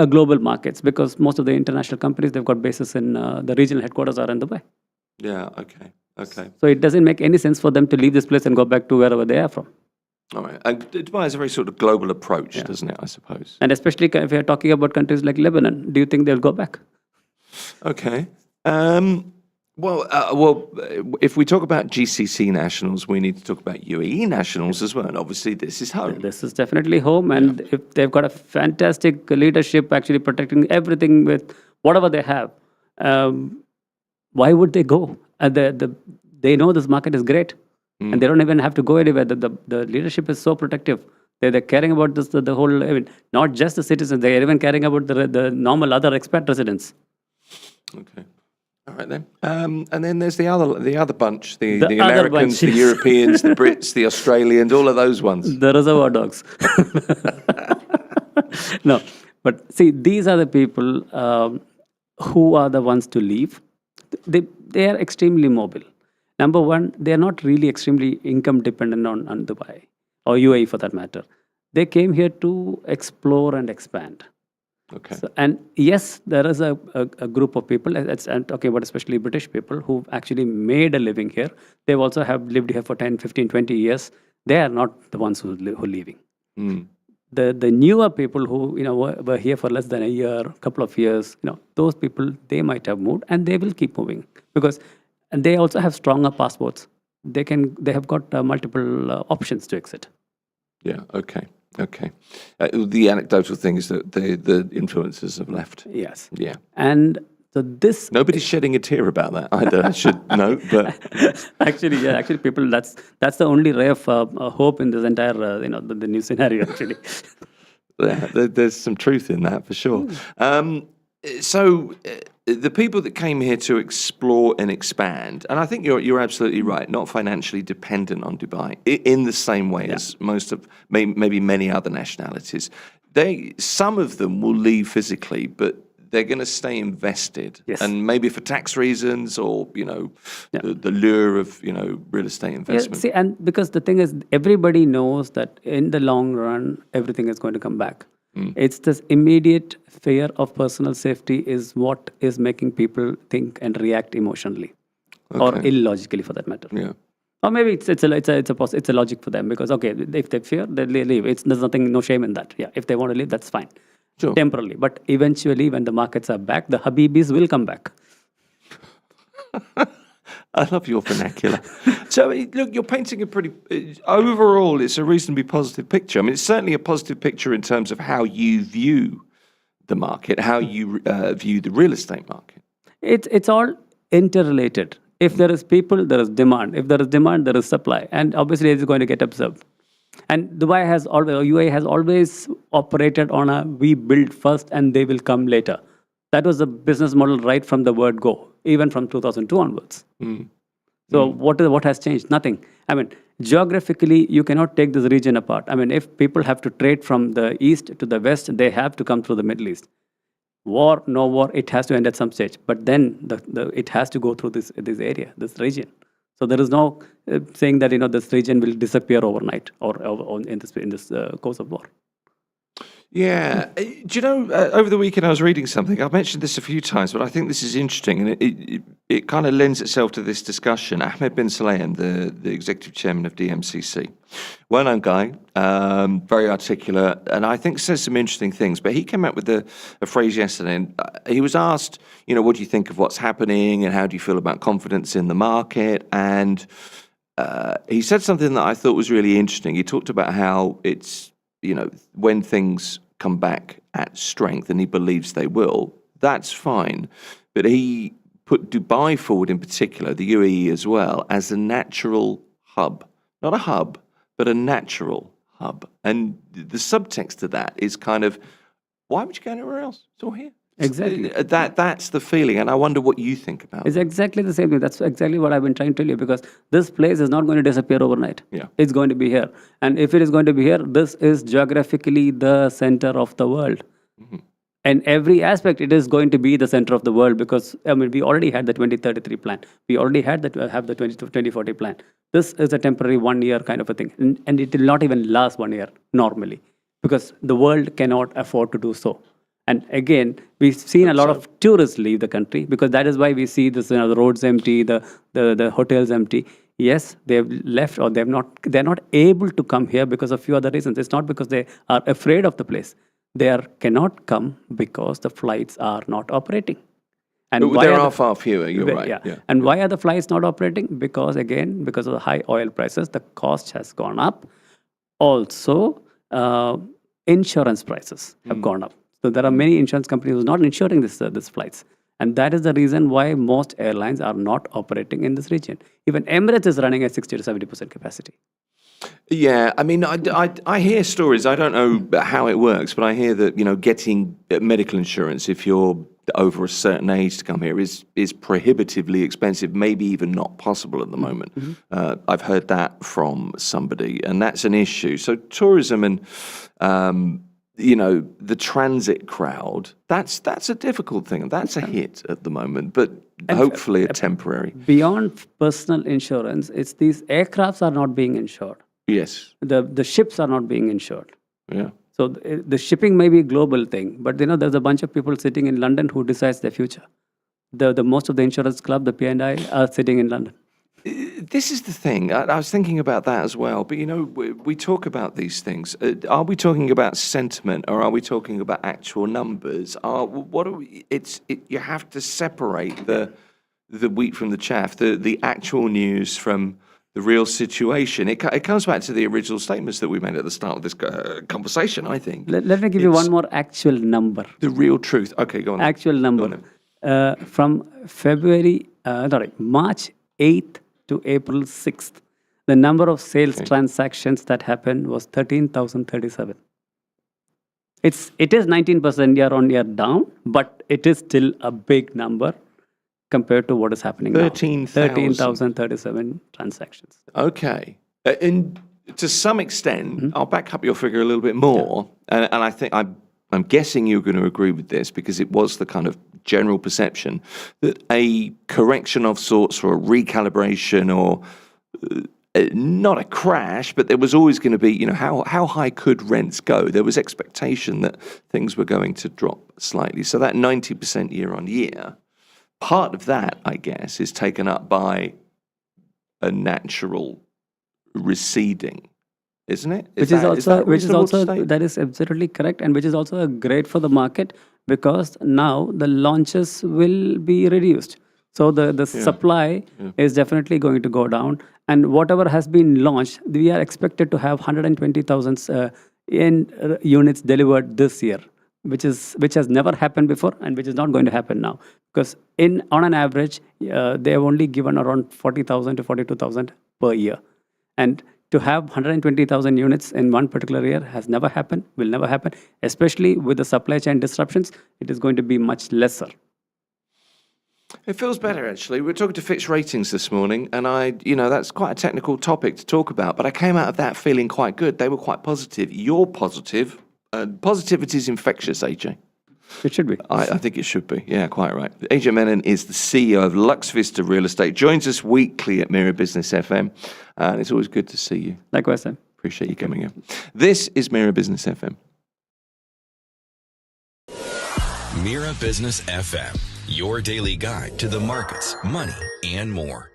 global markets because most of the international companies, they've got bases in the regional headquarters are in Dubai. Yeah, okay. So it doesn't make any sense for them to leave this place and go back to wherever they are from. All right. And Dubai has a very sort of global approach, doesn't it, I suppose? And especially if you're talking about countries like Lebanon, do you think they'll go back? Okay. Well, if we talk about GCC nationals, we need to talk about UAE nationals as well. And obviously, this is home. This is definitely home. And if they've got a fantastic leadership actually protecting everything with whatever they have, why would they go? They know this market is great. And they don't even have to go anywhere. The leadership is so protective. They're caring about this, the whole, I mean, not just the citizens, they're even caring about the normal other expat residents. Okay. All right then. And then there's the other bunch, the Americans, the Europeans, the Brits, the Australians, all of those ones. The reservoir dogs. No, but see, these are the people who are the ones to leave. They are extremely mobile. Number one, they are not really extremely income dependent on Dubai or UAE for that matter. They came here to explore and expand. Okay. So, and yes, there is a group of people, I'm talking about especially British people, who've actually made a living here. They've also have lived here for 10, 15, 20 years. They are not the ones who are leaving. The newer people who were here for less than a year, couple of years, those people, they might have moved and they will keep moving because and they also have stronger passports. They have got multiple options to exit. Yeah. Okay. The anecdotal thing is that the influencers have left. Yes. Yeah. And so this nobody's shedding a tear about that either. I should note, but actually, people, that's the only ray of hope in this entire the new scenario. Actually, there's some truth in that for sure. So the people that came here to explore and expand, and I think you're absolutely right, not financially dependent on Dubai in the same way as most of maybe many other nationalities. Some of them will leave physically, but they're going to stay invested, and maybe for tax reasons or the lure of real estate investment. See, and because the thing is, everybody knows that in the long run, everything is going to come back. It's this immediate fear of personal safety is what is making people think and react emotionally, or illogically, for that matter. Yeah. Or maybe it's a logic for them because if they fear, they leave. There's no shame in that. Yeah, if they want to leave, that's fine. Sure. Temporarily, but eventually, when the markets are back, the Habibis will come back. I love your vernacular. So, look, you're painting a pretty... overall, it's a reasonably positive picture. I mean, it's certainly a positive picture in terms of how you view the market, how you view the real estate market. It's all interrelated. If there is people, there is demand. If there is demand, there is supply. And obviously, it's going to get absorbed. And Dubai has always, or UAE has always operated on a we build first and they will come later. That was the business model right from the word go, even from 2002 onwards. So what has changed? Nothing. I mean, geographically, you cannot take this region apart. I mean, if people have to trade from the east to the west, they have to come through the Middle East. War, no war, it has to end at some stage. But then it has to go through this area, this region. So there is no saying that this region will disappear overnight or in this course of war. Yeah. Do you know, over the weekend I was reading something. I've mentioned this a few times, but I think this is interesting, and it kind of lends itself to this discussion. Ahmed bin Sulayem, the executive chairman of DMCC, well-known guy, very articulate, and I think says some interesting things. But he came out with a phrase yesterday, and he was asked, what do you think of what's happening, and how do you feel about confidence in the market? And he said something that I thought was really interesting. He talked about how it's, when things come back at strength, and he believes they will, that's fine. But he put Dubai forward in particular, the UAE as well, as a natural hub. Not a hub, but a natural hub. And the subtext to that is kind of, why would you go anywhere else? It's all here. Exactly. That's the feeling, and I wonder what you think about it. It's exactly the same thing. That's exactly what I've been trying to tell you, because this place is not going to disappear overnight. Yeah. It's going to be here. And if it is going to be here, this is geographically the center of the world. And every aspect, it is going to be the center of the world, because, we already had the 2033 plan. We already have the 2040 plan. This is a temporary 1 year kind of a thing. And it will not even last 1 year normally, because the world cannot afford to do so. And again, we've seen a lot of tourists leave the country, because that is why we see this, the roads empty, the hotels empty. Yes, they've left, or they're not able to come here because of few other reasons. It's not because they are afraid of the place. They cannot come because the flights are not operating. And there are far fewer, you're right. Yeah. And why are the flights not operating? Because of the high oil prices, the cost has gone up. Also, insurance prices have gone up. So there are many insurance companies who are not insuring these flights. And that is the reason why most airlines are not operating in this region. Even Emirates is running at 60 to 70% capacity. Yeah, I hear stories. I don't know how it works, but I hear that, getting medical insurance, if you're over a certain age to come here, is prohibitively expensive, maybe even not possible at the moment. I've heard that from somebody, and that's an issue. So tourism and the transit crowd, that's a difficult thing. That's a hit at the moment, but hopefully a temporary. Beyond personal insurance, it's these aircrafts are not being insured. Yes. The ships are not being insured. Yeah. So the shipping may be a global thing, but there's a bunch of people sitting in London who decides their future. The most of the insurance club, the P&I, are sitting in London. This is the thing. I was thinking about that as well. But we talk about these things. Are we talking about sentiment, or are we talking about actual numbers? What are we? You have to separate the wheat from the chaff. The actual news from the real situation. It comes back to the original statements that we made at the start of this conversation, I think. Let me give you one more actual number. The real truth. Okay, go on. Actual number. From March 8th to April 6th, the number of sales transactions that happened was 13,037. It is 19% year on year down, but it is still a big number compared to what is happening now. 13,037 transactions. Okay. And to some extent, I'll back up your figure a little bit more. And I think I'm guessing you're going to agree with this, because it was the kind of general perception that a correction of sorts, or a recalibration, or not a crash, but there was always going to be, how high could rents go? There was expectation that things were going to drop slightly. So that 90% year on year, part of that, I guess, is taken up by a natural receding, isn't it? That is absolutely correct, and which is also great for the market, because now the launches will be reduced. So the supply is definitely going to go down, and whatever has been launched, we are expected to have 120,000 units delivered this year. which has never happened before and which is not going to happen now. Because on an average, they have only given around 40,000 to 42,000 per year. And to have 120,000 units in one particular year has never happened, will never happen, especially with the supply chain disruptions. It is going to be much lesser. It feels better, actually. We were talking to Fitch Ratings this morning, and that's quite a technical topic to talk about, but I came out of that feeling quite good. They were quite positive. You're positive. Positivity is infectious, AJ. It should be. I think it should be. Yeah, quite right. AJ Menon is the CEO of Lux Vista Real Estate. Joins us weekly at Mira Business FM, and it's always good to see you. Likewise, sir. Appreciate you coming in. This is Mira Business FM. Mira Business FM, your daily guide to the markets, money, and more.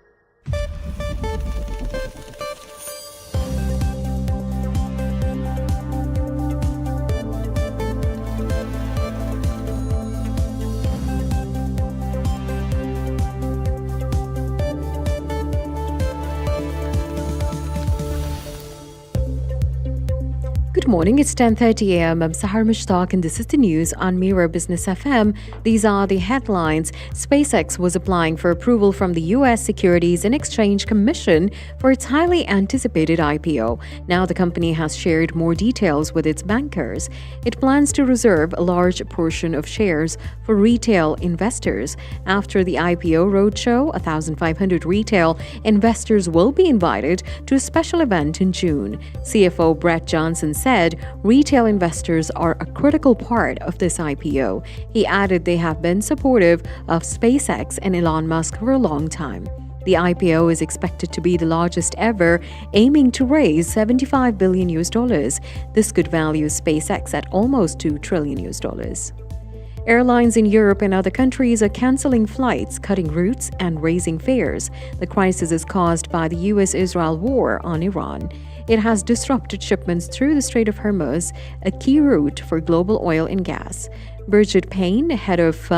Good morning, it's 10:30 a.m. I'm Sahar Mushtaq and this is the news on Mira Business FM. These are the headlines. SpaceX was applying for approval from the U.S. Securities and Exchange Commission for its highly anticipated IPO. Now the company has shared more details with its bankers. It plans to reserve a large portion of shares for retail investors. After the IPO roadshow, 1,500 retail investors will be invited to a special event in June. CFO Brett Johnson said retail investors are a critical part of this IPO. He added they have been supportive of SpaceX and Elon Musk for a long time. The IPO is expected to be the largest ever, aiming to raise $75 billion. This could value SpaceX at almost $2 trillion. Airlines in Europe and other countries are canceling flights, cutting routes, and raising fares. The crisis is caused by the U.S.-Israel war on Iran. It has disrupted shipments through the Strait of Hormuz, a key route for global oil and gas. Bridget Payne, head of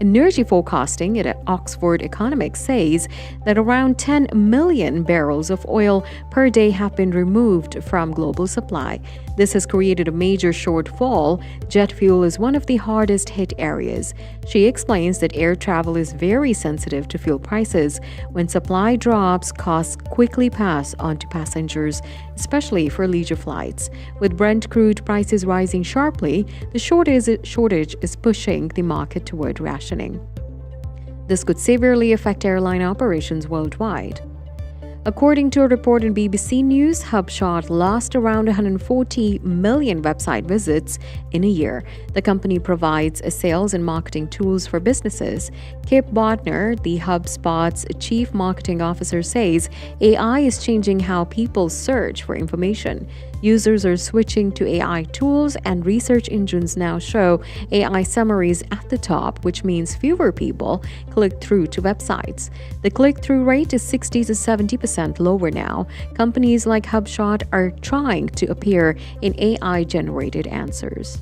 energy forecasting at Oxford Economics, says that around 10 million barrels of oil per day have been removed from global supply. This has created a major shortfall. Jet fuel is one of the hardest hit areas. She explains that air travel is very sensitive to fuel prices. When supply drops, costs quickly pass on to passengers, especially for leisure flights. With Brent crude prices rising sharply, the shortage is pushing the market toward rationing. This could severely affect airline operations worldwide. According to a report in BBC News, HubShot lost around 140 million website visits in a year. The company provides sales and marketing tools for businesses. Kip Bodner, the HubSpot's chief marketing officer, says AI is changing how people search for information. Users are switching to AI tools, and research engines now show AI summaries at the top, which means fewer people click through to websites. The click-through rate is 60 to 70% lower now. Companies like HubShot are trying to appear in AI-generated answers.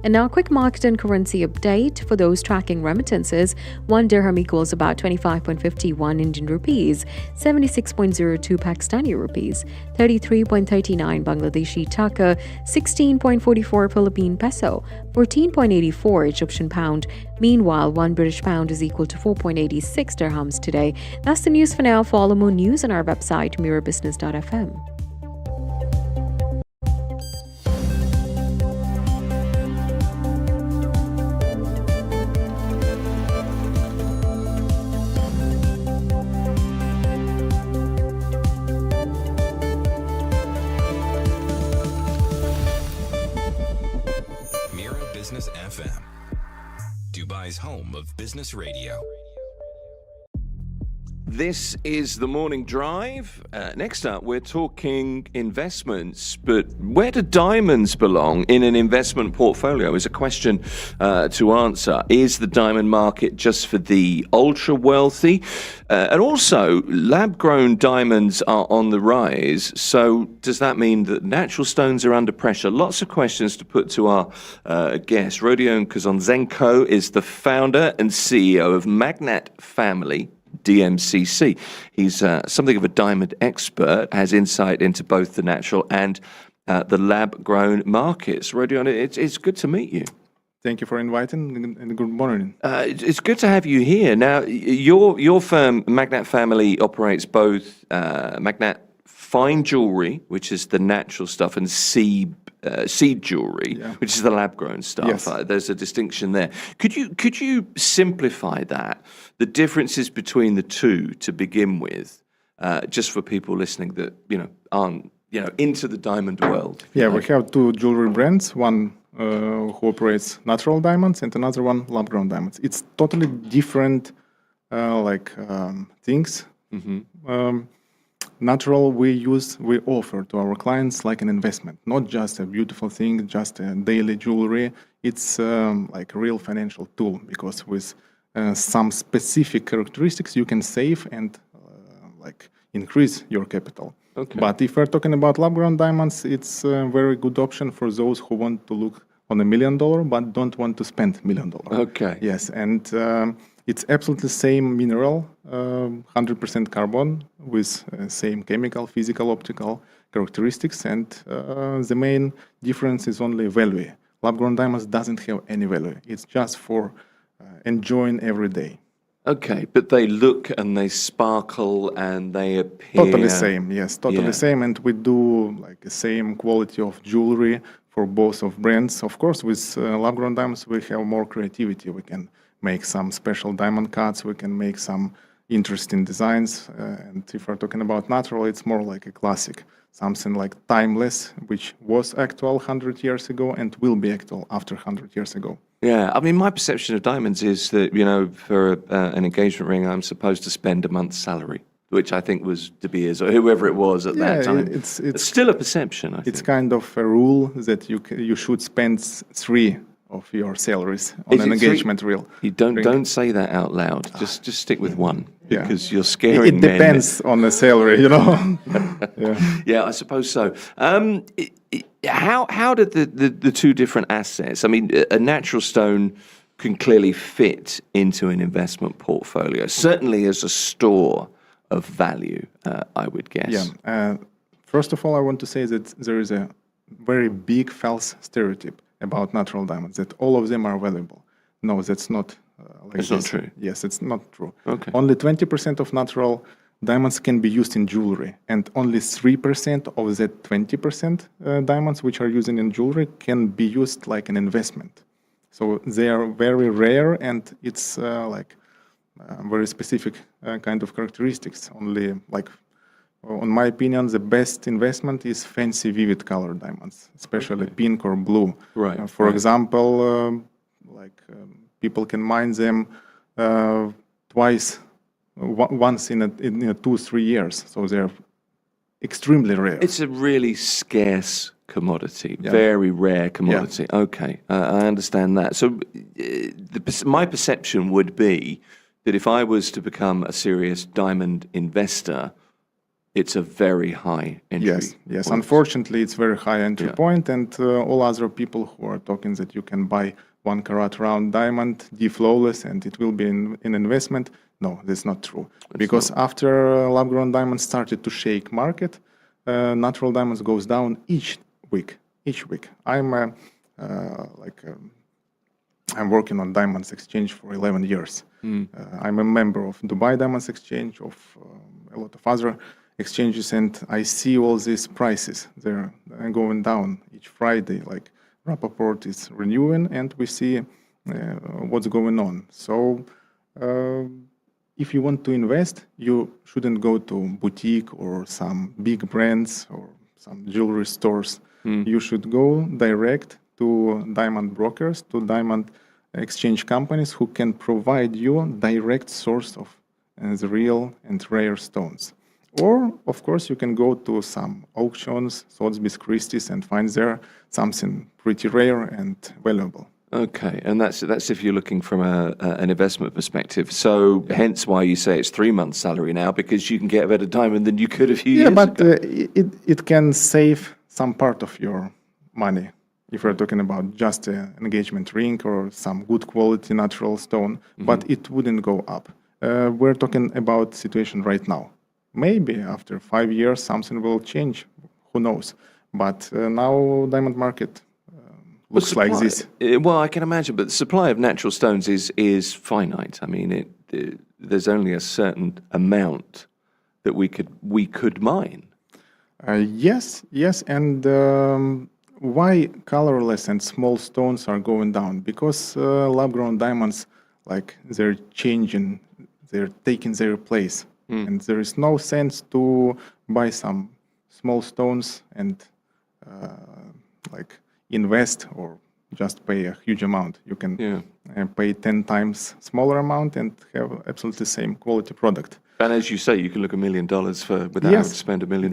And now a quick market and currency update for those tracking remittances. 1 dirham equals about 25.51 Indian rupees, 76.02 Pakistani rupees, 33.39 Bangladeshi taka, 16.44 Philippine peso, 14.84 Egyptian pound. Meanwhile, 1 British pound is equal to 4.86 dirhams today. That's the news for now. Follow more news on our website, mirabusiness.fm. Business FM, Dubai's home of business radio. This is the morning drive. Next up, we're talking investments, but where do diamonds belong in an investment portfolio is a question to answer. Is the diamond market just for the ultra wealthy? And also, lab-grown diamonds are on the rise. So does that mean that natural stones are under pressure? Lots of questions to put to our guest. Rodion Kazanzenko is the founder and CEO of Magnat Family, DMCC. He's something of a diamond expert, has insight into both the natural and the lab-grown markets. Rodion, it's good to meet you. Thank you for inviting, and good morning. It's good to have you here. Now, your firm, Magnat Family, operates both Magnat Fine Jewelry, which is the natural stuff, and seed jewelry, which is the lab-grown stuff. Yes. There's a distinction there. Could you simplify that, the differences between the two to begin with, just for people listening that aren't into the diamond world? Yeah, we have two jewelry brands. One who operates natural diamonds, and another one lab-grown diamonds. It's totally different, things. Natural we offer to our clients like an investment, not just a beautiful thing, just a daily jewelry. It's like a real financial tool, because with some specific characteristics you can save and increase your capital. Okay. But if we're talking about lab-grown diamonds, it's a very good option for those who want to look on $1 million but don't want to spend $1 million. Okay. Yes, and it's absolutely same mineral, 100% carbon, with same chemical, physical, optical characteristics, and the main difference is only value. Lab-grown diamonds doesn't have any value. It's just for enjoying every day. Okay, but they look and they sparkle and they appear... Totally same, yes, totally same. And we do like the same quality of jewelry for both of brands. Of course, with lab-grown diamonds, we have more creativity. We can make some special diamond cuts. We can make some interesting designs. And if we're talking about natural, it's more like a classic, something like timeless, which was actual 100 years ago and will be actual after 100 years ago. Yeah, I mean, my perception of diamonds is that, for an engagement ring, I'm supposed to spend a month's salary, which I think was De Beers or whoever it was at that time. It's still a perception, I think. It's kind of a rule that you should spend 3 of your salaries on an engagement ring. You don't say that out loud. Just stick with one, because you're scaring men. It depends on the salary, Yeah, I suppose so. How did the two different assets? I mean, a natural stone can clearly fit into an investment portfolio, certainly as a store of value, I would guess. Yeah. First of all, I want to say that there is a very big false stereotype about natural diamonds, that all of them are valuable. No, that's not It's not true. Yes, it's not true. Okay. Only 20% of natural diamonds can be used in jewelry, and only 3% of the 20% diamonds which are used in jewelry can be used like an investment. So they are very rare, and it's very specific kind of characteristics. Only on my opinion, the best investment is fancy, vivid color diamonds, especially pink or blue. Right. For example, people can mine them once in 2-3 years. So they're extremely rare. It's a really scarce commodity, very rare commodity. Yeah. Okay, I understand that. So my perception would be that if I was to become a serious diamond investor, it's a very high entry Yes. point. Unfortunately, it's very high entry point, and all other people who are talking that you can buy 1 carat round diamond, flawless, and it will be an investment. No, that's not true. Because after lab-grown diamonds started to shake market, natural diamonds goes down each week. I'm I'm working on Diamonds Exchange for 11 years. I'm a member of Dubai Diamonds Exchange, of a lot of other exchanges, and I see all these prices. They're going down each Friday. Like Rappaport is renewing, and we see what's going on. So if you want to invest, you shouldn't go to boutique or some big brands or some jewelry stores. You should go direct to diamond brokers, to diamond exchange companies who can provide you direct source of the real and rare stones. Or, of course, you can go to some auctions, Sotheby's, Christie's, and find there something pretty rare and valuable. Okay, and that's if you're looking from an investment perspective. So hence why you say it's 3 months' salary now, because you can get a better diamond than you could a few years ago. Yeah, but it can save some part of your money if we're talking about just an engagement ring or some good quality natural stone, but it wouldn't go up. We're talking about situation right now. Maybe after 5 years something will change, who knows? But now diamond market looks like this. Well, I can imagine, but the supply of natural stones is finite. I mean, there's only a certain amount that we could mine. Yes, and why colorless and small stones are going down? Because lab-grown diamonds, like they're changing, they're taking their place, and there is no sense to buy some small stones and like invest or just pay a huge amount. You can pay 10 times smaller amount and have absolutely same quality product. And as you say, you can look $1 million without having to spend $1 million.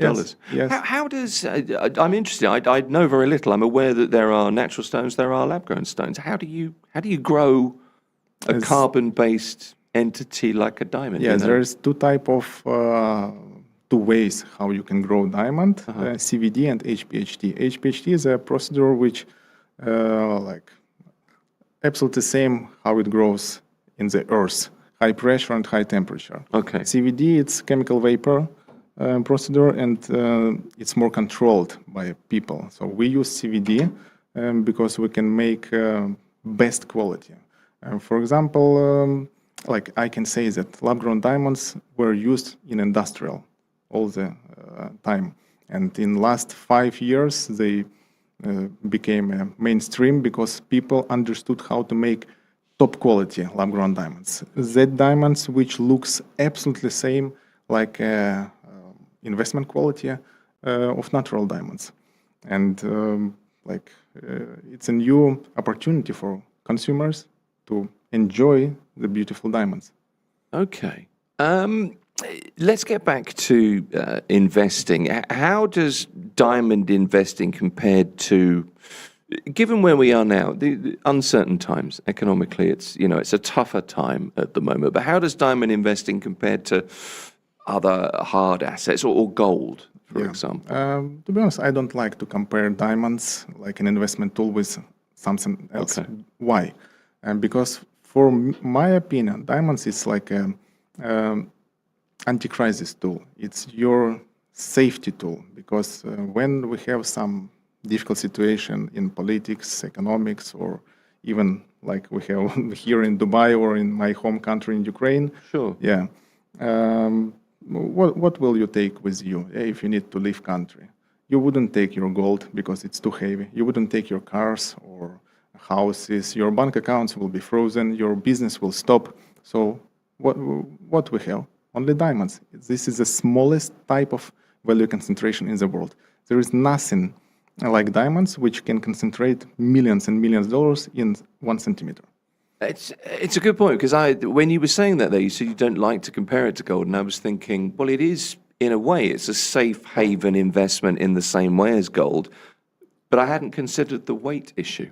Yes. How does I'm interested? I know very little. I'm aware that there are natural stones, there are lab-grown stones. How do you grow a carbon-based entity like a diamond? Yeah, there's two ways how you can grow diamond: CVD and HPHT. HPHT is a procedure which, like, absolutely same how it grows in the earth. High pressure and high temperature. Okay. CVD, it's chemical vapor procedure, and it's more controlled by people. So we use CVD because we can make best quality. For example, like I can say that lab-grown diamonds were used in industrial all the time, and in last 5 years they became mainstream because people understood how to make top quality lab-grown diamonds. That diamonds which looks absolutely same like investment quality of natural diamonds. And it's a new opportunity for consumers to enjoy the beautiful diamonds. Okay. Let's get back to investing. How does diamond investing compared to, given where we are now, the uncertain times economically, it's a tougher time at the moment. But how does diamond investing compare to other hard assets or gold, for example? To be honest, I don't like to compare diamonds like an investment tool with something else. Okay. Why? Because for my opinion, diamonds is like a anti-crisis tool. It's your safety tool, because when we have some difficult situation in politics, economics, or even like we have here in Dubai or in my home country in Ukraine. Sure. Yeah. What will you take with you if you need to leave country? You wouldn't take your gold because it's too heavy. You wouldn't take your cars or houses. Your bank accounts will be frozen. Your business will stop. So what we have? Only diamonds. This is the smallest type of value concentration in the world. There is nothing like diamonds which can concentrate millions and millions of dollars in 1 centimeter. It's a good point, because when you were saying that there, you said you don't like to compare it to gold, and I was thinking, well, it is, in a way, it's a safe haven investment in the same way as gold, but I hadn't considered the weight issue.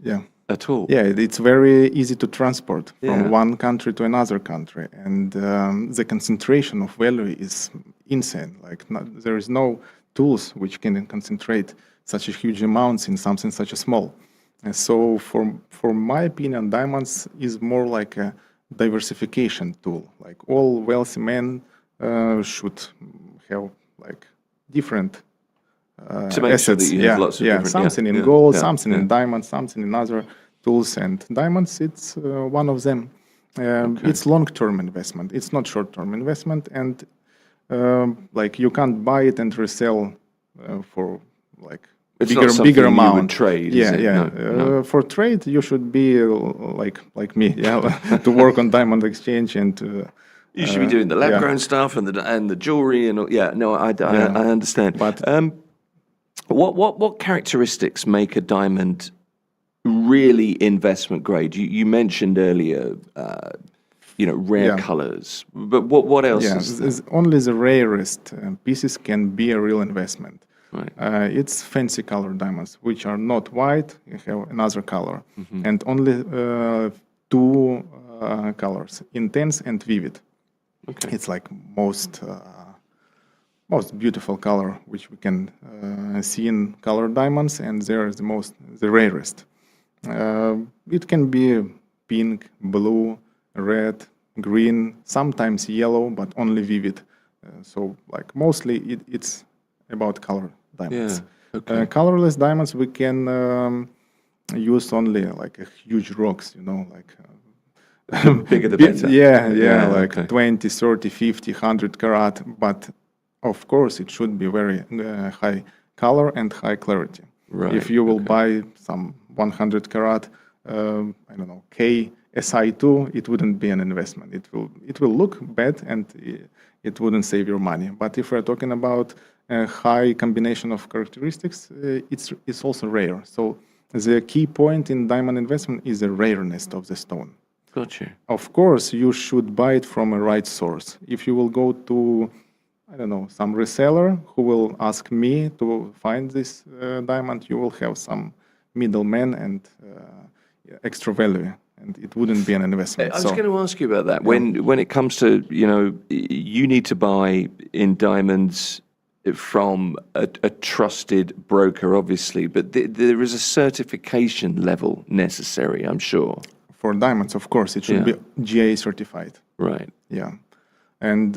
Yeah. At all. Yeah, it's very easy to transport from one country to another country, and the concentration of value is insane. Like there is no tools which can concentrate such a huge amounts in something such a small. And so, for my opinion, diamonds is more like a diversification tool. Like all wealthy men should have like different to make assets. sure that you have lots of different, something in gold, something in diamonds, something in other tools, and diamonds. It's one of them. It's long-term investment. It's not short-term investment, and like you can't buy it and resell for like it's bigger amount. You would trade. Yeah, is it? yeah. No. For trade, you should be like me, to work on diamond exchange and. You should be doing the lab-grown stuff and the jewelry and all. Yeah. No, I understand. But what characteristics make a diamond really investment grade? You mentioned earlier, rare colors. But what else? Yeah, only the rarest pieces can be a real investment. Right. It's fancy colored diamonds, which are not white, you have another color, and only two colors, intense and vivid. Okay. It's like most beautiful color which we can see in colored diamonds, and they're the rarest. It can be pink, blue, red, green, sometimes yellow, but only vivid. So like mostly it's about color diamonds. Okay. Colorless diamonds we can use only like huge rocks, like Bigger the better. yeah, like okay. 20, 30, 50, 100 karat. But of course, it should be very high color and high clarity. Right, If you will buy some 100 karat, I don't know, K SI2, it wouldn't be an investment. It will look bad and it wouldn't save your money. But if we're talking about a high combination of characteristics, it's also rare. So the key point in diamond investment is the rareness of the stone. Gotcha. Of course, you should buy it from a right source. If you will go to, I don't know, some reseller who will ask me to find this diamond, you will have some middleman and extra value, and it wouldn't be an investment. I was going to ask you about that. When it comes to, you need to buy in diamonds from a trusted broker, obviously, but there is a certification level necessary, I'm sure. For diamonds, of course, it should be GA certified. Right. Yeah. And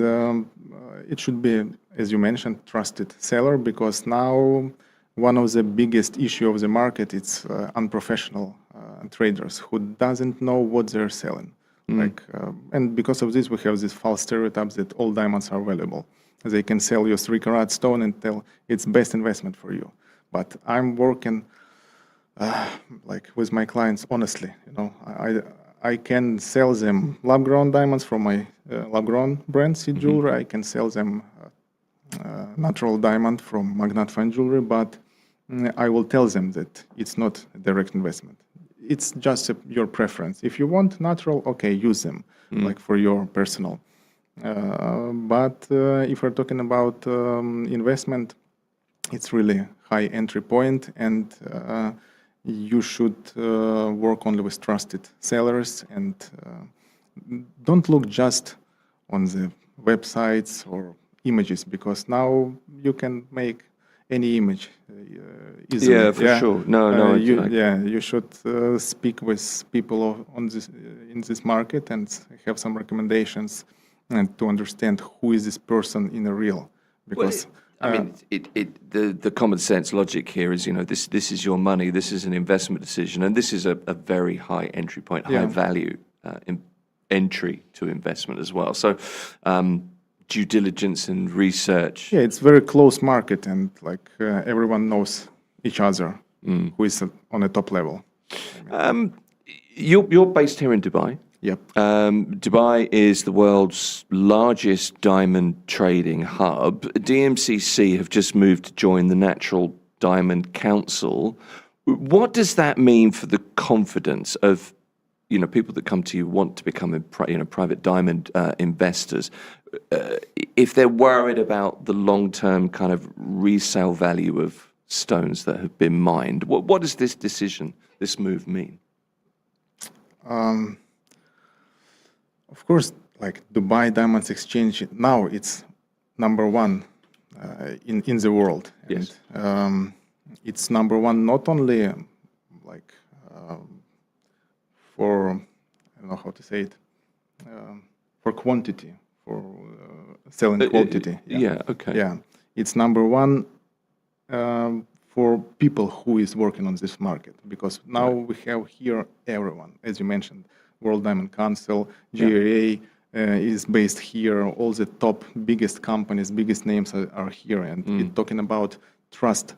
it should be, as you mentioned, trusted seller, because now one of the biggest issue of the market is unprofessional traders who doesn't know what they're selling. And because of this, we have this false stereotypes that all diamonds are valuable. They can sell you 3 karat stone and tell it's best investment for you. But I'm working like with my clients honestly. I can sell them lab-grown diamonds from my lab-grown brand seed jewelry. I can sell them natural diamond from Magnat Fine Jewelry, but I will tell them that it's not a direct investment. It's just your preference. If you want natural, okay, use them, like for your personal. But if we're talking about investment, it's really high entry point, and you should work only with trusted sellers, and don't look just on the websites or images, because now you can make any image easily. Yeah, for sure. No. You should speak with people in this market and have some recommendations, and to understand who is this person in a real. Because the common sense logic here is, this is your money, this is an investment decision, and this is a very high entry point, high value entry to investment as well. So due diligence and research. Yeah, it's very close market, and everyone knows each other who is on a top level. You're based here in Dubai. Yep. Dubai is the world's largest diamond trading hub. DMCC have just moved to join the Natural Diamond Council. What does that mean for the confidence of people that come to you, want to become private diamond investors, if they're worried about the long-term kind of resale value of stones that have been mined? What does this decision, this move mean? Of course, like Dubai Diamonds Exchange, now it's number one in the world. Yes. And it's number one not only for, I don't know how to say it, for quantity, for selling quantity. Okay. Yeah, it's number one for people who is working on this market, because now we have here everyone, as you mentioned, World Diamond Council, GAA is based here. All the top biggest companies, biggest names are here, and we're talking about trust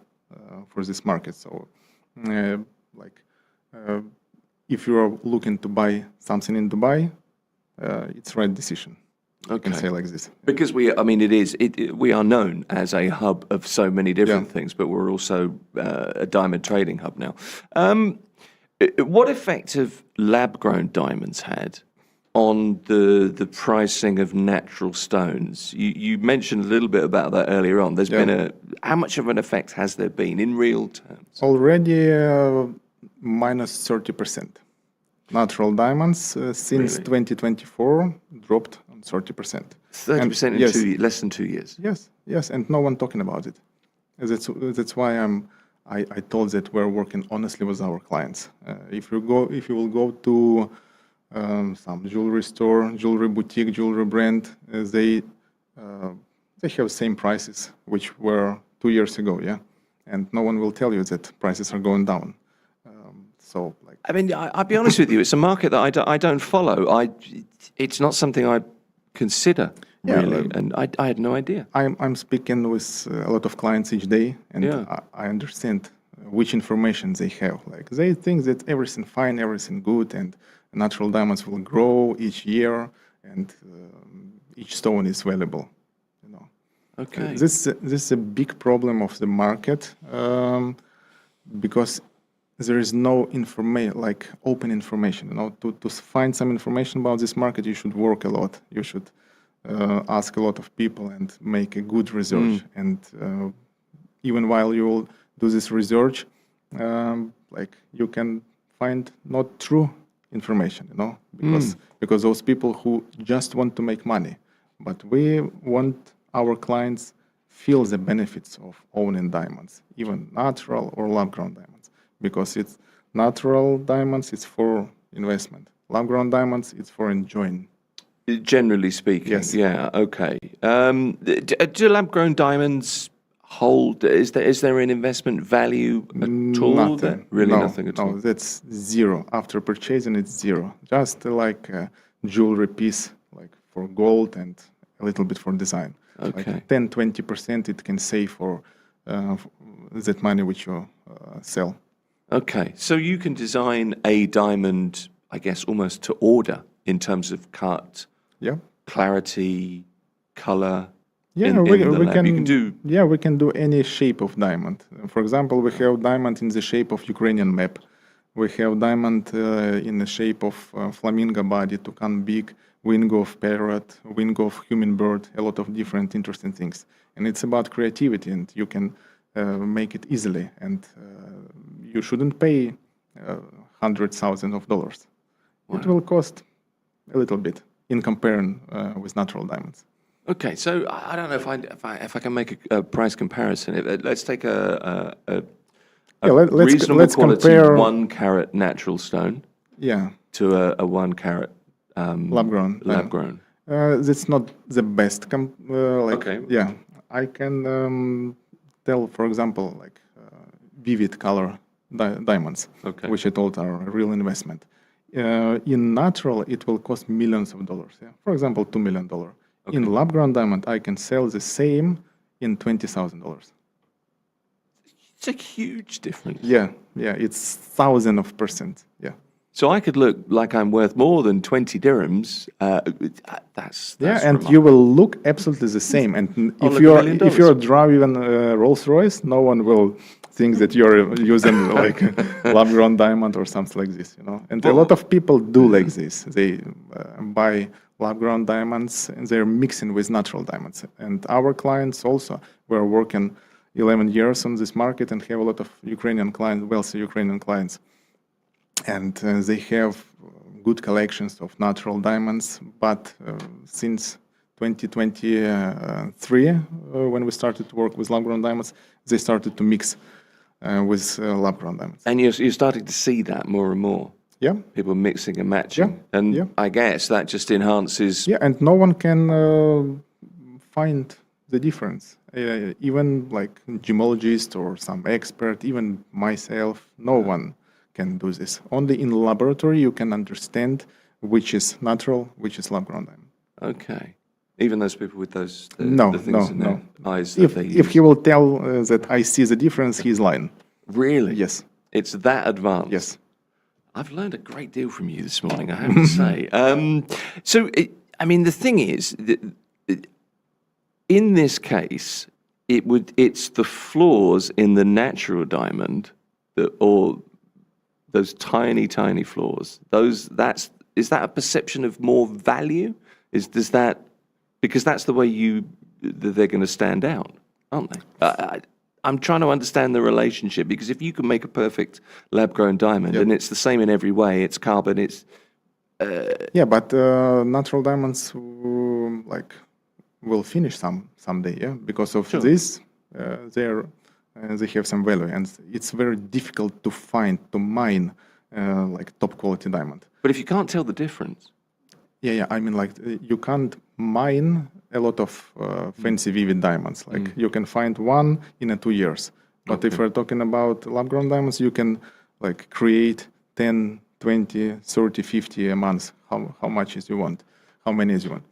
for this market. So, if you are looking to buy something in Dubai, it's right decision. Okay. You can say like this. Because we are known as a hub of so many different things, but we're also a diamond trading hub now. What effect have lab-grown diamonds had on the pricing of natural stones? You mentioned a little bit about that earlier on. There's been how much of an effect has there been in real terms? Already minus 30%. Natural diamonds since 2024 dropped on 30%. 30% in less than 2 years. Yes, and no one talking about it. That's why I told that we're working honestly with our clients. If you will go to some jewelry store, jewelry boutique, jewelry brand, they have same prices which were 2 years ago. Yeah, and no one will tell you that prices are going down. So, like, I mean, I'll be honest with you, it's a market that I don't follow. It's not something I consider, really, and I had no idea. I'm speaking with a lot of clients each day, and I understand which information they have. Like, they think that everything fine, everything good, and natural diamonds will grow each year, and each stone is valuable. You know. Okay. This is a big problem of the market, because there is no information, like open information. You know, to find some information about this market, you should work a lot. You should ask a lot of people and make a good research. And even while you will do this research, like, you can find not true information. You know, because those people who just want to make money, but we want our clients feel the benefits of owning diamonds, even natural or lab-grown diamonds. Because it's natural diamonds, it's for investment. Lab-grown diamonds, it's for enjoying. Generally speaking, Yes. Yeah, okay. Do lab-grown diamonds hold? Is there an investment value at all? Nothing. Really, No, nothing at all. No, that's zero. After purchasing, it's zero. Just like a jewelry piece, like for gold and a little bit for design. Okay. Like 10-20% it can save for that money which you sell. Okay, so you can design a diamond, I guess, almost to order in terms of cut, Yeah. clarity, color. Yeah, in we the lab. can. You can do. Yeah, we can do any shape of diamond. For example, we have diamond in the shape of Ukrainian map. We have diamond in the shape of flamingo body, toucan beak, wing of parrot, wing of hummingbird. A lot of different interesting things, and it's about creativity, and you can make it easily, and you shouldn't pay $100,000. Wow. It will cost a little bit in comparing with natural diamonds. Okay, so I don't know if I can make a price comparison. Let's take a reasonable let's quality compare 1 carat natural stone Yeah, to a 1 carat lab-grown. lab-grown. That's not the best. Okay. Yeah, I can tell, for example, like vivid color diamonds, Okay. which I told are a real investment. In natural, it will cost millions of dollars. Yeah, for example, $2 million. In lab-grown diamond, I can sell the same in $20,000. It's a huge difference. Yeah, it's thousands of percent. Yeah. So I could look like I'm worth more than 20 dirhams. That's Yeah, and remarkable. you will look absolutely the same. And I'll if look $1 million. you're driving Rolls Royce, no one will think that you're using like lab-grown diamond or something like this, you know. And a lot of people do like this. They buy lab-grown diamonds and they're mixing with natural diamonds. And our clients also were working 11 years on this market and have a lot of Ukrainian clients, wealthy Ukrainian clients. And they have good collections of natural diamonds, but since 2023, when we started to work with lab-grown diamonds, they started to mix with lab-grown diamonds. And you're starting to see that more and more. Yeah, People mixing and matching. Yeah, And yeah. I guess that just enhances. yeah, and no one can find the difference. Even like gemologist or some expert, even myself, no one can do this. Only in laboratory you can understand which is natural, which is lab-grown diamond. Okay. Even those people with those the things in their eyes that If they if use. he will tell that I see the difference, he's lying. Really? Yes. It's that advanced. Yes. I've learned a great deal from you this morning, I have to say. I mean, the thing is, in this case, it's the flaws in the natural diamond or those tiny, tiny flaws. Is that a perception of more value? Because that's the way they're going to stand out, aren't they? I'm trying to understand the relationship, because if you can make a perfect lab-grown diamond, and it's the same in every way, it's carbon, it's... Yeah, but natural diamonds will finish someday, yeah? Because of this, they have some value, and it's very difficult to mine like top quality diamond. But if you can't tell the difference... Yeah, I mean, like, you can't mine a lot of fancy vivid diamonds. Like, you can find one in 2 years, But if we're talking about lab-grown diamonds, you can like create 10, 20, 30, 50 a month, how much as you want, how many as you want.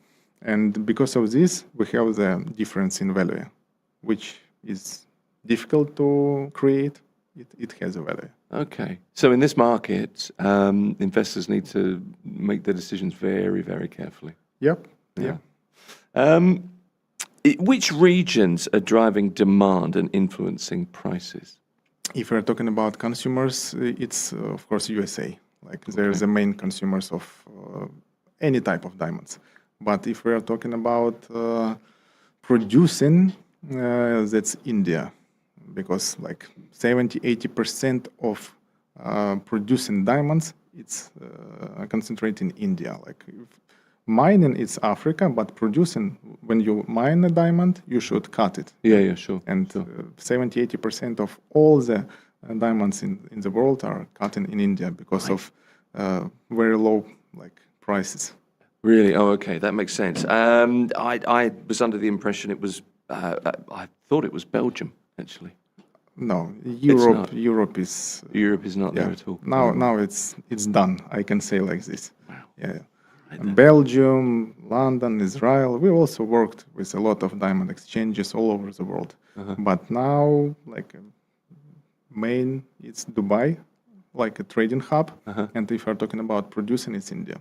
And because of this, we have the difference in value, which is difficult to create. It has a value. Okay. So in this market, investors need to make their decisions very, very carefully. Yep. Yeah. Which regions are driving demand and influencing prices? If we're talking about consumers, it's of course USA. Like they're the main consumers of any type of diamonds. But if we're talking about producing, that's India, because like 70-80% of producing diamonds, it's concentrated in India. Like mining, it's Africa, but producing, when you mine a diamond, you should cut it. Yeah, sure. And 70-80% of all the diamonds in the world are cut in India because of very low prices. Really? Oh, okay. That makes sense. I was under the impression it was, I thought it was Belgium, actually. No, Europe is not there at all. Now it's done. I can say like this. Wow. Yeah. Belgium, London, Israel. We also worked with a lot of diamond exchanges all over the world. But now, like main, it's Dubai, like a trading hub. And if we're talking about producing, it's India.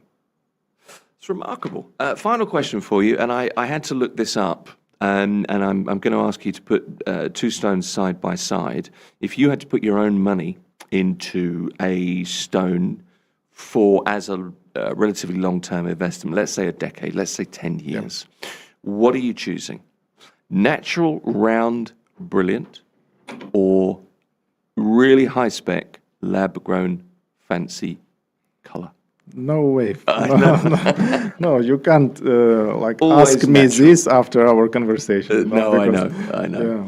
It's remarkable. Final question for you, and I had to look this up, and I'm going to ask you to put two stones side by side. If you had to put your own money into a stone as a relatively long-term investment, let's say a decade, let's say 10 years, what are you choosing? Natural, round, brilliant, or really high-spec, lab-grown, fancy color? No way. No, you can't Always ask me natural. this after our conversation. No, I know.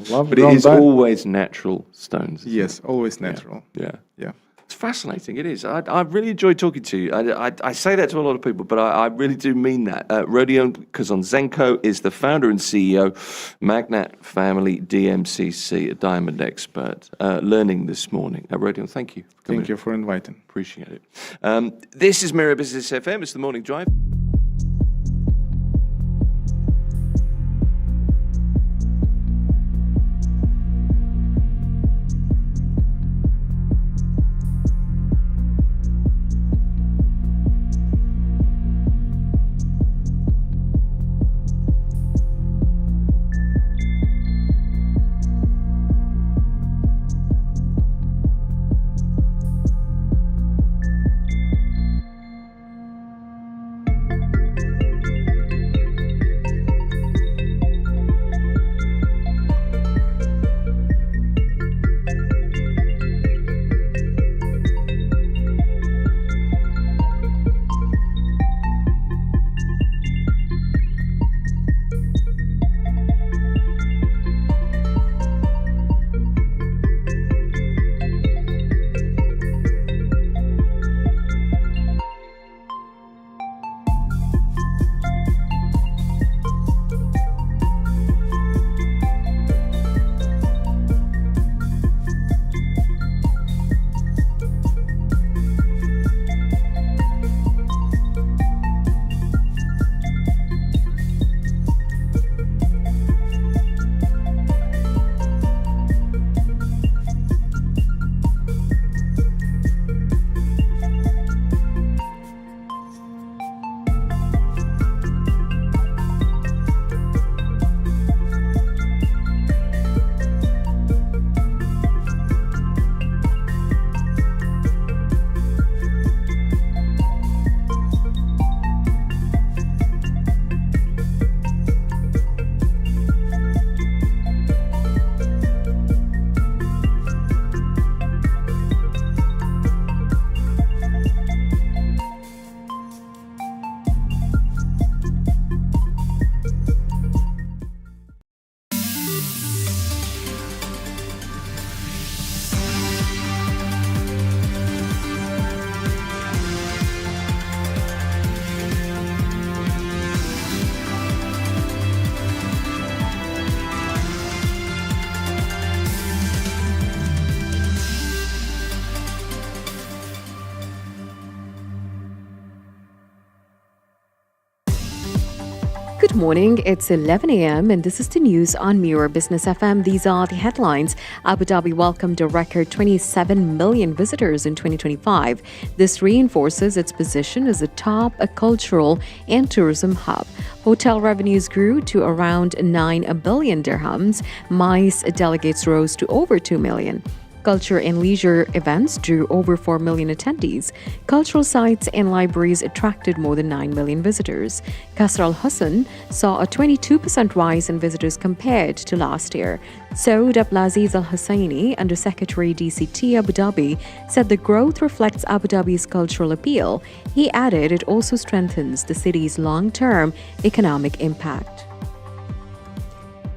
Yeah, But it is always natural stones. Yes, always natural. Yeah. Yeah. It's fascinating. It is. I really enjoyed talking to you. I say that to a lot of people, but I really do mean that. Rodion Kazanzenko is the founder and CEO, Magnat Family DMCC, a diamond expert. Learning this morning. Rodion, thank you. Thank you for inviting. Appreciate it. This is Mira Business FM. It's the Morning Drive. Good morning. It's 11 a.m. and this is the news on Mira Business FM. These are the headlines. Abu Dhabi welcomed a record 27 million visitors in 2025. This reinforces its position as a top cultural and tourism hub. Hotel revenues grew to around 9 billion dirhams. MICE delegates rose to over 2 million. Culture and leisure events drew over 4 million attendees. Cultural sites and libraries attracted more than 9 million visitors. Qasr Al Husn saw a 22% rise in visitors compared to last year. Saud Abdulaziz Al Husseini, Undersecretary DCT Abu Dhabi, said the growth reflects Abu Dhabi's cultural appeal. He added it also strengthens the city's long-term economic impact.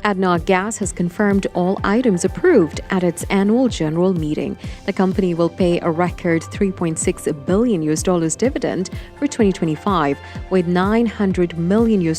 ADNOC Gas has confirmed all items approved at its annual general meeting. The company will pay a record $3.6 billion dividend for 2025, with $900 million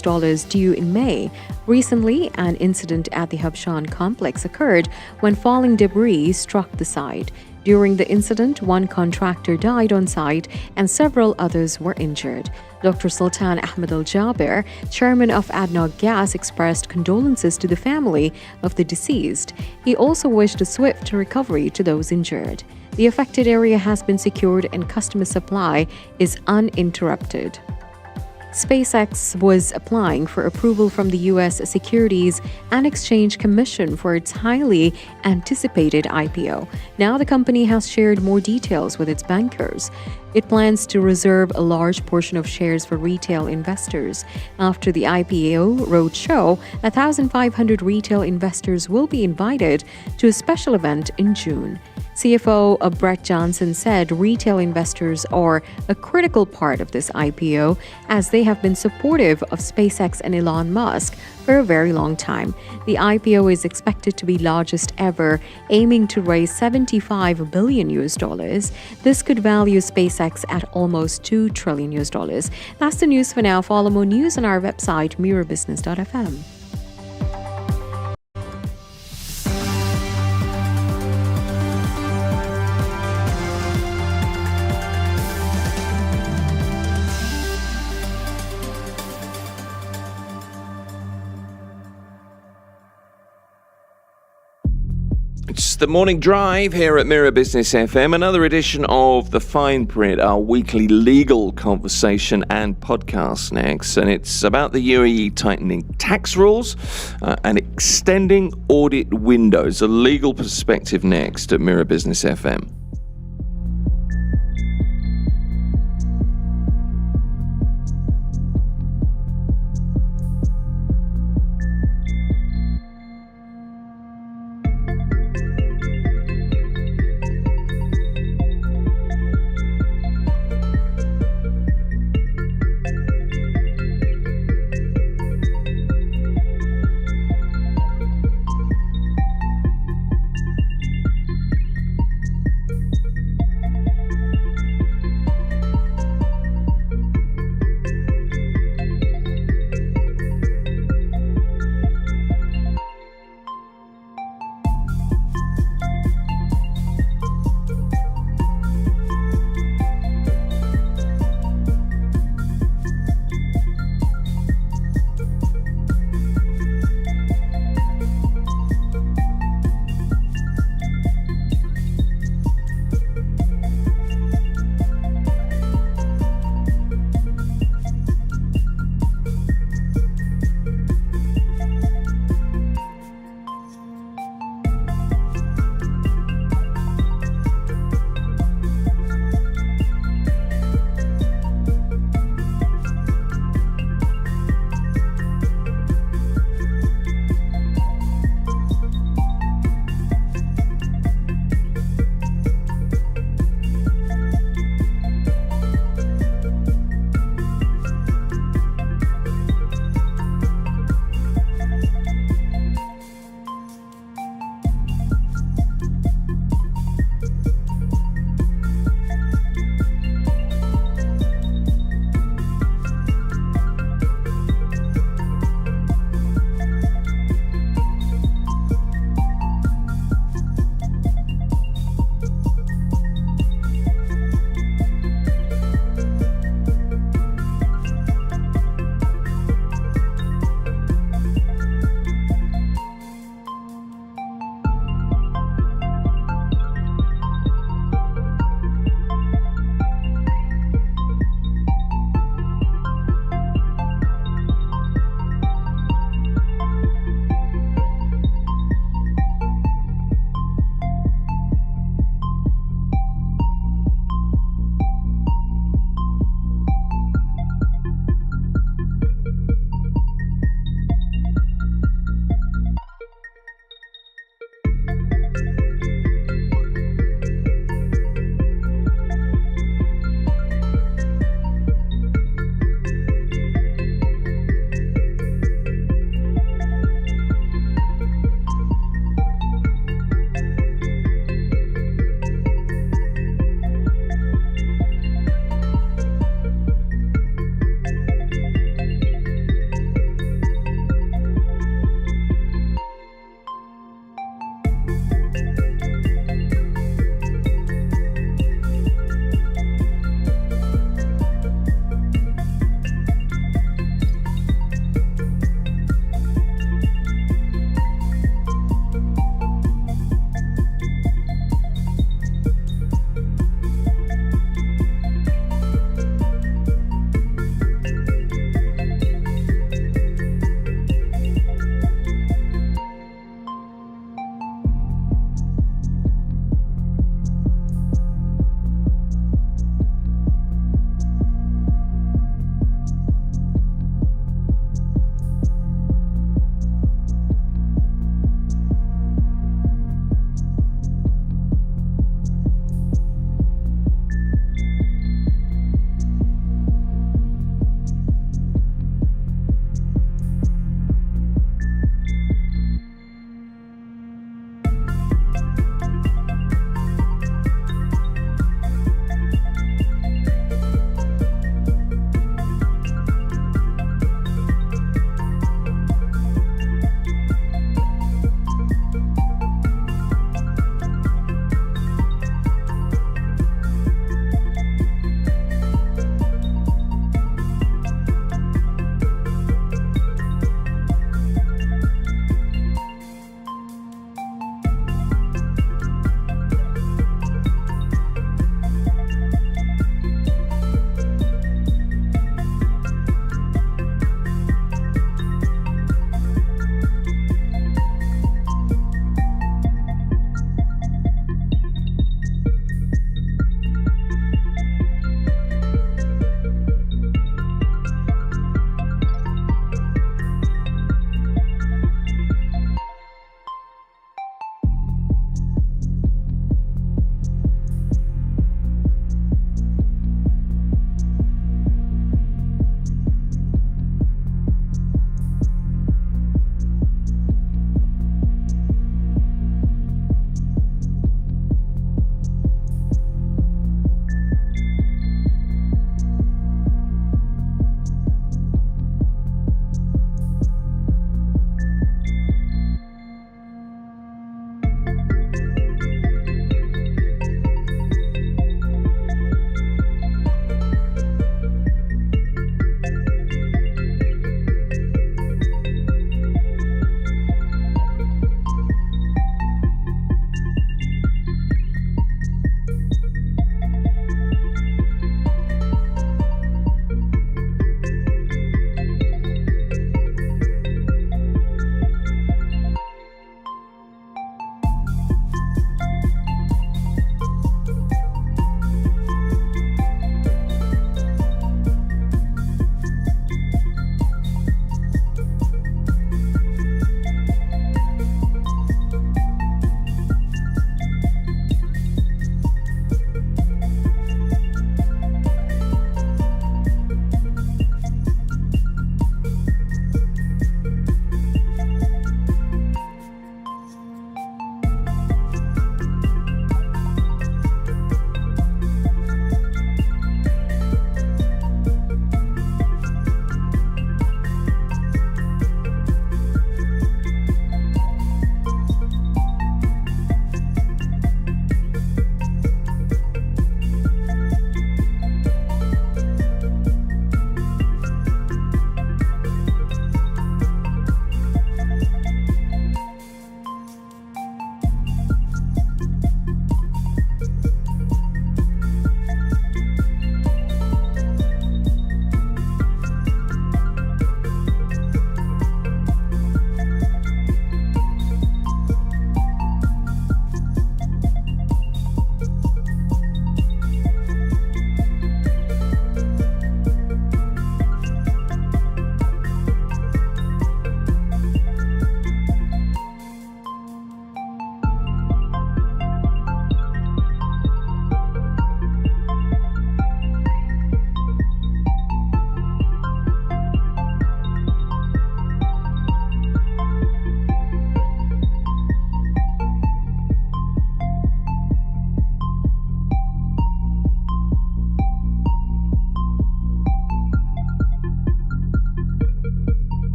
due in May. Recently, an incident at the Habshan complex occurred when falling debris struck the site. During the incident, one contractor died on site and several others were injured. Dr. Sultan Ahmed Al Jaber, chairman of ADNOC Gas, expressed condolences to the family of the deceased. He also wished a swift recovery to those injured. The affected area has been secured and customer supply is uninterrupted. SpaceX was applying for approval from the U.S. Securities and Exchange Commission for its highly anticipated IPO. Now the company has shared more details with its bankers. It plans to reserve a large portion of shares for retail investors. After the IPO roadshow, 1,500 retail investors will be invited to a special event in June. CFO Brett Johnson said retail investors are a critical part of this IPO as they have been supportive of SpaceX and Elon Musk for a very long time. The IPO is expected to be largest ever, aiming to raise $75 billion. This could value SpaceX at almost $2 trillion. That's the news for now. Follow more news on our website, mirabusiness.fm. It's the morning drive here at Mira Business FM, another edition of The Fine Print, our weekly legal conversation and podcast next. And it's about the UAE tightening tax rules and extending audit windows, a legal perspective next at Mira Business FM.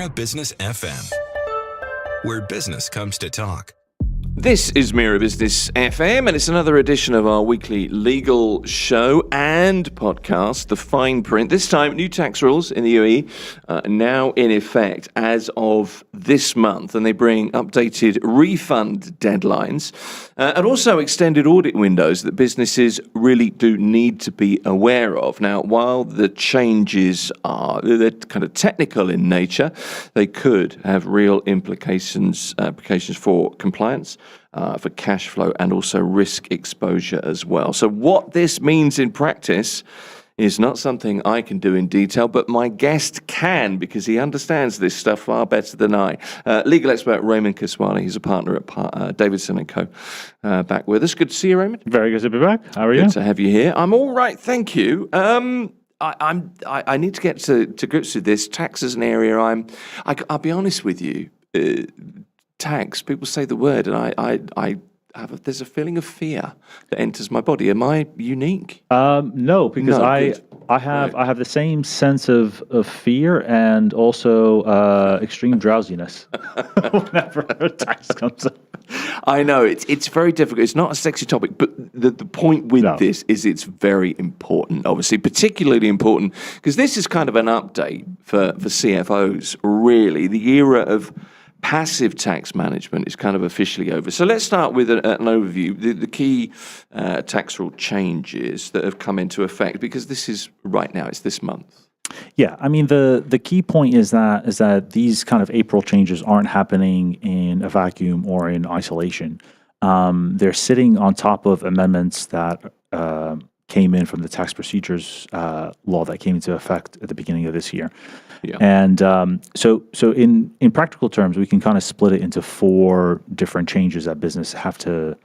Mira Business FM, where business comes to talk. This is Mira Business FM, and it's another edition of our weekly legal show and podcast, The Fine Print. This time, new tax rules in the UAE now in effect as of this month, and they bring updated refund deadlines and also extended audit windows that businesses really do need to be aware of. Now, while the changes they're kind of technical in nature, they could have real implications for compliance, for cash flow, and also risk exposure as well. So what this means in practice is not something I can do in detail, but my guest can, because he understands this stuff far better than I. Legal expert Raymond Kaswani, he's a partner at Davidson & Co. Back with us. Good to see you, Raymond. Very good to be back. How are you? Good to have you here. I'm all right, thank you. I need to get to grips with this. Tax is an area I'll be honest with you. Tax, people say the word, and there's a feeling of fear that enters my body. Am I unique? No, because I have the same sense of fear and also extreme drowsiness whenever tax comes up. I know it's very difficult. It's not a sexy topic, but the point with this is it's very important. Obviously, particularly important because this is kind of an update for CFOs. Really, the era of passive tax management is kind of officially over. So let's start with an overview. The key tax rule changes that have come into effect, because this is right now, it's this month. Yeah, I mean, the key point is that these kind of April changes aren't happening in a vacuum or in isolation. They're sitting on top of amendments that came in from the tax procedures law that came into effect at the beginning of this year. Yeah. And so in practical terms, we can kind of split it into 4 different changes that business have to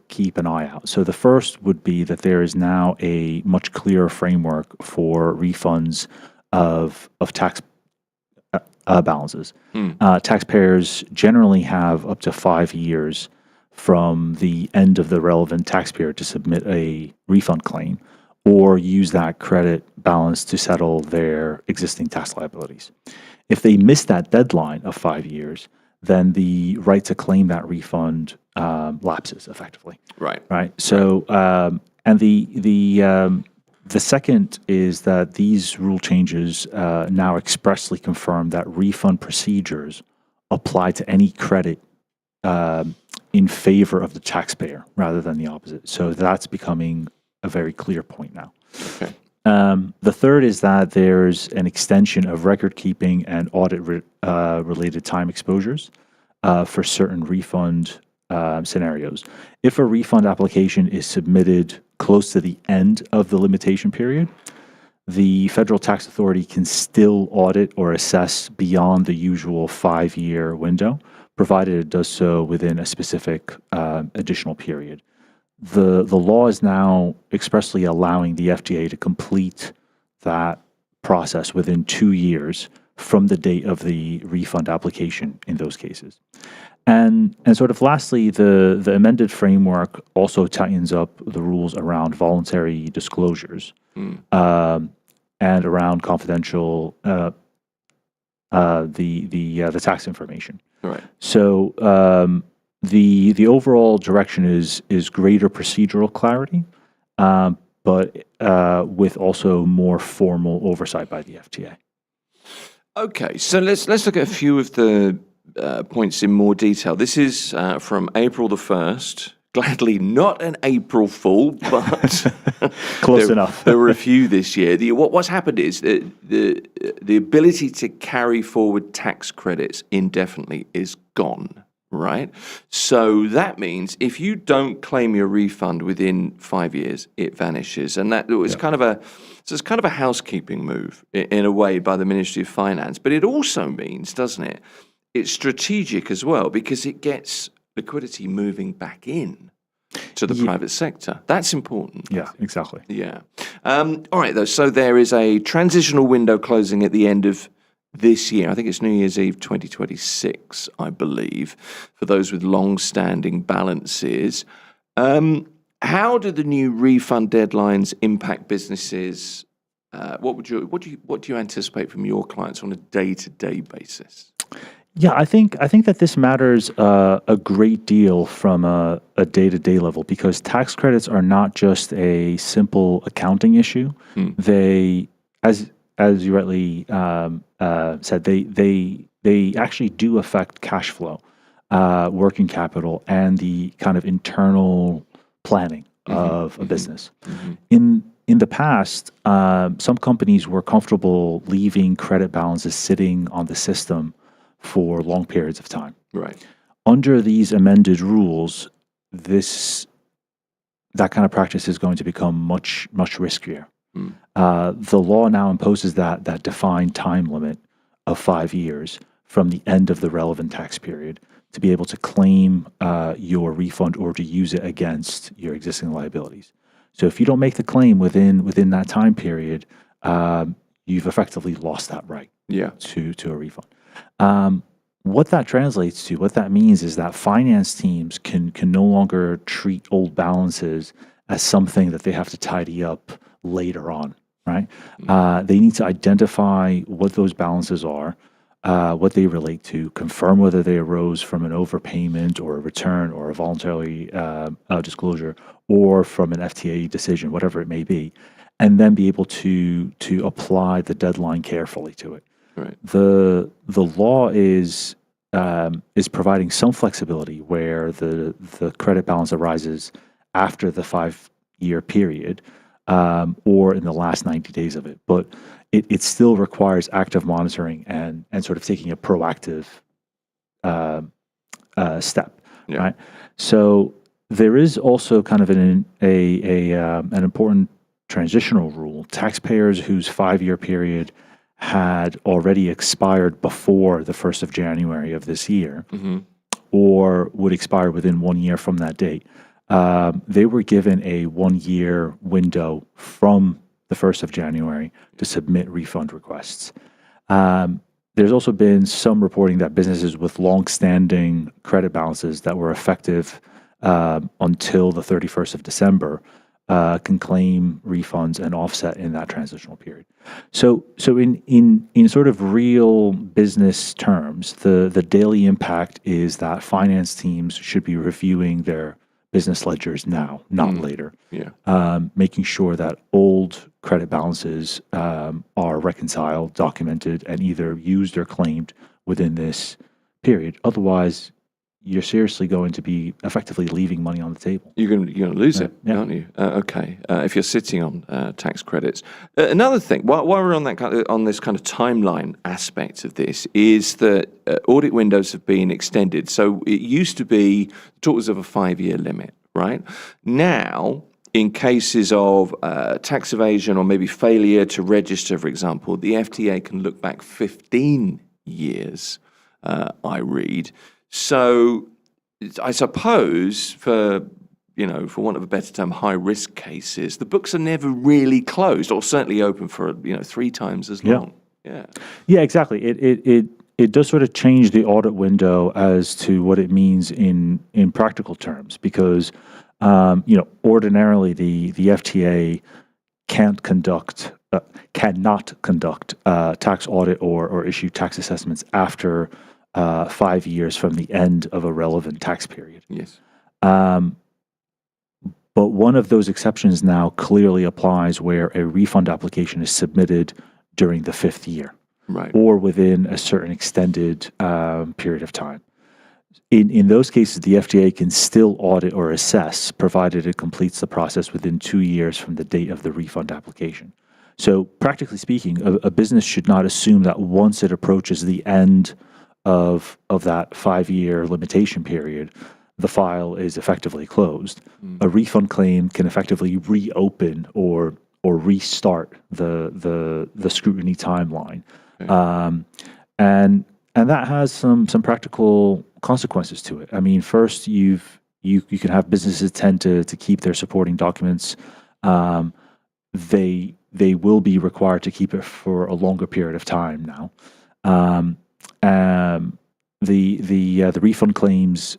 keep an eye out. So the first would be that there is now a much clearer framework for refunds of tax balances. Taxpayers generally have up to 5 years from the end of the relevant tax period to submit a refund claim or use that credit balance to settle their existing tax liabilities. If they miss that deadline of 5 years, then the right to claim that refund lapses effectively. Right. So, and the second is that these rule changes now expressly confirm that refund procedures apply to any credit in favor of the taxpayer rather than the opposite. So that's becoming a very clear point now. Okay. The third is that there's an extension of record keeping and audit related time exposures for certain refund scenarios. If a refund application is submitted close to the end of the limitation period, the Federal Tax Authority can still audit or assess beyond the usual 5-year window, provided it does so within a specific additional period. The law is now expressly allowing the FTA to complete that process within 2 years from the date of the refund application in those cases. And sort of lastly, the amended framework also tightens up the rules around voluntary disclosures and around confidential the tax information. Right. So the overall direction is greater procedural clarity, but with also more formal oversight by the FTA. Okay, so let's look at a few of the points in more detail. This is from April the 1st. Gladly not an April Fool, but close enough. There were a few this year. What's happened is the ability to carry forward tax credits indefinitely is gone. Right? So that means if you don't claim your refund within 5 years, it vanishes. And that was kind of a housekeeping move in a way by the Ministry of Finance. But it also means, doesn't it, it's strategic as well because it gets liquidity moving back in to the private sector. That's important. Yeah, exactly. Yeah. All right, though. So there is a transitional window closing at the end of this year. I think it's New Year's Eve 2026, I believe, for those with long-standing balances. How do the new refund deadlines impact businesses what do you anticipate from your clients on a day-to-day basis? Yeah, I think that this matters a great deal from a day-to-day level because tax credits are not just a simple accounting issue. They, as you rightly said, they actually do affect cash flow, working capital, and the kind of internal planning of a business. In the past, some companies were comfortable leaving credit balances sitting on the system for long periods of time. Right. Under these amended rules, that kind of practice is going to become much riskier. The law now imposes that defined time limit of 5 years from the end of the relevant tax period to be able to claim your refund or to use it against your existing liabilities. So if you don't make the claim within that time period, you've effectively lost that right to a refund. What that translates to, what that means is that finance teams can no longer treat old balances as something that they have to tidy up later on, right? They need to identify what those balances are, what they relate to, confirm whether they arose from an overpayment or a return or a voluntary disclosure or from an FTA decision, whatever it may be, and then be able to apply the deadline carefully to it. Right. The law is providing some flexibility where the credit balance arises after the 5-year period or in the last 90 days of it, but it still requires active monitoring and sort of taking a proactive step, right? So there is also kind of an important transitional rule. Taxpayers whose 5-year period had already expired before the 1st of January of this year, or would expire within 1 year from that date, they were given a 1-year window from the 1st of January to submit refund requests. There's also been some reporting that businesses with long-standing credit balances that were effective until the 31st of December can claim refunds and offset in that transitional period. So in sort of real business terms, the daily impact is that finance teams should be reviewing their business ledgers now, not later. Making sure that old credit balances are reconciled, documented, and either used or claimed within this period. Otherwise, you're seriously going to be effectively leaving money on the table. You're going to lose it, aren't you? Okay, if you're sitting on tax credits. Another thing, while we're on this kind of timeline aspect of this, is that audit windows have been extended. So it used to be talk was of a 5-year limit, right? Now, in cases of tax evasion or maybe failure to register, for example, the FTA can look back 15 years. I read. So I suppose for want of a better term, high risk cases, the books are never really closed or certainly open for 3 times as long. Yeah, exactly. It does sort of change the audit window as to what it means in practical terms because ordinarily the FTA cannot conduct tax audit or issue tax assessments after 5 years from the end of a relevant tax period. Yes. But one of those exceptions now clearly applies where a refund application is submitted during the 5th year, right, or within a certain extended period of time. In those cases, the FTA can still audit or assess, provided it completes the process within 2 years from the date of the refund application. So, practically speaking, a business should not assume that once it approaches the end of that 5-year limitation period, the file is effectively closed. A refund claim can effectively reopen or restart the scrutiny timeline, and that has some practical consequences to it. I mean, first, you can have businesses tend to keep their supporting documents. They will be required to keep it for a longer period of time now. The refund claims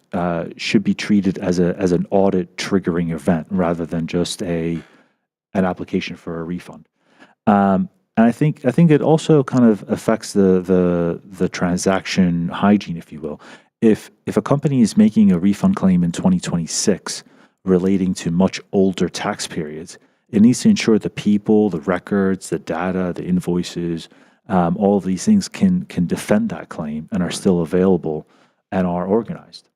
should be treated as an audit triggering event rather than just an application for a refund. And I think it also kind of affects the transaction hygiene, if you will. If a company is making a refund claim in 2026 relating to much older tax periods, it needs to ensure the people, the records, the data, the invoices, all of these things can defend that claim and are still available and are organized.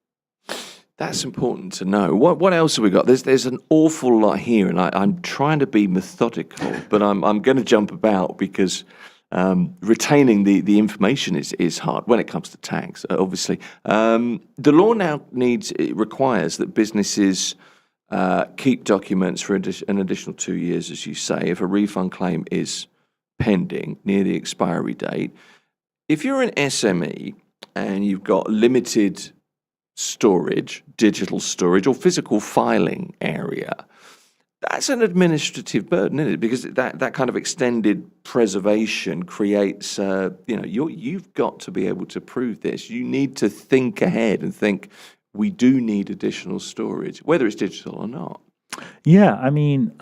That's important to know. What else have we got? There's an awful lot here, and I'm trying to be methodical, but I'm going to jump about because retaining the information is hard when it comes to tax. Obviously, the law now requires that businesses keep documents for an additional 2 years, as you say, if a refund claim is pending near the expiry date. If you're an SME and you've got limited storage, digital storage, or physical filing area, that's an administrative burden, isn't it? Because that kind of extended preservation creates, you've got to be able to prove this. You need to think ahead and think, we do need additional storage, whether it's digital or not. Yeah, I mean,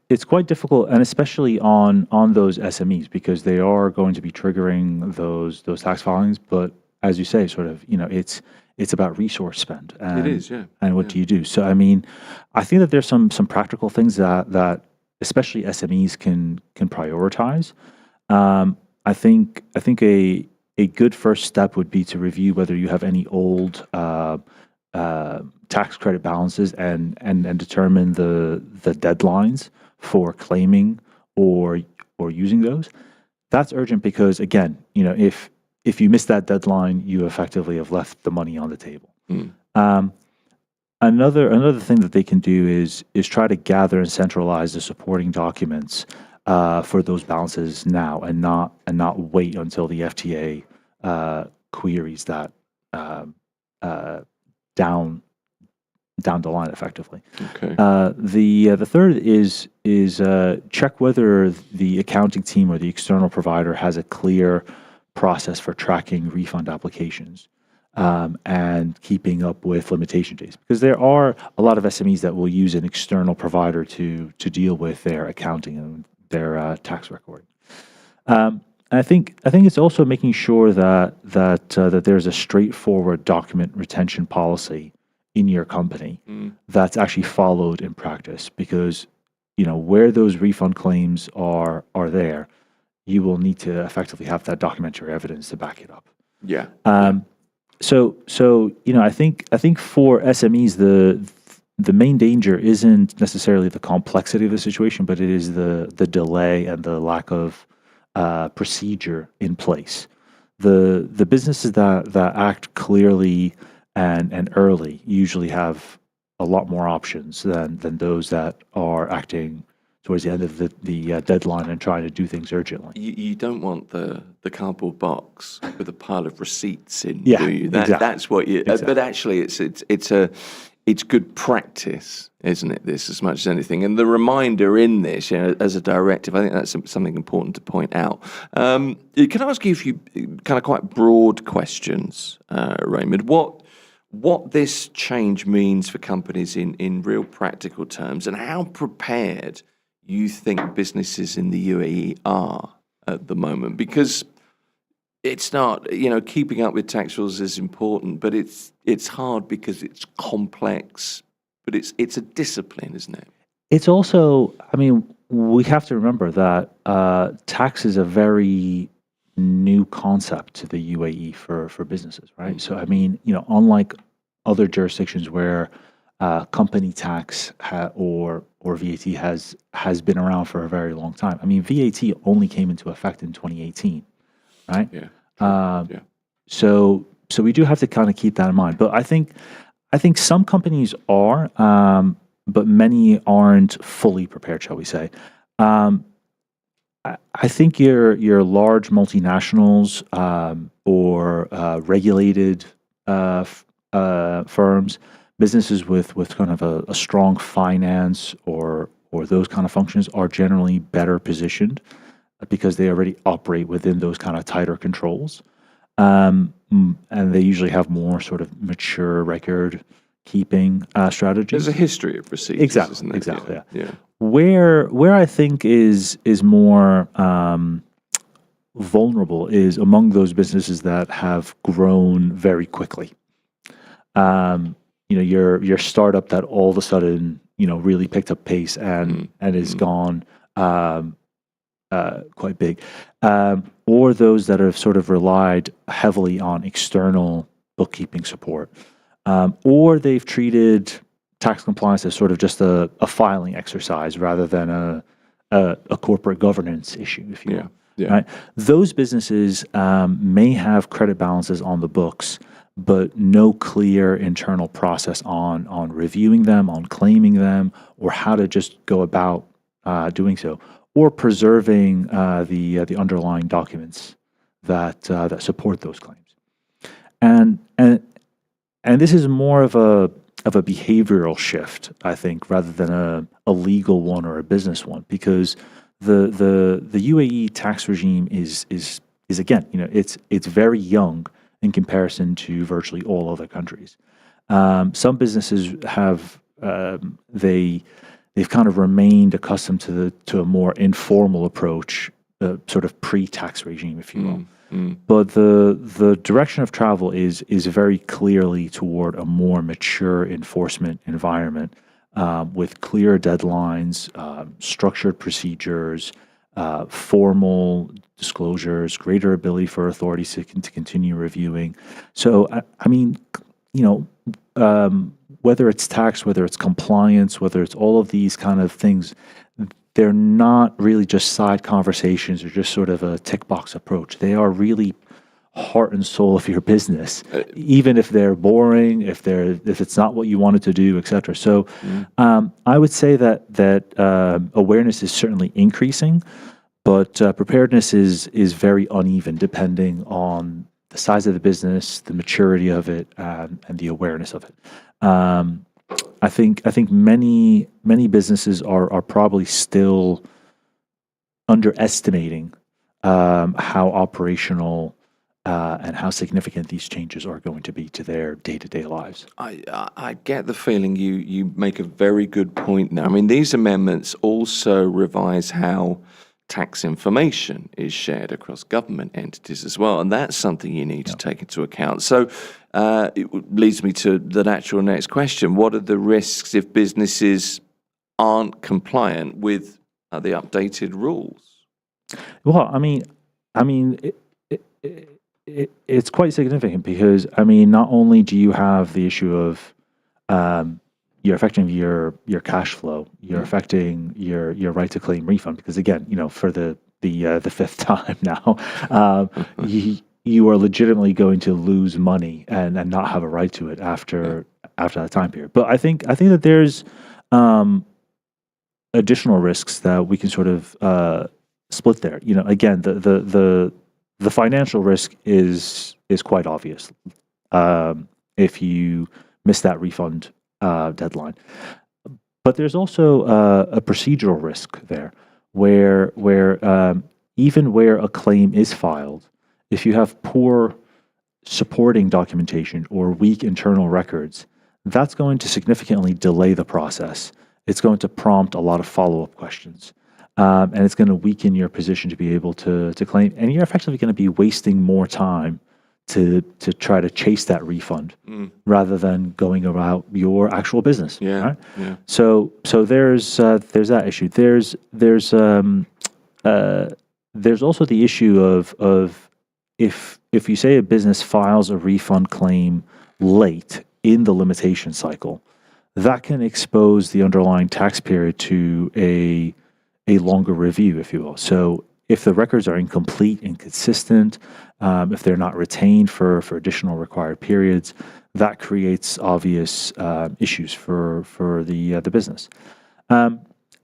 it's quite difficult, and especially on those SMEs, because they are going to be triggering those tax filings. But as you say, sort of, it's about resource spend. And, it is, yeah. And what do you do? So, I mean, I think that there's some practical things that especially SMEs can prioritize. I think a good first step would be to review whether you have any old tax credit balances and determine the deadlines for claiming or using those. That's urgent because, again, if you miss that deadline, you effectively have left the money on the table. Another thing that they can do is try to gather and centralize the supporting documents for those balances now, and not wait until the FTA queries that down the line, effectively. Okay. The third is check whether the accounting team or the external provider has a clear process for tracking refund applications and keeping up with limitation dates, because there are a lot of SMEs that will use an external provider to deal with their accounting and their tax recording. I think it's also making sure that there's a straightforward document retention policy in your company that's actually followed in practice, because where those refund claims are there, you will need to effectively have that documentary evidence to back it up. Yeah. So I think for SMEs the main danger isn't necessarily the complexity of the situation, but it is the delay and the lack of procedure in place. The businesses that act clearly and early usually have a lot more options than those that are acting towards the end of the deadline and trying to do things urgently. You don't want the cardboard box with a pile of receipts in, Yeah, do you? exactly. That's what you. Exactly. But actually, it's good practice, isn't it? This as much as anything, and the reminder in this, as a directive, I think that's something important to point out. Can I ask you a few kind of quite broad questions, Raymond? What this change means for companies in real practical terms, and how prepared you think businesses in the UAE are at the moment? Because it's not, keeping up with tax rules is important, but it's hard because it's complex, but it's a discipline, isn't it? It's also, we have to remember that tax is a very new concept to the UAE for businesses, right? So, unlike other jurisdictions where company tax or VAT has been around for a very long time. VAT only came into effect in 2018, right? Yeah. Yeah. So we do have to kind of keep that in mind. But I think some companies are, but many aren't fully prepared, shall we say? I think your large multinationals or regulated firms, businesses with kind of a strong finance or those kind of functions are generally better positioned because they already operate within those kind of tighter controls. And they usually have more sort of mature record keeping strategies. There's a history of procedures, Exactly, isn't there? exactly. Yeah. Where I think is more vulnerable is among those businesses that have grown very quickly. Your startup that all of a sudden really picked up pace and is gone quite big, or those that have sort of relied heavily on external bookkeeping support, or they've treated tax compliance as sort of just a filing exercise rather than a corporate governance issue, if you will. Yeah. Right? Those businesses may have credit balances on the books, but no clear internal process on reviewing them, on claiming them, or how to just go about doing so, or preserving the underlying documents that support those claims. And this is more of a behavioral shift, I think, rather than a legal one or a business one, because the UAE tax regime is again, it's very young in comparison to virtually all other countries. Some businesses have they've kind of remained accustomed to a more informal approach, sort of pre-tax regime, if you will. But the direction of travel is very clearly toward a more mature enforcement environment, with clear deadlines, structured procedures, formal disclosures, greater ability for authorities to continue reviewing. So, whether it's tax, whether it's compliance, whether it's all of these kind of things, they're not really just side conversations or just sort of a tick box approach. They are really heart and soul of your business, even if they're boring, if it's not what you wanted to do, etc. So, I would say that awareness is certainly increasing, but preparedness is very uneven depending on the size of the business, the maturity of it, and the awareness of it. I think many businesses are probably still underestimating how operational and how significant these changes are going to be to their day-to-day lives. I get the feeling you make a very good point now. I mean, these amendments also revise how tax information is shared across government entities as well, and that's something you need to take into account. So it leads me to the natural next question. What are the risks if businesses aren't compliant with the updated rules? Well, it's quite significant because, not only do you have the issue of you're affecting your cash flow, you're affecting your right to claim refund, because again, for the fifth time now, you are legitimately going to lose money and not have a right to it after that time period. But I think that there's additional risks that we can sort of split there. Again, the financial risk is quite obvious if you miss that refund deadline. But there's also a procedural risk there, where even where a claim is filed, if you have poor supporting documentation or weak internal records, that's going to significantly delay the process. It's going to prompt a lot of follow-up questions. And it's going to weaken your position to be able to claim. And you're effectively going to be wasting more time to try to chase that refund rather than going about your actual business. Yeah. Right? Yeah. So there's that issue. There's also the issue of if you say a business files a refund claim late in the limitation cycle, that can expose the underlying tax period to a longer review, if you will. So if the records are incomplete, inconsistent, if they're not retained for additional required periods, that creates obvious issues for the business. And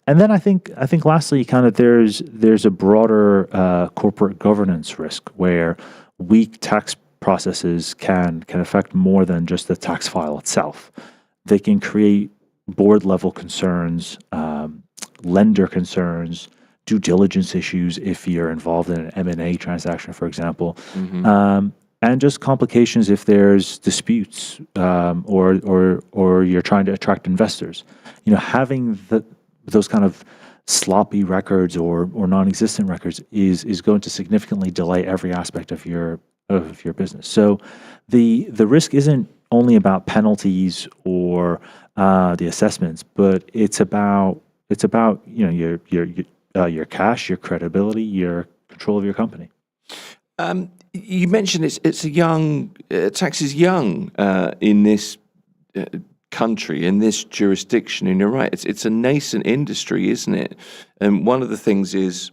then I think lastly, kind of there's a broader corporate governance risk where weak tax processes can affect more than just the tax file itself. They can create board level concerns, lender concerns, due diligence issues if you're involved in an M&A transaction, for example, and just complications if there's disputes or you're trying to attract investors. Having those kind of sloppy records or non-existent records is going to significantly delay every aspect of your business. So the risk isn't only about penalties or the assessments, but it's about your cash, your credibility, your control of your company. You mentioned it's a young tax is young in this country, in this jurisdiction, and you're right. It's a nascent industry, isn't it? And one of the things is,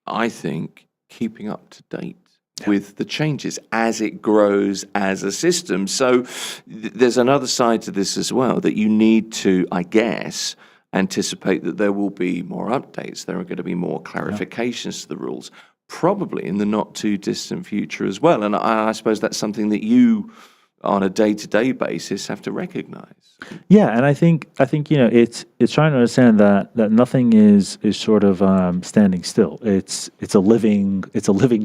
I think, keeping up to date with the changes as it grows as a system. So there's another side to this as well, that you need to, I guess, anticipate that there will be more updates. There are going to be more clarifications to the rules, probably in the not too distant future as well. And I suppose that's something that you, on a day-to-day basis, have to recognize. Yeah, and I think it's trying to understand that nothing is sort of standing still. It's a living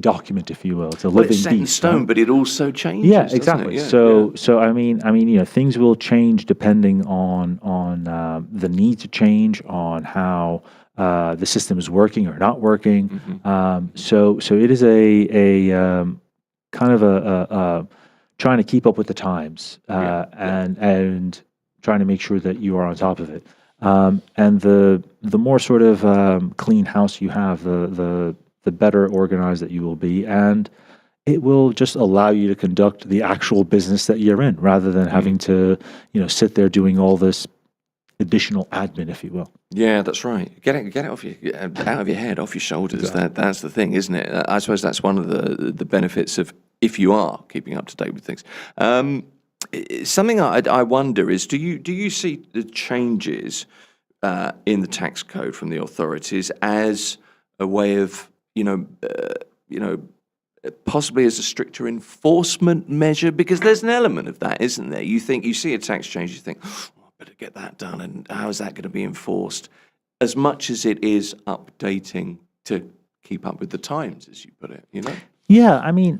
document, if you will. It's a living it's set in beast, stone, right? but it also changes. Yeah, doesn't exactly. it? So I mean, things will change depending on the need to change, on how the system is working or not working. So it is a kind of a trying to keep up with the times and trying to make sure that you are on top of it. And the more sort of clean house you have, the better organized that you will be, and it will just allow you to conduct the actual business that you're in, rather than having to sit there doing all this additional admin, if you will. Yeah, that's right. Get it off out of your head, off your shoulders. Exactly. That's the thing, isn't it? I suppose that's one of the benefits of, if you are keeping up to date with things. Something I wonder is, do you see the changes in the tax code from the authorities as a way of possibly as a stricter enforcement measure? Because there's an element of that, isn't there? You see a tax change, you think, better get that done, and how is that going to be enforced? As much as it is updating to keep up with the times, as you put it, Yeah, I mean,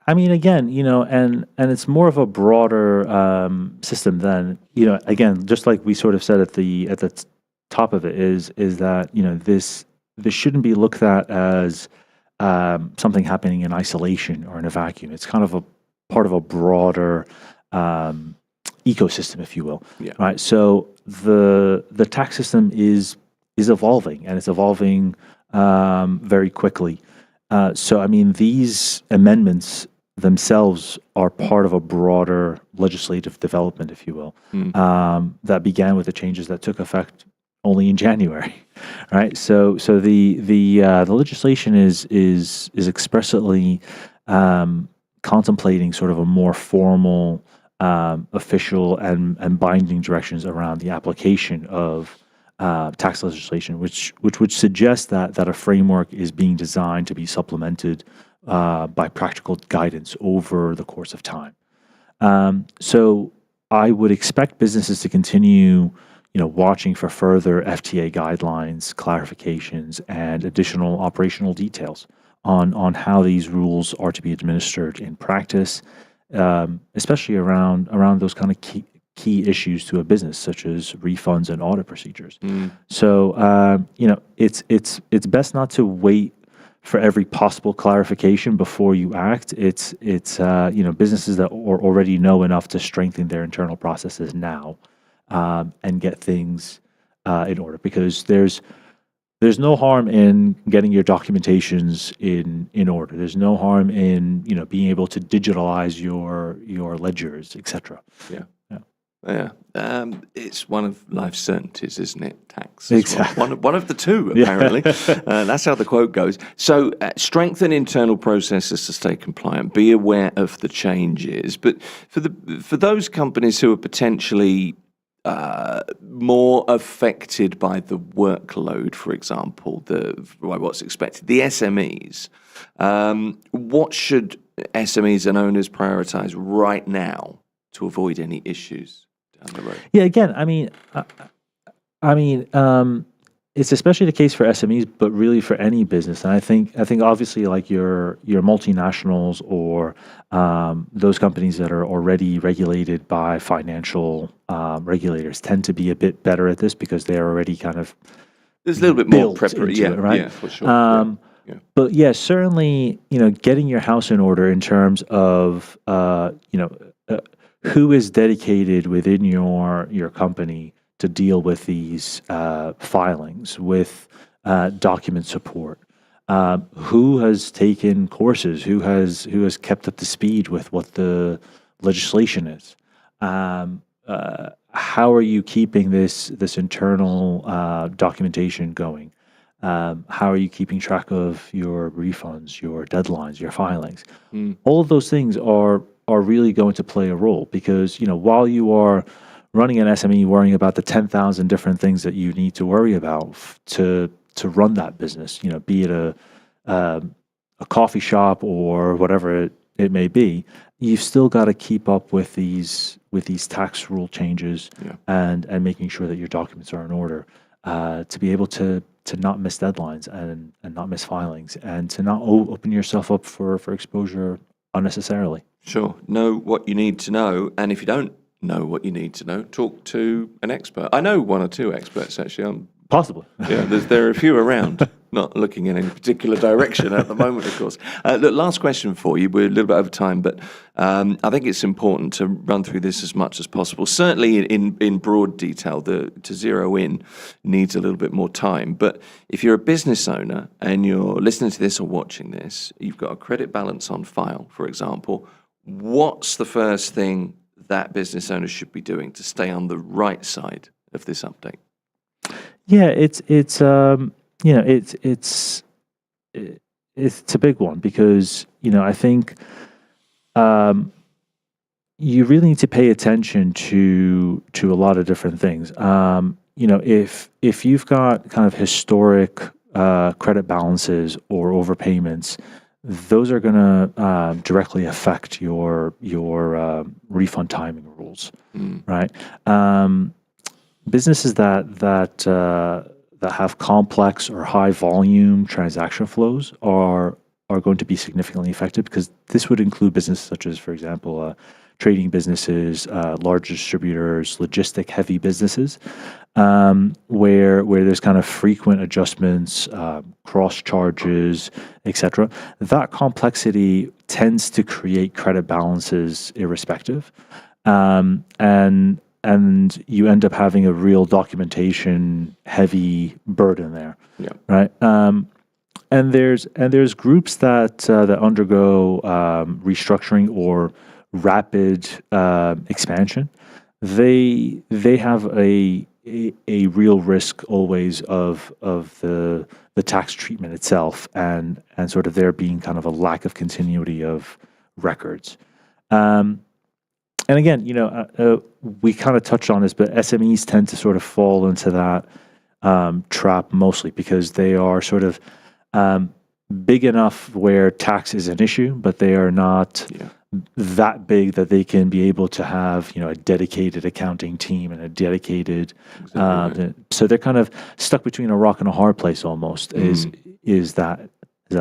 again, and it's more of a broader system than again, just like we sort of said at the top of it is that this shouldn't be looked at as something happening in isolation or in a vacuum. It's kind of a part of a broader ecosystem, if you will. Yeah. Right. So the tax system is evolving, and it's evolving very quickly. So I mean, these amendments themselves are part of a broader legislative development, if you will, that began with the changes that took effect only in January, right? So the legislation is expressly contemplating sort of a more formal, official and binding directions around the application of tax legislation, which would suggest that a framework is being designed to be supplemented by practical guidance over the course of time. So I would expect businesses to continue, watching for further FTA guidelines, clarifications, and additional operational details on how these rules are to be administered in practice, especially around those kind of key issues to a business, such as refunds and audit procedures. So it's best not to wait for every possible clarification before you act. It's businesses that already know enough to strengthen their internal processes now and get things in order, because there's no harm in getting your documentations in order. There's no harm in being able to digitalize your ledgers, etc. Yeah. It's one of life's certainties, isn't it? Tax. Exactly. One of the two, apparently. That's how the quote goes. So strengthen internal processes to stay compliant. Be aware of the changes. But for those companies who are potentially more affected by the workload, for example, by what's expected, the SMEs, what should SMEs and owners prioritize right now to avoid any issues down the road? Yeah, again, I mean, it's especially the case for SMEs, but really for any business. And I think obviously, like your multinationals or those companies that are already regulated by financial regulators tend to be a bit better at this, because they are already kind of There's a little bit more built preparation, into it, right? Yeah, for sure. But yeah, certainly, getting your house in order in terms of, who is dedicated within your company to deal with these filings, with document support. Who has taken courses? Who has kept up to speed with what the legislation is? How are you keeping this internal documentation going? How are you keeping track of your refunds, your deadlines, your filings? All of those things are really going to play a role because while you are running an SME, worrying about the 10,000 different things that you need to worry about to run that business, be it a coffee shop or whatever it may be, you've still got to keep up with these tax rule changes and making sure that your documents are in order to be able to not miss deadlines and not miss filings and to not open yourself up for exposure unnecessarily. Sure. Know what you need to know, and if you don't know what you need to know, talk to an expert. I know one or two experts actually. Possibly. Yeah, there are a few around, not looking in any particular direction at the moment, of course. Look, last question for you. We're a little bit over time, but I think it's important to run through this as much as possible. Certainly in broad detail, to zero in needs a little bit more time. But if you're a business owner and you're listening to this or watching this, you've got a credit balance on file, for example, what's the first thing that business owner should be doing to stay on the right side of this update? Yeah, it's a big one because I think you really need to pay attention to a lot of different things. If you've got kind of historic credit balances or overpayments, those are going to directly affect your refund timing rules, right? Businesses that have complex or high volume transaction flows are going to be significantly affected because this would include businesses such as, for example, trading businesses, large distributors, logistic heavy businesses, where there's kind of frequent adjustments, cross charges, etc. That complexity tends to create credit balances irrespective, and you end up having a real documentation heavy burden there, right? And there's groups that undergo restructuring or rapid expansion. They have a real risk always of the tax treatment itself and sort of there being kind of a lack of continuity of records. And again, we kind of touched on this, but SMEs tend to sort of fall into that trap mostly because they are sort of big enough where tax is an issue, but they are not that big that they can be able to have, a dedicated accounting team and a dedicated. So they're kind of stuck between a rock and a hard place almost. Is that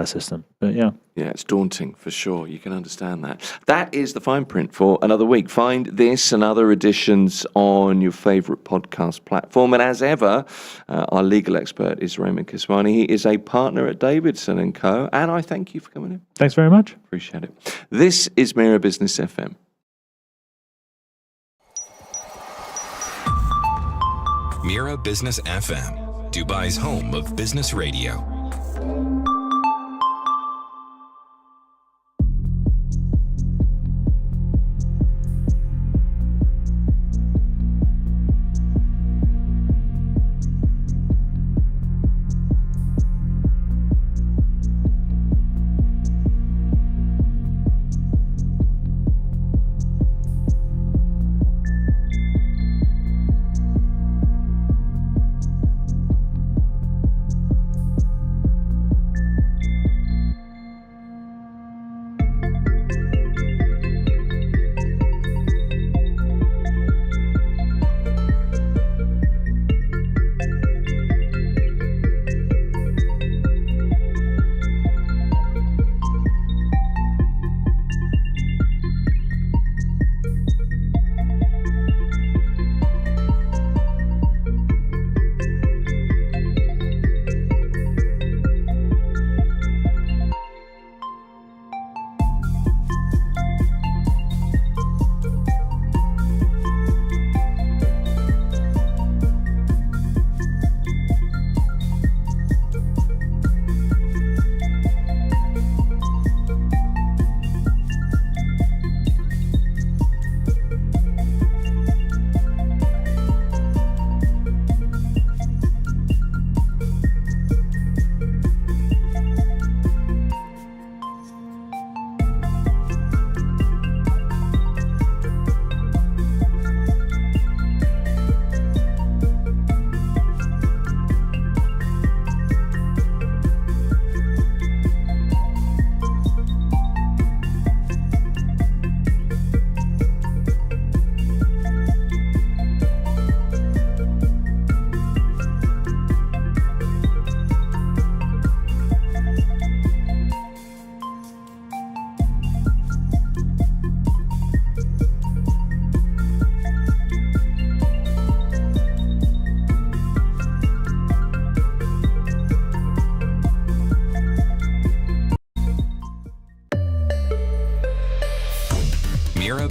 system? But yeah, it's daunting for sure. You can understand that. That is the fine print for another week. Find this and other editions on your favorite podcast platform. And as ever, our legal expert is Raymond Kiswani. He is a partner at Davidson & Co. And I thank you for coming in. Thanks very much. Appreciate it. This is Mira Business FM. Mira Business FM, Dubai's home of business radio.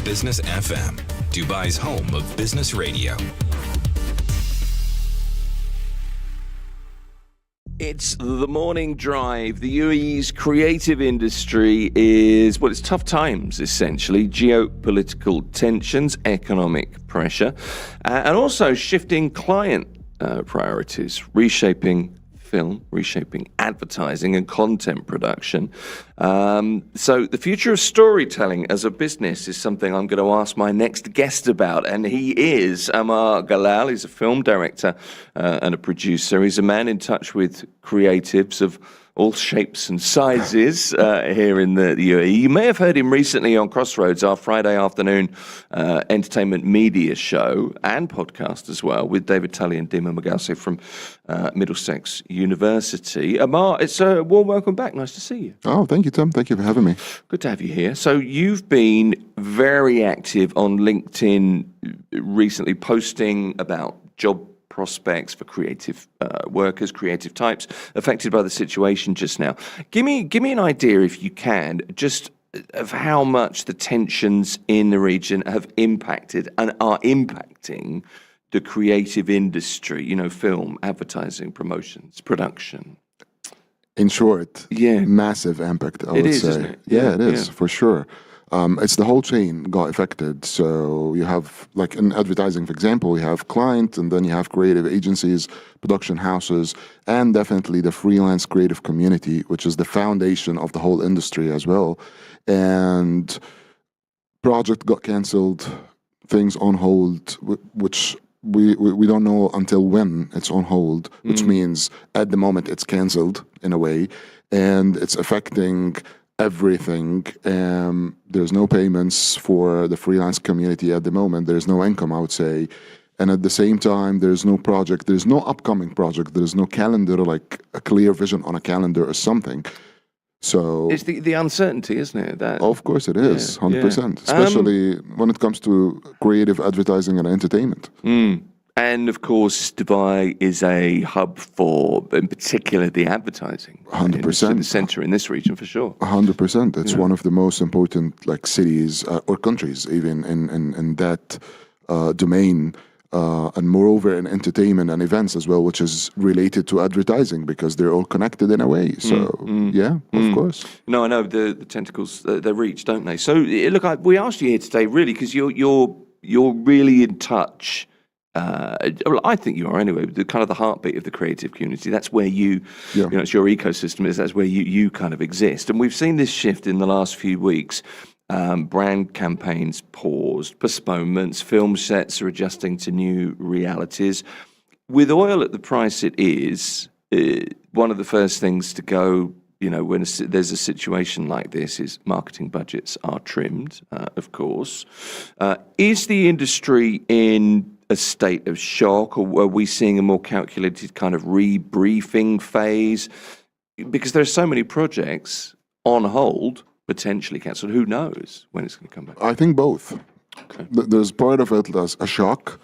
Business FM, Dubai's home of business radio. It's the morning drive. The UAE's creative industry is, well, it's tough times, essentially. Geopolitical tensions, economic pressure, and also shifting client priorities, reshaping film, reshaping advertising and content production. So the future of storytelling as a business is something I'm going to ask my next guest about. And he is Amar Galal. He's a film director and a producer. He's a man in touch with creatives of all shapes and sizes here in the UAE. You may have heard him recently on Crossroads, our Friday afternoon entertainment media show and podcast as well, with David Tully and Dima Magase from Middlesex University. Amar, it's a warm welcome back. Nice to see you. Oh, thank you, Tim. Thank you for having me. Good to have you here. So you've been very active on LinkedIn recently, posting about job prospects for creative workers, creative types affected by the situation just now. Give me an idea, if you can, just of how much the tensions in the region have impacted and are impacting the creative industry, you know, film, advertising, promotions, production. In short, Yeah. massive impact, I would say. Isn't it? Yeah, it is, Yeah. for sure. It's the whole chain got affected. So you have, like in advertising, for example, you have client, and then you have creative agencies, production houses, and definitely the freelance creative community, which is the foundation of the whole industry as well. And project got canceled, things on hold, which we don't know until when it's on hold, which means at the moment it's canceled in a way, and it's affecting everything. There's no payments for the freelance community at the moment. There's no income, I would say. And at the same time, there's no project. There's no upcoming project. There's no calendar, like a clear vision on a calendar or something. So It's the uncertainty, isn't it? That of course it is, Yeah, 100%. yeah. Especially when it comes to creative advertising and entertainment. And of course, Dubai is a hub for, in particular, the advertising. 100%. The centre in this region, for sure. 100%. It's one of the most important like cities or countries even in that domain. And moreover in entertainment and events as well, which is related to advertising because they're all connected in a way. So yeah, of course. No, I know the tentacles they reach, don't they? So look, we asked you here today really because you're really in touch. Well, I think you are anyway. The kind of the heartbeat of the creative community. That's where you know, it's your ecosystem. That's where you kind of exist. And we've seen this shift in the last few weeks. Brand campaigns paused, postponements, film sets are adjusting to new realities. With oil at the price it is, one of the first things to go, you know, when there's a situation like this is marketing budgets are trimmed, of course. Is the industry in a state of shock, or are we seeing a more calculated kind of rebriefing phase? Because there are so many projects on hold, potentially cancelled. Who knows when it's going to come back? I think both. Okay. There's part of it as a shock.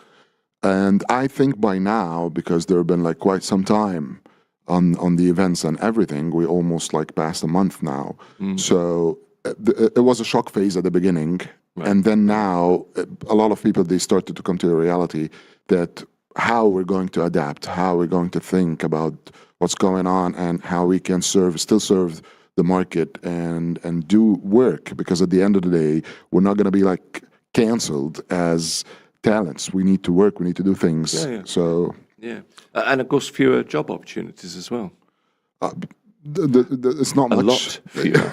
And I think by now, because there have been like quite some time on the events and everything, we almost like past a month now. So it was a shock phase at the beginning. Right. And then now, a lot of people, they started to come to a reality that how we're going to adapt, how we're going to think about what's going on and how we can still serve the market and do work. Because at the end of the day, we're not going to be like canceled as talents. We need to work, we need to do things. Yeah. So Yeah. And of course, fewer job opportunities as well. It's not A much. lot fewer.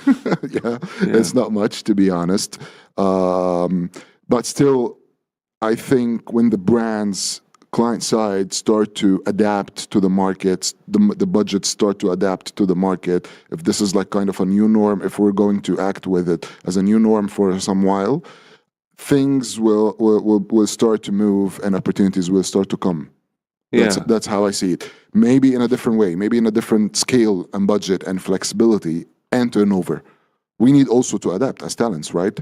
yeah, it's not much, to be honest. But still, I think when the brands client side start to adapt to the markets, the budgets start to adapt to the market, if this is like kind of a new norm, if we're going to act with it as a new norm for some while, things will start to move and opportunities will start to come. That's how I see it. Maybe in a different way, maybe in a different scale and budget and flexibility and turnover. We need also to adapt as talents, right?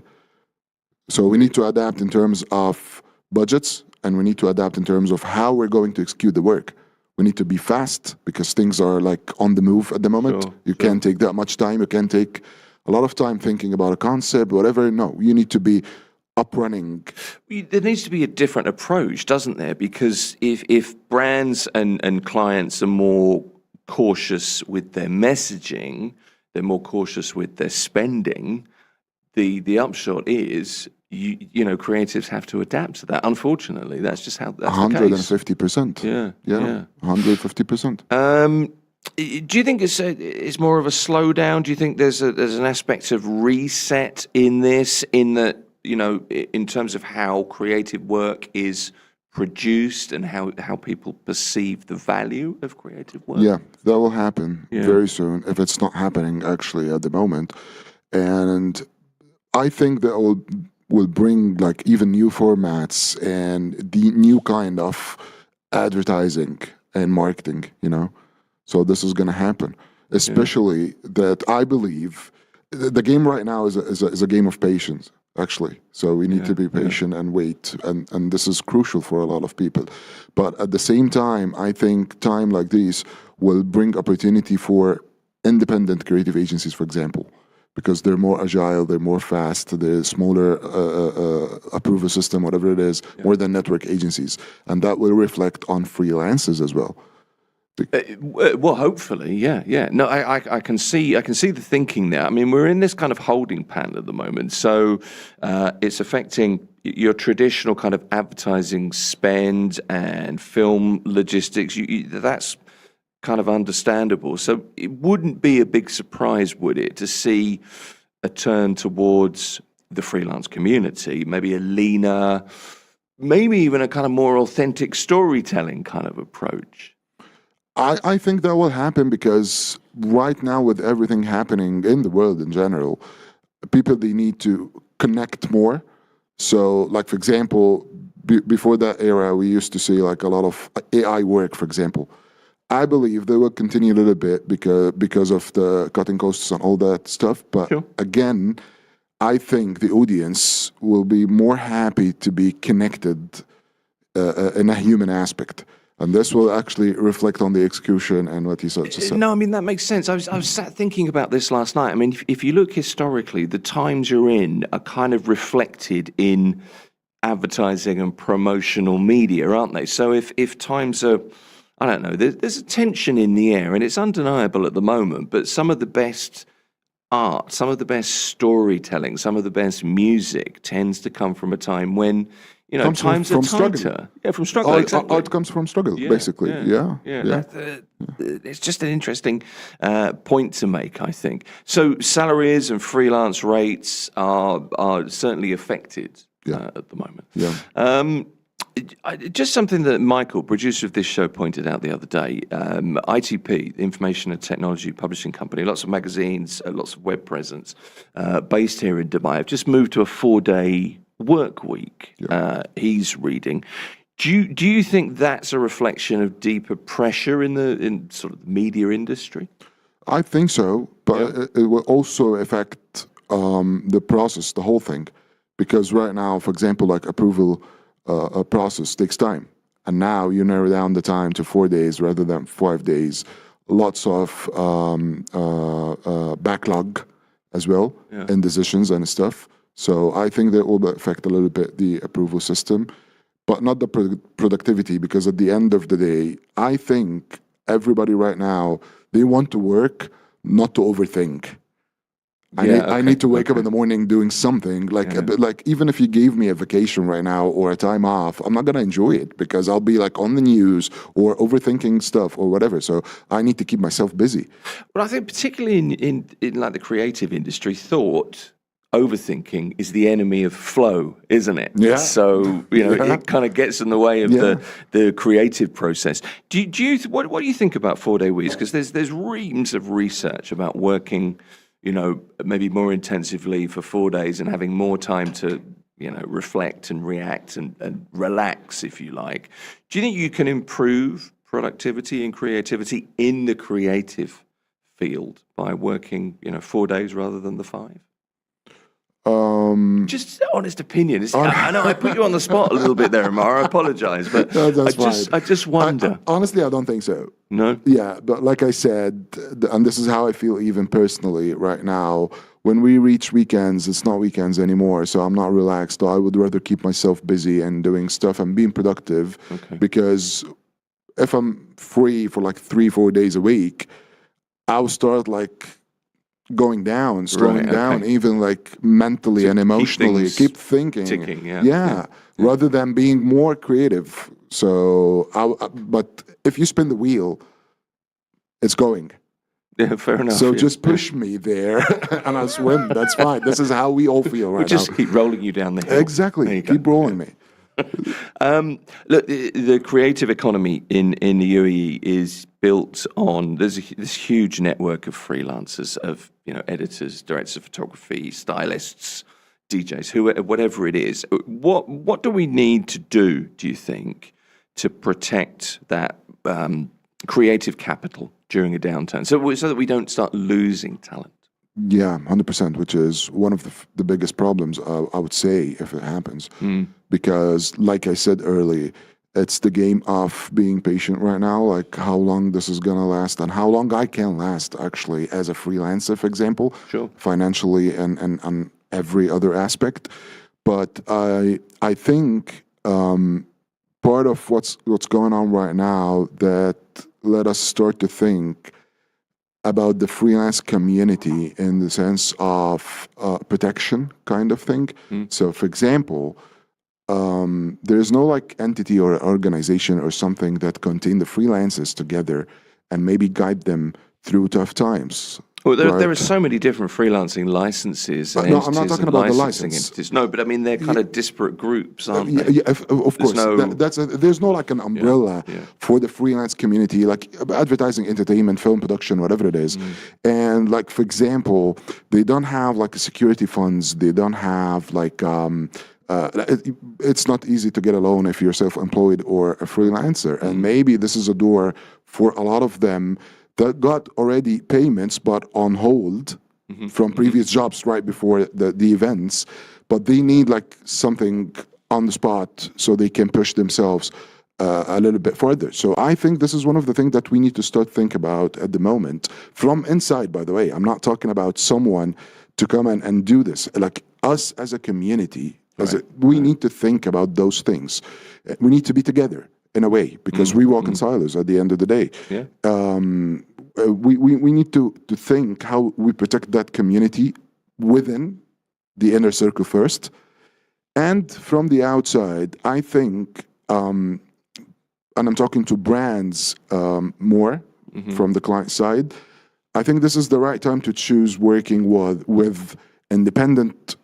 So we need to adapt in terms of budgets, and we need to adapt in terms of how we're going to execute the work. We need to be fast because things are like on the move at the moment. You can't take that much time. You can't take a lot of time thinking about a concept, whatever. No, you need to be up running. There needs to be a different approach, doesn't there? Because if brands and clients are more cautious with their messaging, they're more cautious with their spending, the upshot is you know, creatives have to adapt to that. Unfortunately, that's just how that's 150%. Yeah, 150%. Do you think it's more of a slowdown? Do you think there's an aspect of reset in this, in that, you know, in terms of how creative work is produced and how people perceive the value of creative work? Yeah, that will happen very soon, if it's not happening actually at the moment. And I think that will bring like even new formats and the new kind of advertising and marketing, you know. So this is going to happen, especially that I believe the game right now is a game of patience, actually. So we need to be patient and wait, and this is crucial for a lot of people. But at the same time, I think time like this will bring opportunity for independent creative agencies, for example, because they're more agile, they're more fast, they're smaller approval system, whatever it is, more than network agencies, and that will reflect on freelancers as well. Well, hopefully, yeah. No, I can see the thinking there. I mean, we're in this kind of holding pattern at the moment, so it's affecting your traditional kind of advertising spend and film logistics. That's kind of understandable. So it wouldn't be a big surprise, would it, to see a turn towards the freelance community, maybe a leaner, maybe even a kind of more authentic storytelling kind of approach? I think that will happen because right now, with everything happening in the world in general, people, they need to connect more. So, like, for example, before that era, we used to see like a lot of AI work, for example. I believe they will continue a little bit because of the cutting costs and all that stuff. But again, I think the audience will be more happy to be connected in a human aspect. And this will actually reflect on the execution and what he just said. No, I mean, that makes sense. I was sat thinking about this last night. I mean, if you look historically, the times you're in are kind of reflected in advertising and promotional media, aren't they? So if times are, I don't know, there's a tension in the air, and it's undeniable at the moment, but some of the best art, some of the best storytelling, some of the best music tends to come from a time when, you know, times are tighter. Struggle. Yeah, from struggle. Exactly. Art comes from struggle, basically. Yeah. It's just an interesting point to make, I think. So salaries and freelance rates are certainly affected at the moment. Yeah. Just something that Michael, producer of this show, pointed out the other day. ITP, Information and Technology Publishing Company, lots of magazines, lots of web presence, based here in Dubai. I've just moved to a 4-day work week. He's reading. Do you think that's a reflection of deeper pressure in sort of the media industry? I think so, but it will also affect the process, the whole thing, because right now, for example, like approval process takes time, and now you narrow down the time to 4 days rather than 5 days. Lots of backlog as well in decisions and stuff. So I think that will affect a little bit the approval system, but not the productivity, because at the end of the day, I think everybody right now, they want to work, not to overthink. I need to wake up in the morning doing something, like a bit, like even if you gave me a vacation right now or a time off, I'm not going to enjoy it because I'll be like on the news or overthinking stuff or whatever. So I need to keep myself busy. Well, I think particularly in like the creative industry, overthinking is the enemy of flow, isn't it? Yeah. So, you know, it kind of gets in the way of the creative process. What do you think about 4-day weeks? Because there's reams of research about working, you know, maybe more intensively for 4 days and having more time to, you know, reflect and react and relax, if you like. Do you think you can improve productivity and creativity in the creative field by working, you know, 4 days rather than the 5? Just honest opinion. I know I put you on the spot a little bit there, Amar. I apologize, but No, that's I just wonder. Honestly, I don't think so. No? Yeah, but like I said, and this is how I feel even personally right now, when we reach weekends, it's not weekends anymore, so I'm not relaxed. I would rather keep myself busy and doing stuff and being productive, because if I'm free for like 3-4 days a week, I'll start like going down, slowing down, even like mentally and emotionally. Keep thinking. Ticking, yeah, rather than being more creative. So, but if you spin the wheel, it's going. Yeah, fair enough. So just push me there and I'll swim. That's fine. This is how we all feel right now. Just keep rolling you down the hill. Exactly. Keep rolling me. Look, the creative economy in the UAE is built on this huge network of freelancers, of editors, directors of photography, stylists, DJs, whatever it is. What do we need to do you think, to protect that creative capital during a downturn, so that we don't start losing talent? Yeah, 100%, which is one of the biggest problems, I would say, if it happens. Because, like I said earlier, it's the game of being patient right now, like how long this is going to last and how long I can last, actually, as a freelancer, for example, financially and every other aspect. But I think part of what's going on right now that let us start to think about the freelance community in the sense of protection kind of thing. So, for example, there's no like entity or organization or something that contain the freelancers together and maybe guide them through tough times. Well, there are so many different freelancing licenses and no, I'm not talking about the license. Entities. No, but I mean, they're kind of disparate groups, aren't they? Yeah, of course. There's no like an umbrella for the freelance community, like advertising, entertainment, film production, whatever it is. And like, for example, they don't have like security funds. They don't have like, it's not easy to get a loan if you're self-employed or a freelancer. And maybe this is a door for a lot of them that got already payments but on hold from previous jobs right before the events, but they need like something on the spot so they can push themselves a little bit further. So I think this is one of the things that we need to start think about at the moment from inside, by the way. I'm not talking about someone to come and do this. Like us as a community, we need to think about those things. We need to be together in a way, because we walk in silos at the end of the day. We need to think how we protect that community within the inner circle first. And from the outside, I think, and I'm talking to brands more from the client side, I think this is the right time to choose working with independent,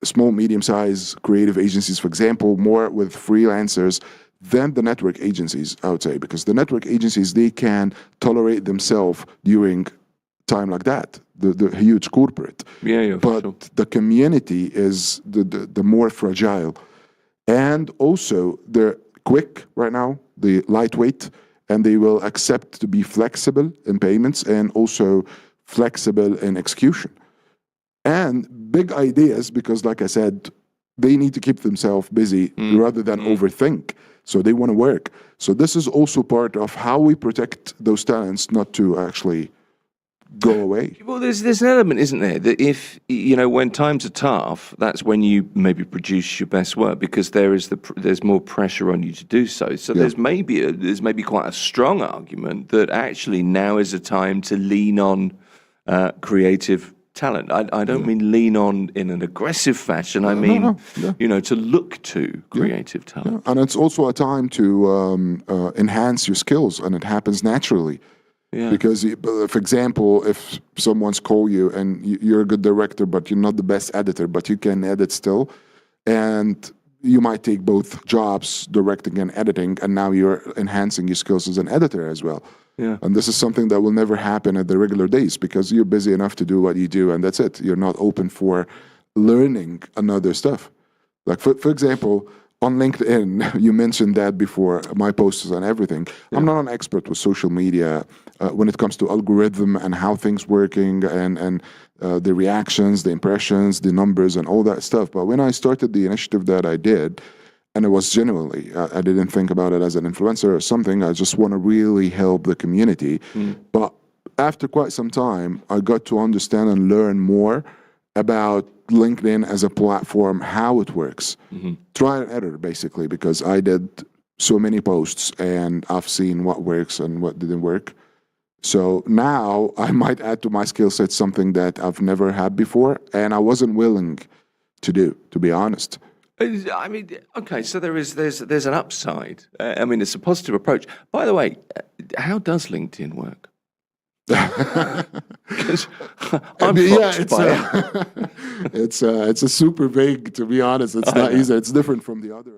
small, medium-sized creative agencies, for example, more with freelancers than the network agencies, I would say, because the network agencies, they can tolerate themselves during time like that, the huge corporate. But the community is the more fragile. And also, they're quick right now, they're lightweight, and they will accept to be flexible in payments and also flexible in execution. And big ideas, because like I said, they need to keep themselves busy rather than overthink. So they want to work. So this is also part of how we protect those talents not to actually go away. Well, there's an element, isn't there, that if, when times are tough, that's when you maybe produce your best work, because there's more pressure on you to do so. So there's maybe quite a strong argument that actually now is a time to lean on creative talent. I don't mean lean on in an aggressive fashion. I mean, to look to creative talent. And it's also a time to enhance your skills, and it happens naturally. Because, for example, if someone's call you and you're a good director, but you're not the best editor, but you can edit still, and you might take both jobs, directing and editing, and now you're enhancing your skills as an editor as well. And this is something that will never happen at the regular days, because you're busy enough to do what you do, and that's it. You're not open for learning another stuff. Like, for example, on LinkedIn, you mentioned that before, my posts and everything. I'm not an expert with social media when it comes to algorithm and how things working and the reactions, the impressions, the numbers and all that stuff. But when I started the initiative that I did, and it was genuinely, I didn't think about it as an influencer or something. I just want to really help the community. But after quite some time, I got to understand and learn more about LinkedIn as a platform, how it works. Try and error, basically, because I did so many posts and I've seen what works and what didn't work. So now I might add to my skill set something that I've never had before and I wasn't willing to do, to be honest. I mean, okay, so there's an upside. I mean, it's a positive approach. By the way, how does LinkedIn work? Because I'm foxed by it. It's a super big, to be honest. It's not easy. It's different from the other.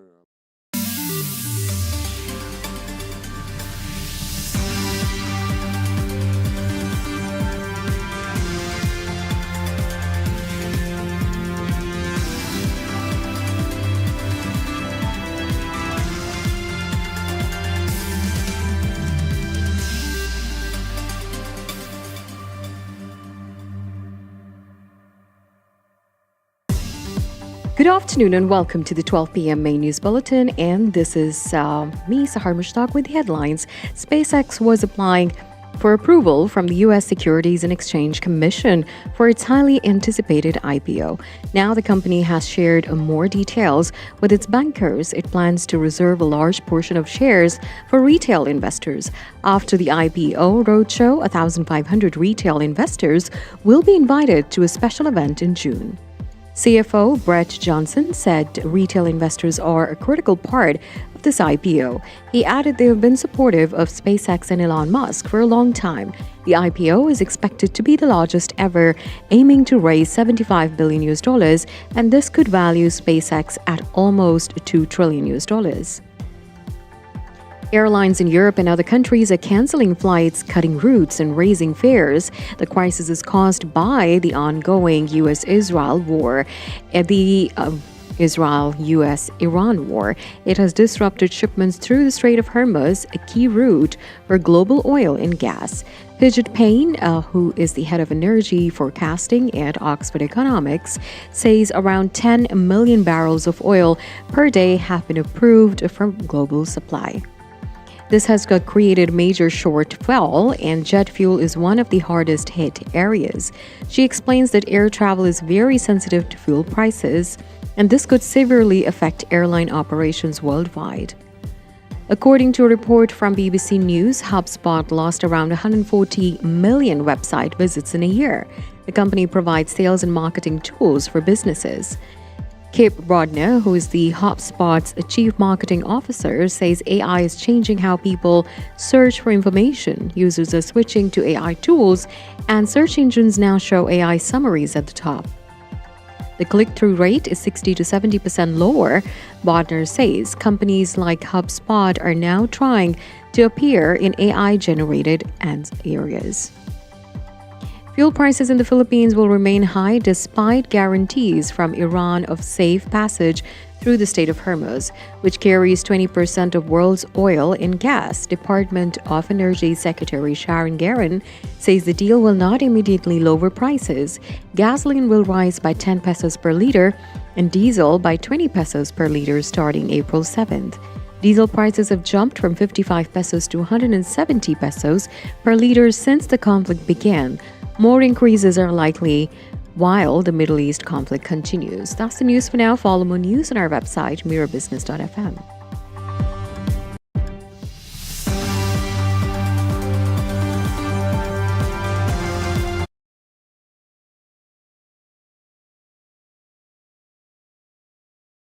Good afternoon and welcome to the 12 p.m. Main News Bulletin. And this is me, Sahar Mushtaq, with the headlines. SpaceX was applying for approval from the U.S. Securities and Exchange Commission for its highly anticipated IPO. Now the company has shared more details with its bankers. It plans to reserve a large portion of shares for retail investors. After the IPO roadshow, 1,500 retail investors will be invited to a special event in June. CFO Brett Johnson said retail investors are a critical part of this IPO. He added they have been supportive of SpaceX and Elon Musk for a long time. The IPO is expected to be the largest ever, aiming to raise $75 billion, and this could value SpaceX at almost $2 trillion. Airlines in Europe and other countries are canceling flights, cutting routes, and raising fares. The crisis is caused by the ongoing U.S.-Israel war. The Israel-U.S.-Iran war. It has disrupted shipments through the Strait of Hormuz, a key route for global oil and gas. Pijit Payne, who is the head of energy forecasting at Oxford Economics, says around 10 million barrels of oil per day have been approved from global supply. This has created major shortfall, and jet fuel is one of the hardest hit areas. She explains that air travel is very sensitive to fuel prices, and this could severely affect airline operations worldwide. According to a report from BBC News, HubSpot lost around 140 million website visits in a year. The company provides sales and marketing tools for businesses. Kip Brodner, who is the HubSpot's chief marketing officer, says AI is changing how people search for information. Users are switching to AI tools, and search engines now show AI summaries at the top. The click-through rate is 60 to 70% lower. Bodner says companies like HubSpot are now trying to appear in AI-generated areas. Fuel prices in the Philippines will remain high despite guarantees from Iran of safe passage through the Strait of Hormuz, which carries 20% of world's oil and gas. Department of Energy Secretary Sharon Garin says the deal will not immediately lower prices. Gasoline will rise by 10 pesos per liter and diesel by 20 pesos per liter starting April 7th. Diesel prices have jumped from 55 pesos to 170 pesos per liter since the conflict began. More increases are likely while the Middle East conflict continues. That's the news for now. Follow more news on our website, mirabusiness.fm.